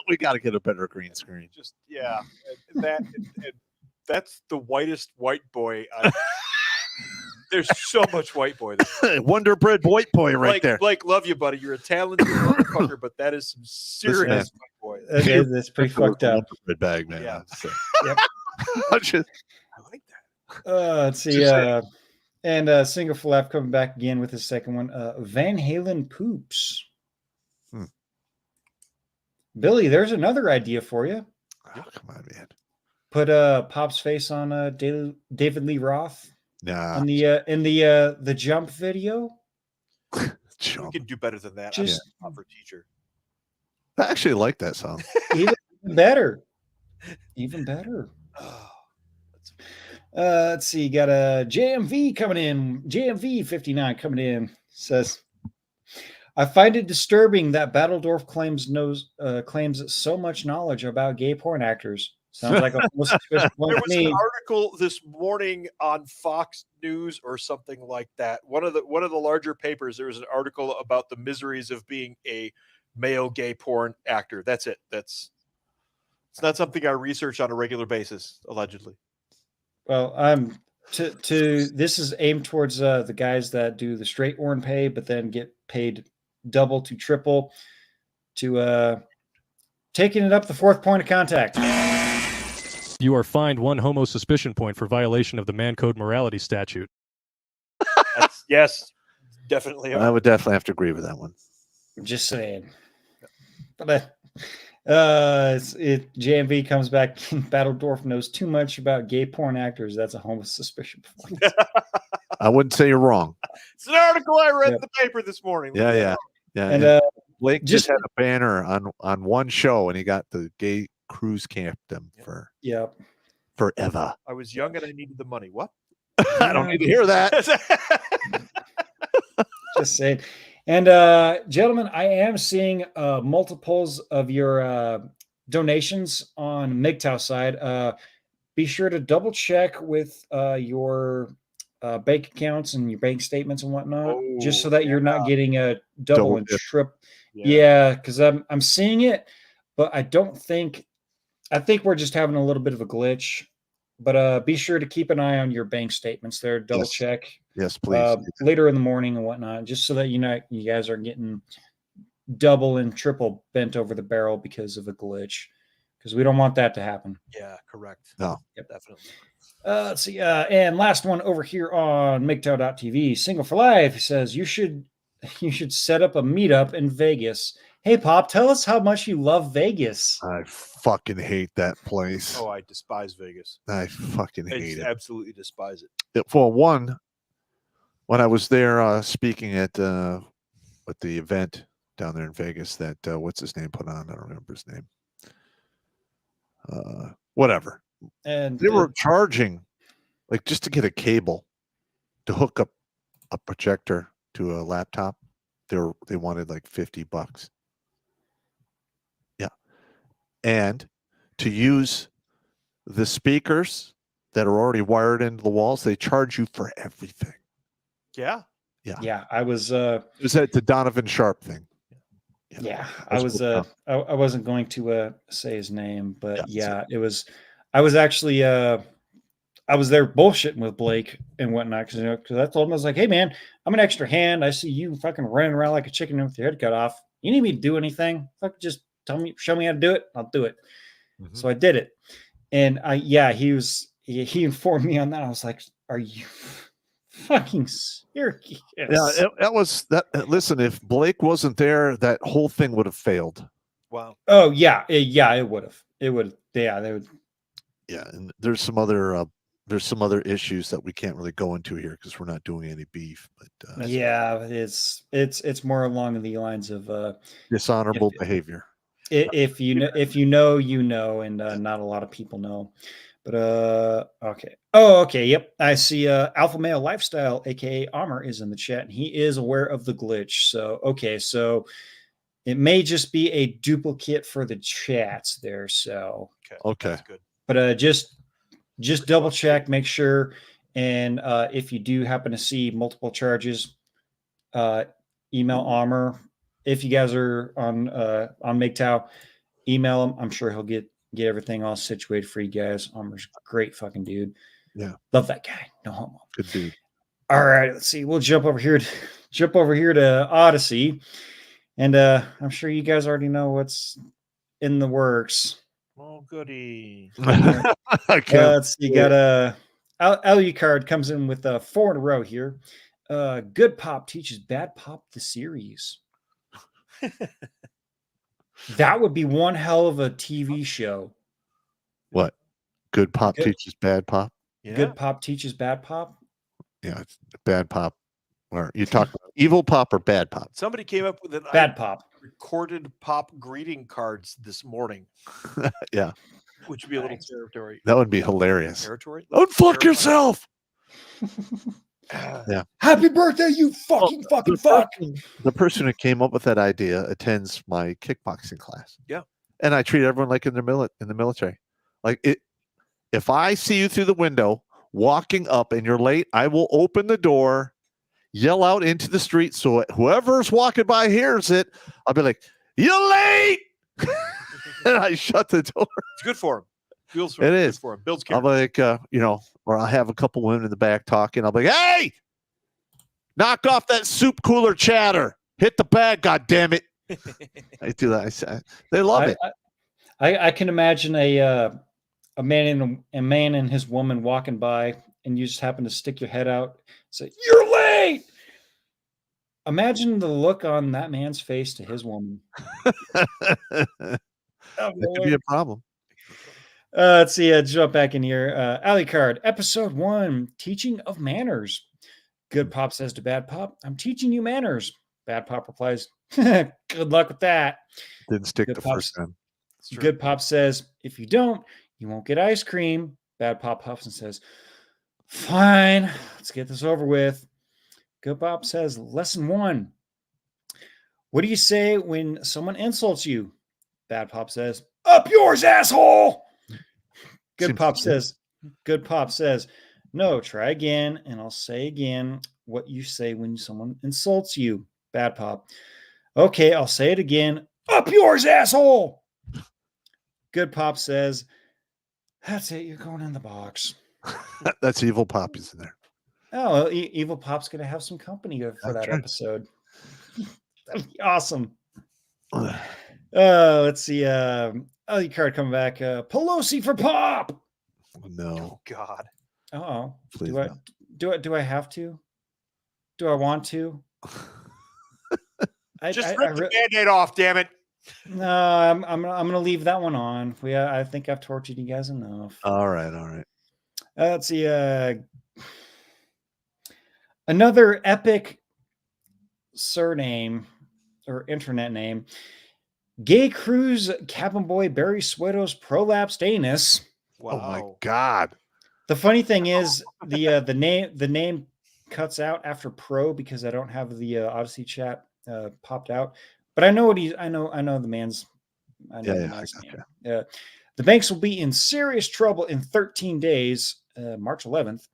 We got to get a better green screen. Just that's the whitest white boy. There's so much white boy. Wonder Bread white boy right there. Blake, love you, buddy. You're a talented motherfucker, but that is some serious white boy. That's pretty fucked up. Wonder Bread bag, man. Yeah. So. Yep. I like that. Let's see. And Single for Life coming back again with his second one. Van Halen poops. Billy, there's another idea for you. Oh, come on, man. Put Pop's face on David Lee Roth. Nah. In the Jump video. We can do better than that. Just I'm a teacher. I actually like that song. Even better. Even better. Let's see. Got a JMV coming in. JMV 59 coming in. Says, I find it disturbing that Battledorf claims so much knowledge about gay porn actors. Sounds like a twist There point to was me. an article this morning on Fox News or something like that. One of the larger papers. There was an article about the miseries of being a male gay porn actor. That's it. It's not something I research on a regular basis. Allegedly. Well, this is aimed towards the guys that do the straight porn pay, but then get paid double to triple to taking it up the 4th point of contact. You are fined 1 homo suspicion point for violation of the Man Code Morality Statute. Yes, definitely. I would definitely have to agree with that one. Just saying. But JMV comes back. Battledorf knows too much about gay porn actors. That's a homo suspicion point. I wouldn't say you're wrong. It's an article I read in the paper this morning. Yeah. And Blake just had a banner on one show, and he got the gay cruise captain for forever. I was young and I needed the money. What? I don't need to hear that. Just saying. And gentlemen, I am seeing multiples of your donations on MGTOW side. Be sure to double check with your bank accounts and your bank statements and whatnot, just so that you're not getting a double and trip. Yeah, because I'm seeing it, but I think we're just having a little bit of a glitch. But be sure to keep an eye on your bank statements there. Double check. Yes, please. Later in the morning and whatnot, just so that you guys are getting double and triple bent over the barrel because of a glitch. because we don't want that to happen. Yeah, correct. No. Yep. Definitely. Let's see. And last one over here on MGTOW.tv, Single for Life says you should set up a meetup in Vegas. Hey, Pop, tell us how much you love Vegas. I fucking hate that place. Oh, I despise Vegas. I fucking I hate just it. absolutely despise it. For one, when I was there speaking at the event down there in Vegas that what's his name put on, I don't remember his name. Whatever. And They were charging, like, just to get a cable to hook up a projector to a laptop. They wanted like $50. Yeah, and to use the speakers that are already wired into the walls, they charge you for everything. Yeah. yeah, I was It was at the Donovan Sharp thing. yeah, I That's was what- I wasn't going to say his name, but Yeah, yeah, it was. I was actually I was there bullshitting with Blake and whatnot because I told him, I was like, hey man, I'm an extra hand. I see you fucking running around like a chicken with your head cut off. You need me to do anything? Fuck, just show me how to do it. I'll do it. Mhm. So I did it, and he informed me on that. I was like, are you fucking serious? Yeah, that was that. Listen, if Blake wasn't there, that whole thing would have failed. Wow. Oh yeah, it would have. It would. Yeah, they would. Yeah, and there's some other issues that we can't really go into here because we're not doing any beef. But Yeah, it's more along the lines of dishonorable behavior. if you know, you know, and not a lot of people know. But okay. Oh, okay. Yep. I see Alpha Male Lifestyle, aka Armor, is in the chat, and he is aware of the glitch. So okay, so it may just be a duplicate for the chats there. So Okay. That's good. but just double check, make sure. And if you do happen to see multiple charges, email Armor. If you guys are on MGTOW, email him. I'm sure he'll get everything all situated for you guys. Armor's a great fucking dude. Yeah. Love that guy. No homo. Good dude. All right, let's see. We'll jump over here to Odyssey. And I'm sure you guys already know what's in the works. Oh, goody. I can't. Let's see. Got Alucard comes in with 4 in a row here. Good Pop teaches Bad Pop the series. That would be one hell of a TV show. What? Good Pop Good. teaches bad pop. Yeah. Good Pop teaches Bad Pop. Yeah, it's bad pop. Or you talk about evil pop or bad pop? Somebody came up with an Bad Pop. recorded pop greeting cards this morning, Yeah, which would be a little Nice. territory. that would be hilarious. Territory? Unfuck Territory. yourself. Yeah. Happy birthday, you fucking fuck. The person who came up with that idea attends my kickboxing class. Yeah. And I treat everyone like in the military. Like if I see you through the window walking up and you're late, I will open the door, yell out into the street so whoever's walking by hears it. I'll be like, "You're late," and I shut the door. It's good for him. Feels It is. good for him. Builds I'll character. be like, or I'll have a couple women in the back talking. I'll be like, "Hey, knock off that soup cooler chatter. Hit the bag, God damn it." I do that. They love it. I can imagine a man and his woman walking by, and you just happen to stick your head out, say, "You're late." Imagine the look on that man's face to his woman. It could be a problem. Let's see. Jump back in here. Alucard, episode 1, teaching of manners. Good Pop says to Bad Pop, "I'm teaching you manners." Bad Pop replies, "Good luck with that." Didn't stick Good the Pop's- first time. It's true. Good Pop says, "If you don't, you won't get ice cream." Bad Pop huffs and says, "Fine, let's get this over with." Good Pop says, "Lesson 1. What do you say when someone insults you?" Bad Pop says, "Up yours, asshole." Good Seems Pop legit. says, "No, try again, and I'll say again what you say when someone insults you." Bad Pop, "Okay, I'll say it again. Up yours, asshole." Good Pop says, "That's it. You're going in the box." That's evil poppies in there. Oh, well, Evil Pop's going to have some company for That's that right. episode. That'd be awesome. Let's see. Oh, your card coming back. Pelosi for pop. No, God. Oh, please. do I have to? Do I want to? Just rip the Band-Aid off, damn it. No, I'm gonna leave that one on. I think I've tortured you guys enough. All right. Let's see. Another epic surname or internet name. Gay Cruise Cabin Boy Barry Sweato's prolapsed anus. Wow. Oh my God. The funny thing is the name cuts out after pro because I don't have the Odyssey chat popped out. But I know what he's. I know the man's. I know the man's name. The banks will be in serious trouble in 13 days, March 11th.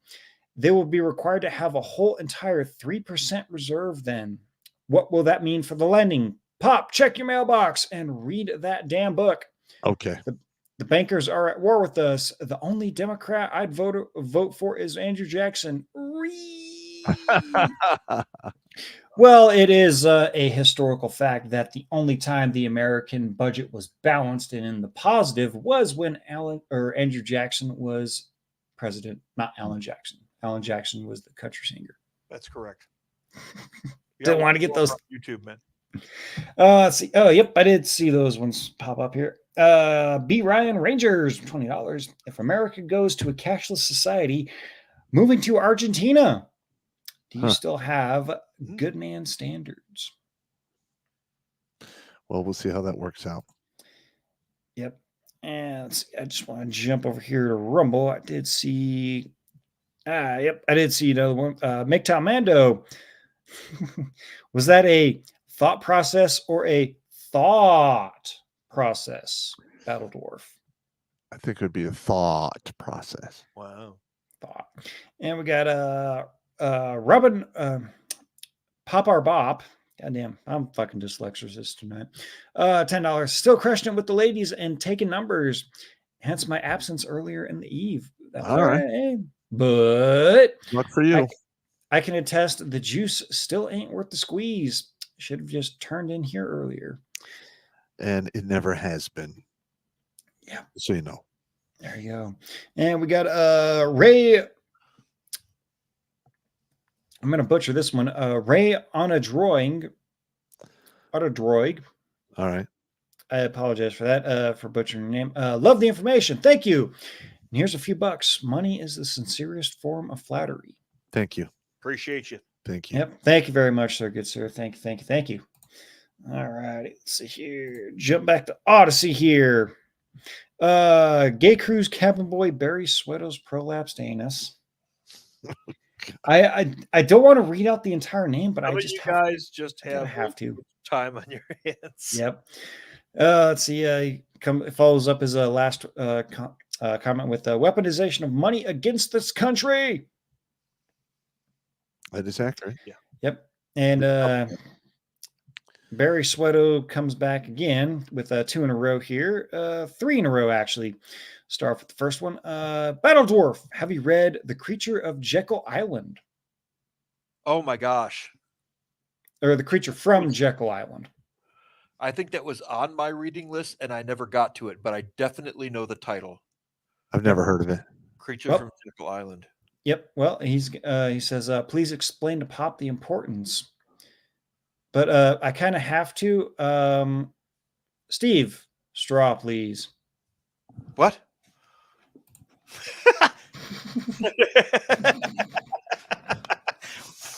They will be required to have a whole entire 3% reserve then. What will that mean for the lending? Pop, check your mailbox and read that damn book. Okay. The bankers are at war with us. The only Democrat I'd vote for is Andrew Jackson. Well, it is a historical fact that the only time the American budget was balanced and in the positive was when Andrew Jackson was president, not Alan Jackson. Alan Jackson was the country singer. That's correct. Didn't want to get those YouTube, man. Let's see. Oh, yep, I did see those ones pop up here. B. Ryan Rangers, $20. If America goes to a cashless society, moving to Argentina, do you still have good man standards? Well, we'll see how that works out. Yep. And let's see, I just want to jump over here to Rumble. I did see. Yep, I did see another one. MGTOW Mando. Was that a thought process or a thought process, Battle Dwarf? I think it would be a thought process. Wow. Thought. And we got Robin Pop Our Bop. Goddamn, I'm fucking dyslexicist tonight. $10. Still crushing it with the ladies and taking numbers. Hence my absence earlier in the eve. That's all right. But luck for you. I can attest the juice still ain't worth the squeeze. Should have just turned in here earlier. And it never has been. Yeah. So you know. There you go. And we got Ray. I'm going to butcher this one. Ray on a droid. All right. I apologize for that, for butchering your name. Love the information. Thank you. And here's a few bucks. Money is the sincerest form of flattery. Thank you. Appreciate you. Thank you. Yep. Thank you very much, sir. Good sir. Thank you. All right. Let's see here. Jump back to Odyssey here. Gay Cruise Cabin Boy Barry Sweato's prolapsed anus. I don't want to read out the entire name, but I just have to time on your hands. Yep. Let's see. Follows up his last comment with weaponization of money against this country. That is accurate. Yeah. Yep. And Barry Sweato comes back again with 2 in a row here. 3 in a row, actually. Start off with the first one. Battle Dwarf. Have you read The Creature of Jekyll Island? Oh my gosh. Or The Creature from Jekyll Island. I think that was on my reading list and I never got to it, but I definitely know the title. I've never heard of it. Creature from Jekyll Island. Yep. Well, he says, please explain to Pop the importance. But I kind of have to. Steve, straw, please. What?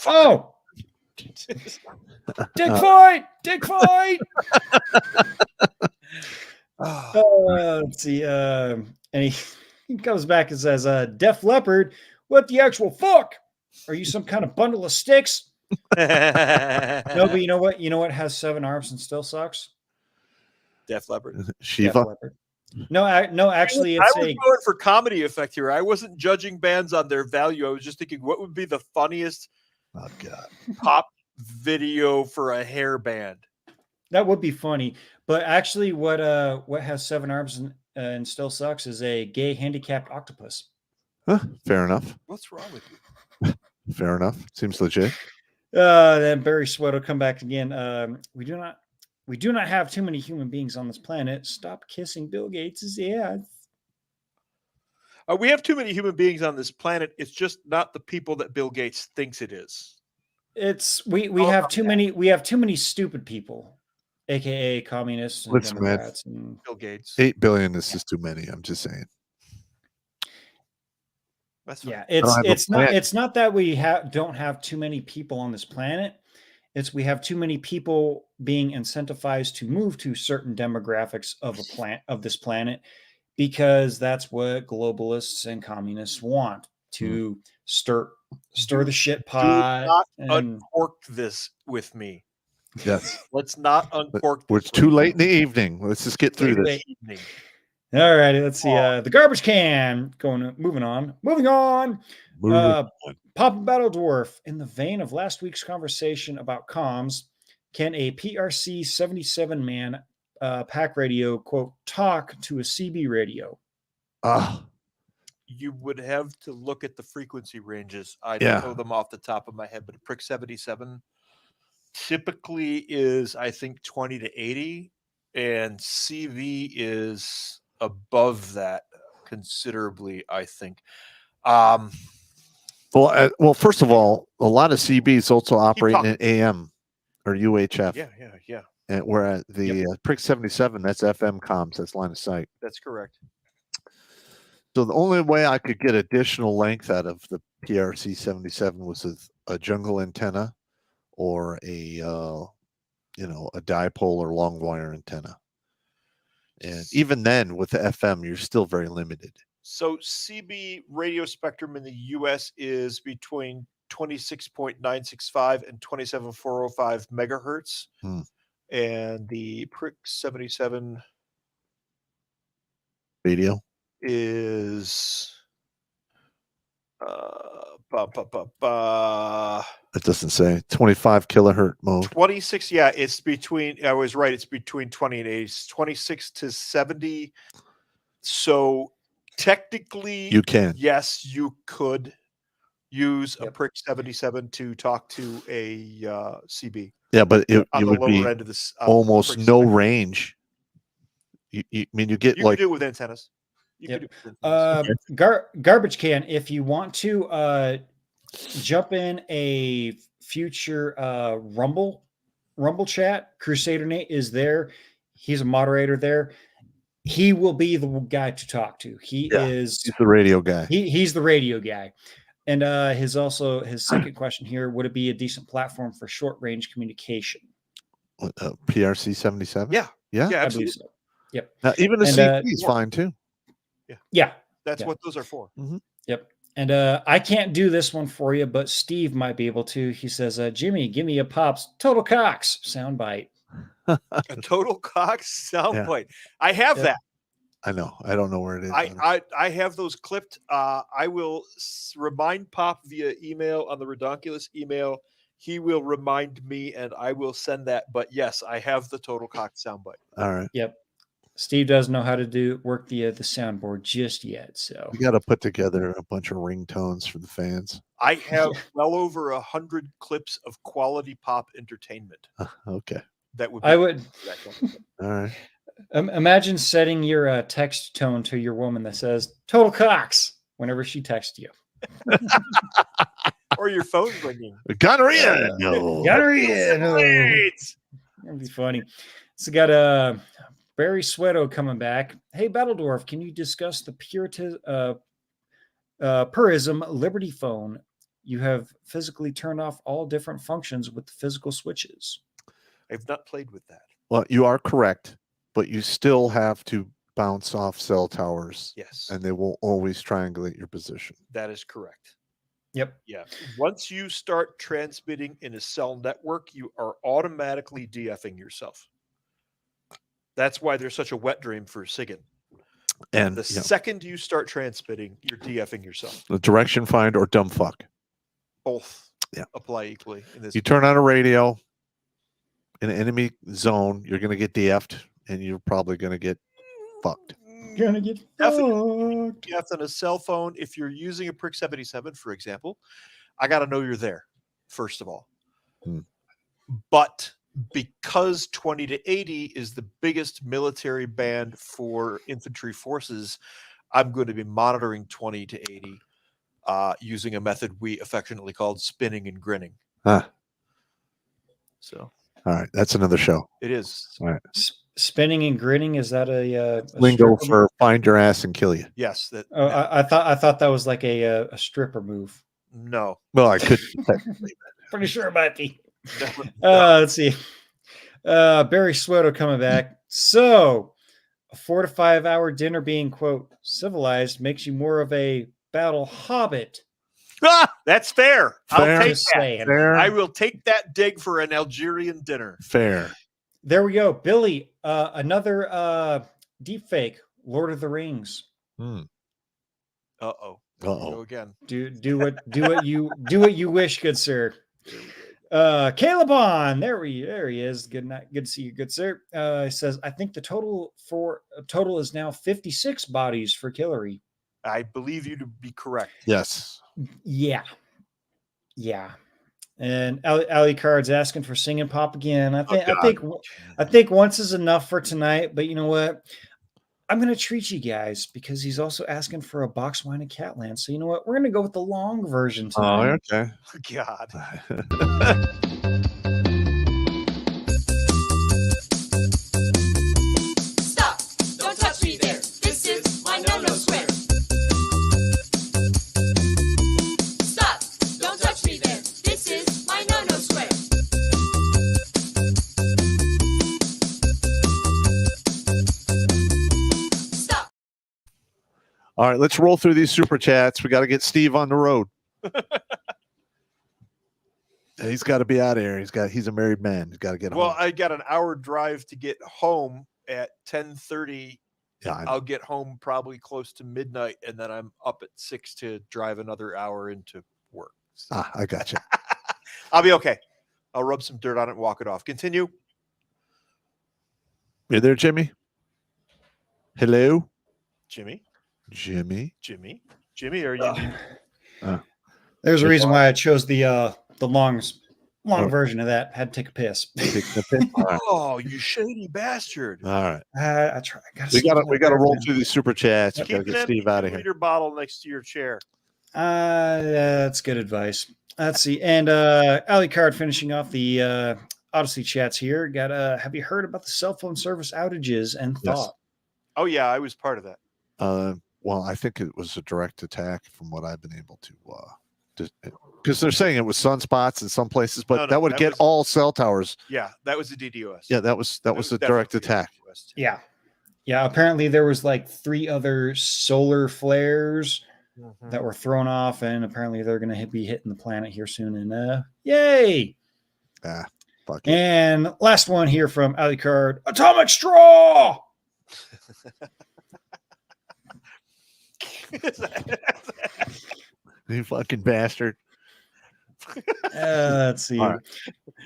Oh! Dick fight! Let's see. And he comes back and says, Def Leppard, what the actual fuck? Are you some kind of bundle of sticks? No, but you know what? You know what has 7 arms and still sucks? Def Leppard. Shiva. Def Leppard. No, actually, I was going for comedy effect here. I wasn't judging bands on their value. I was just thinking, what would be the funniest pop video for a hair band? That would be funny. But actually, what has 7 arms and still sucks is a gay handicapped octopus. Huh, fair enough. What's wrong with you? Fair enough. Seems legit. Then Barry Sweat will come back again. We We do not have too many human beings on this planet. Stop kissing Bill Gates' ass. We have too many human beings on this planet. It's just not the people that Bill Gates thinks it is. It's we have too many stupid people, aka communists and Listen, man. Democrats and Bill Gates. 8 billion is just too many. I'm just saying. That's fine. yeah. don't have a plan. It's not that we don't have too many people on this planet. It's we have too many people being incentivized to move to certain demographics of this planet, because that's what globalists and communists want to stir the shit Do pot. not And uncork this with me. Yes. Let's not uncork this. It's too late in the evening. Let's just get through this. Late evening. all righty, let's see. The garbage can moving on. Papa Battle Dwarf, in the vein of last week's conversation about comms, can a PRC 77 man pack radio, quote, talk to a CB radio? You would have to look at the frequency ranges. I Yeah. don't know them off the top of my head, but a Prick 77 typically is, I think, 20 to 80, and CV is above that considerably, I think. Well, first of all, a lot of CBs also operate in AM or UHF. Yeah. And whereas the Prick 77, that's FM comms, that's line of sight. That's correct. So the only way I could get additional length out of the PRC 77 was a jungle antenna or a dipole or long wire antenna. And even then, with the FM, you're still very limited. So CB radio spectrum in the U.S. is between 26.965 and 27.405 megahertz. And the Prick 77 radio is it doesn't say 25 kilohertz mode. 26. Yeah, it's between. I was right. It's between 20 and 80. It's 26 to 70. So technically, You can. Yes, you could use a Prick 77 to talk to a CB. Yeah, but it on the would lower be end of this almost Prick no 77. range. You get You like could do it with antennas. You could do it with antennas. Garbage can, if you want to jump in a future Rumble chat, Crusader Nate is there. He's a moderator there. He will be the guy to talk to. He's the radio guy. He's the radio guy. And his second question here, would it be a decent platform for short range communication? PRC 77? Yeah, Yeah, I believe absolutely. so. Yep. Now, even a And, CB is fine too. Yeah. That's what those are for. Yep. And I can't do this one for you, but Steve might be able to. He says, Jimmy, give me a Pops Total Cox soundbite. A Total Cox soundbite. I have that. I know. I don't know where it is. I have those clipped. I will remind Pop via email on the Redonkulas email. He will remind me, and I will send that. But yes, I have the Total Cox soundbite. All right. Yep. Steve doesn't know how to work the soundboard just yet. So we got to put together a bunch of ringtones for the fans. I have well over 100 clips of quality pop entertainment. Okay. That would. I would. All right. Imagine setting your text tone to your woman that says "Total Cox" whenever she texts you, or your phone ringing. Gonorrhea. No. Gonorrhea. No. That'd be funny. So got Barry Sweato coming back. Hey, Battle Dwarf, can you discuss the Purism Liberty phone? You have physically turned off all different functions with the physical switches. I've not played with that. Well, you are correct, but you still have to bounce off cell towers. Yes. And they will always triangulate your position. That is correct. Yep. Yeah. Once you start transmitting in a cell network, you are automatically DFing yourself. That's why there's such a wet dream for SIGINT. And the second you start transmitting, you're DFing yourself. The direction find or dumb fuck. Both apply equally in this. You turn on a radio in an enemy zone, you're going to get DF'd, and you're probably going to get fucked. You're going to get fucked. DF'd on a cell phone. If you're using a Prick 77, for example, I got to know you're there, first of all. But because 20 to 80 is the biggest military band for infantry forces, I'm going to be monitoring 20 to 80 using a method we affectionately called spinning and grinning. Huh. So, all right, that's another show. it is. All right. Spinning and grinning, is that a Lingo stripper for find your ass and kill you. Yes. That. Oh, I thought that was like a stripper move. No. Well, I could. Pretty sure it might be. No. Let's see. Barry Sweato coming back. So, a 4 to 5 hour dinner being, quote, civilized makes you more of a battle hobbit. That's fair. Fair. I'll take Just that. saying. Fair. I will take that dig for an Algerian dinner. Fair. There we go. Billy, another deep fake, Lord of the Rings. Hmm. Uh-oh. Uh-oh. Go again. Do what you wish, good sir. Caleb on. There he is. Good night. Good to see you, good sir. He says, I think the total is now 56 bodies for Killary. I believe you to be correct. Yes. Yeah. And Ali Card's asking for Sing and Pop again. I think once is enough for tonight. But you know what? I'm going to treat you guys because he's also asking for a box wine and Catland. So you know what? We're going to go with the long version tonight. Oh, okay. God. Stop! Don't touch me there. This is my no-no square. Stop! Don't touch me there. This is my no-no square. Stop! All right, let's roll through these super chats. We got to get Steve on the road. He's got to be out of here. He's a married man. He's got to get home. Well, I got an hour drive to get home at 10:30. Yeah, I know. I'll get home probably close to midnight, and then I'm up at 6 to drive another hour into work. So I got you. I'll be okay. I'll rub some dirt on it and walk it off. Continue. You there, Jimmy? Hello, Jimmy, are you? There's a reason why I chose the long version of that. Had to take a piss. All right. Oh, you shady bastard! All right. I try. We got to roll through these super chats. We got to Keep get an Steve out of here. liter bottle next to your chair. That's good advice. Let's see. And Ali Card finishing off the Odyssey chats here. Got have you heard about the cell phone service outages and Yes. thought? Oh yeah, I was part of that. Well, I think it was a direct attack from what I've been able to because they're saying it was sunspots in some places, but No, that would get was- all cell towers. Yeah, that was the DDoS. Yeah, that was a definitely direct the attack. DDoS too. Yeah. Apparently there was like 3 other solar flares Mhm. that were thrown off, and apparently they're going to be hitting the planet here soon. And yay! Fuck it. And last one here from Ali Card: Atomic Straw. You fucking bastard. Let's see. All right.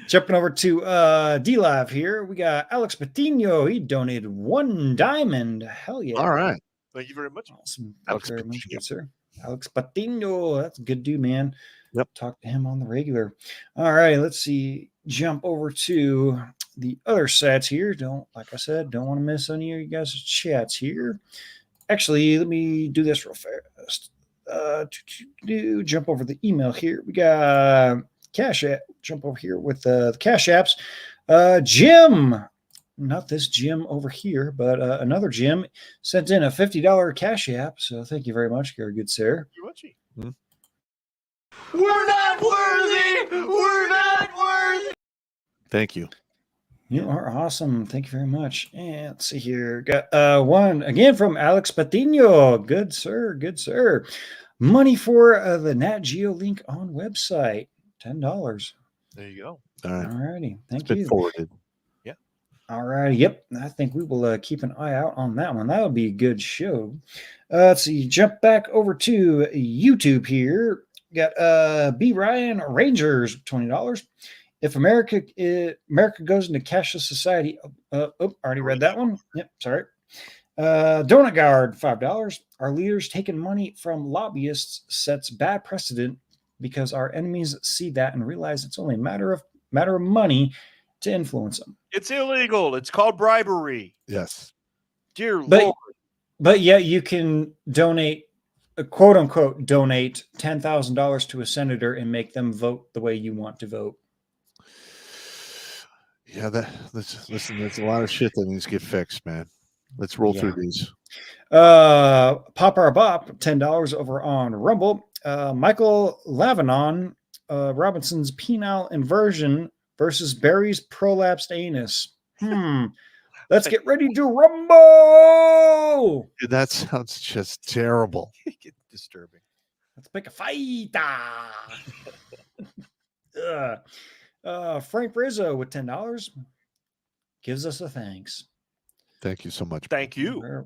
Jumping over to D Live here. We got Alex Patino. He donated 1 diamond. Hell yeah. All right. Thank you very much. Awesome. Alex Thank you very much, Patino. good sir. Alex Patino. That's a good dude, man. Yep. Talk to him on the regular. All right. Let's see. Jump over to the other sets here. Like I said, don't want to miss any of you guys' chats here. Actually, let me do this real fast. Jump over the email here. We got Cash App. Jump over here with the Cash Apps. Jim, not this Jim over here, but another Jim sent in a $50 Cash App. So thank you very much, very good sir. We're not worthy. We're not worthy. Thank you. You are awesome. Thank you very much. And let's see here. Got one again from Alex Patino. Good sir. Good sir. Money for the Nat Geo link on website. $10. There you go. All right. All righty. Thank It's been you. forwarded. All right. Yep. I think we will keep an eye out on that one. That would be a good show. Let's see. Jump back over to YouTube here. Got B. Ryan Rangers, $20. If America goes into cashless society, already read that one. Yep, sorry. Donut Guard, $5. Our leaders taking money from lobbyists sets bad precedent because our enemies see that and realize it's only a matter of money to influence them. It's illegal. It's called bribery. Yes. Dear But Lord. but yet you can donate, quote unquote, donate $10,000 to a senator and make them vote the way you want to vote. Yeah, listen, there's a lot of shit that needs to get fixed, man. Let's roll through these. Pop our Bop, $10 over on Rumble. Michael Lavanon, Robinson's penile inversion versus Barry's prolapsed anus. Let's get ready to rumble. Dude, that sounds just terrible. Disturbing. Let's pick a fight. Frank Rizzo with $10 gives us a thanks. Thank you so much. Thank you.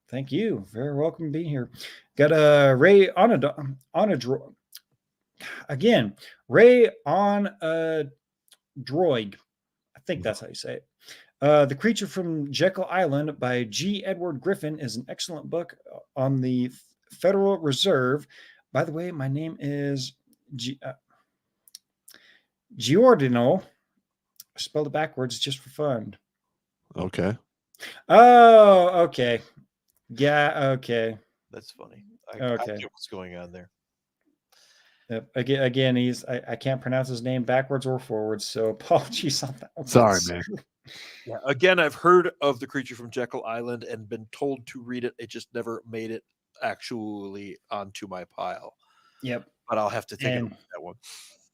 Thank you. Very welcome being here. Got a Ray on a again. Ray on a droid. I think that's how you say it. The Creature from Jekyll Island by G. Edward Griffin is an excellent book on the Federal Reserve. By the way, my name is Giordano. I spelled it backwards just for fun. Okay. Oh, okay. Yeah, okay. That's funny. I Okay. get what's going on there. Yep. Again, I can't pronounce his name backwards or forwards, so apologies on that one. Sorry, man. Yeah. Again, I've heard of The Creature from Jekyll Island and been told to read it. It just never made it actually onto my pile. Yep. But I'll have to take a look at that one.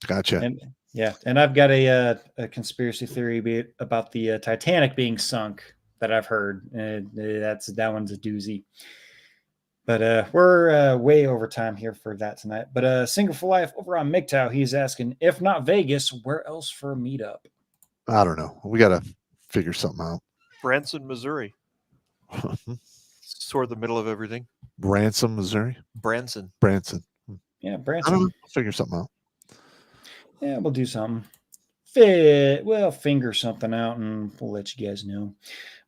Gotcha. And yeah, and I've got a conspiracy theory about the Titanic being sunk that I've heard. That one's a doozy. But we're way over time here for that tonight. But Single for Life over on MGTOW, he's asking, if not Vegas, where else for a meetup? I don't know. We got to figure something out. Branson, Missouri. Toward the middle of everything. Branson, Missouri? Branson. Yeah, I Branson. don't know. We'll figure something out. Yeah, we'll do something. We'll finger something out and we'll let you guys know.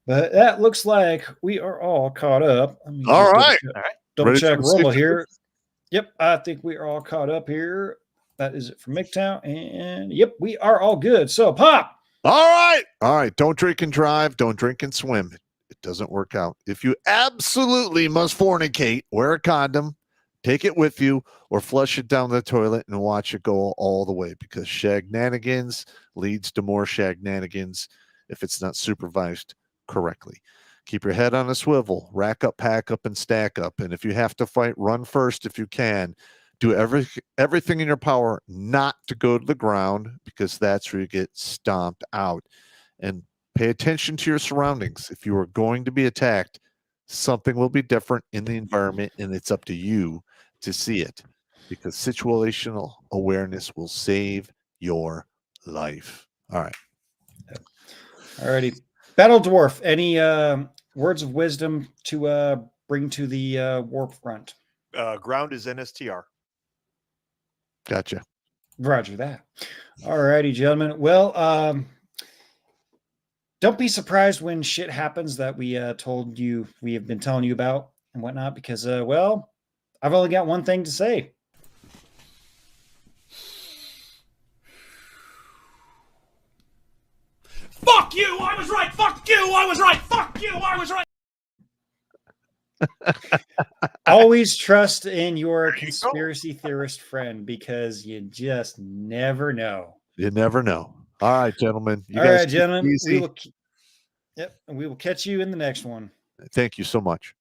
But that looks like we are all caught up. All right. Double Ready check for the Rumble safety here. Yep, I think we are all caught up here. That is it for MGTOW. And yep, we are all good. So, Pop. All right. Don't drink and drive. Don't drink and swim. It doesn't work out. If you absolutely must fornicate, wear a condom, take it with you, or flush it down the toilet and watch it go all the way, because shagnanigans leads to more shagnanigans if it's not supervised correctly. Keep your head on a swivel, rack up, pack up, and stack up. And if you have to fight, run first if you can. Do everything in your power not to go to the ground, because that's where you get stomped out. And pay attention to your surroundings. If you are going to be attacked, something will be different in the environment, and it's up to you to see it, because situational awareness will save your life. All right. Alrighty. Battle Dwarf, any words of wisdom to bring to the warp front? Ground is NSTR. Gotcha. Roger that. Alrighty, gentlemen. Well, don't be surprised when shit happens that we have been telling you about and whatnot, because well, I've only got one thing to say. Fuck you! I was right! Fuck you! I was right! Fuck you! I was right! Always trust in your conspiracy theorist friend, because you just never know. You never know. All right, gentlemen. All right, gentlemen. Easy. We will catch you in the next one. Thank you so much.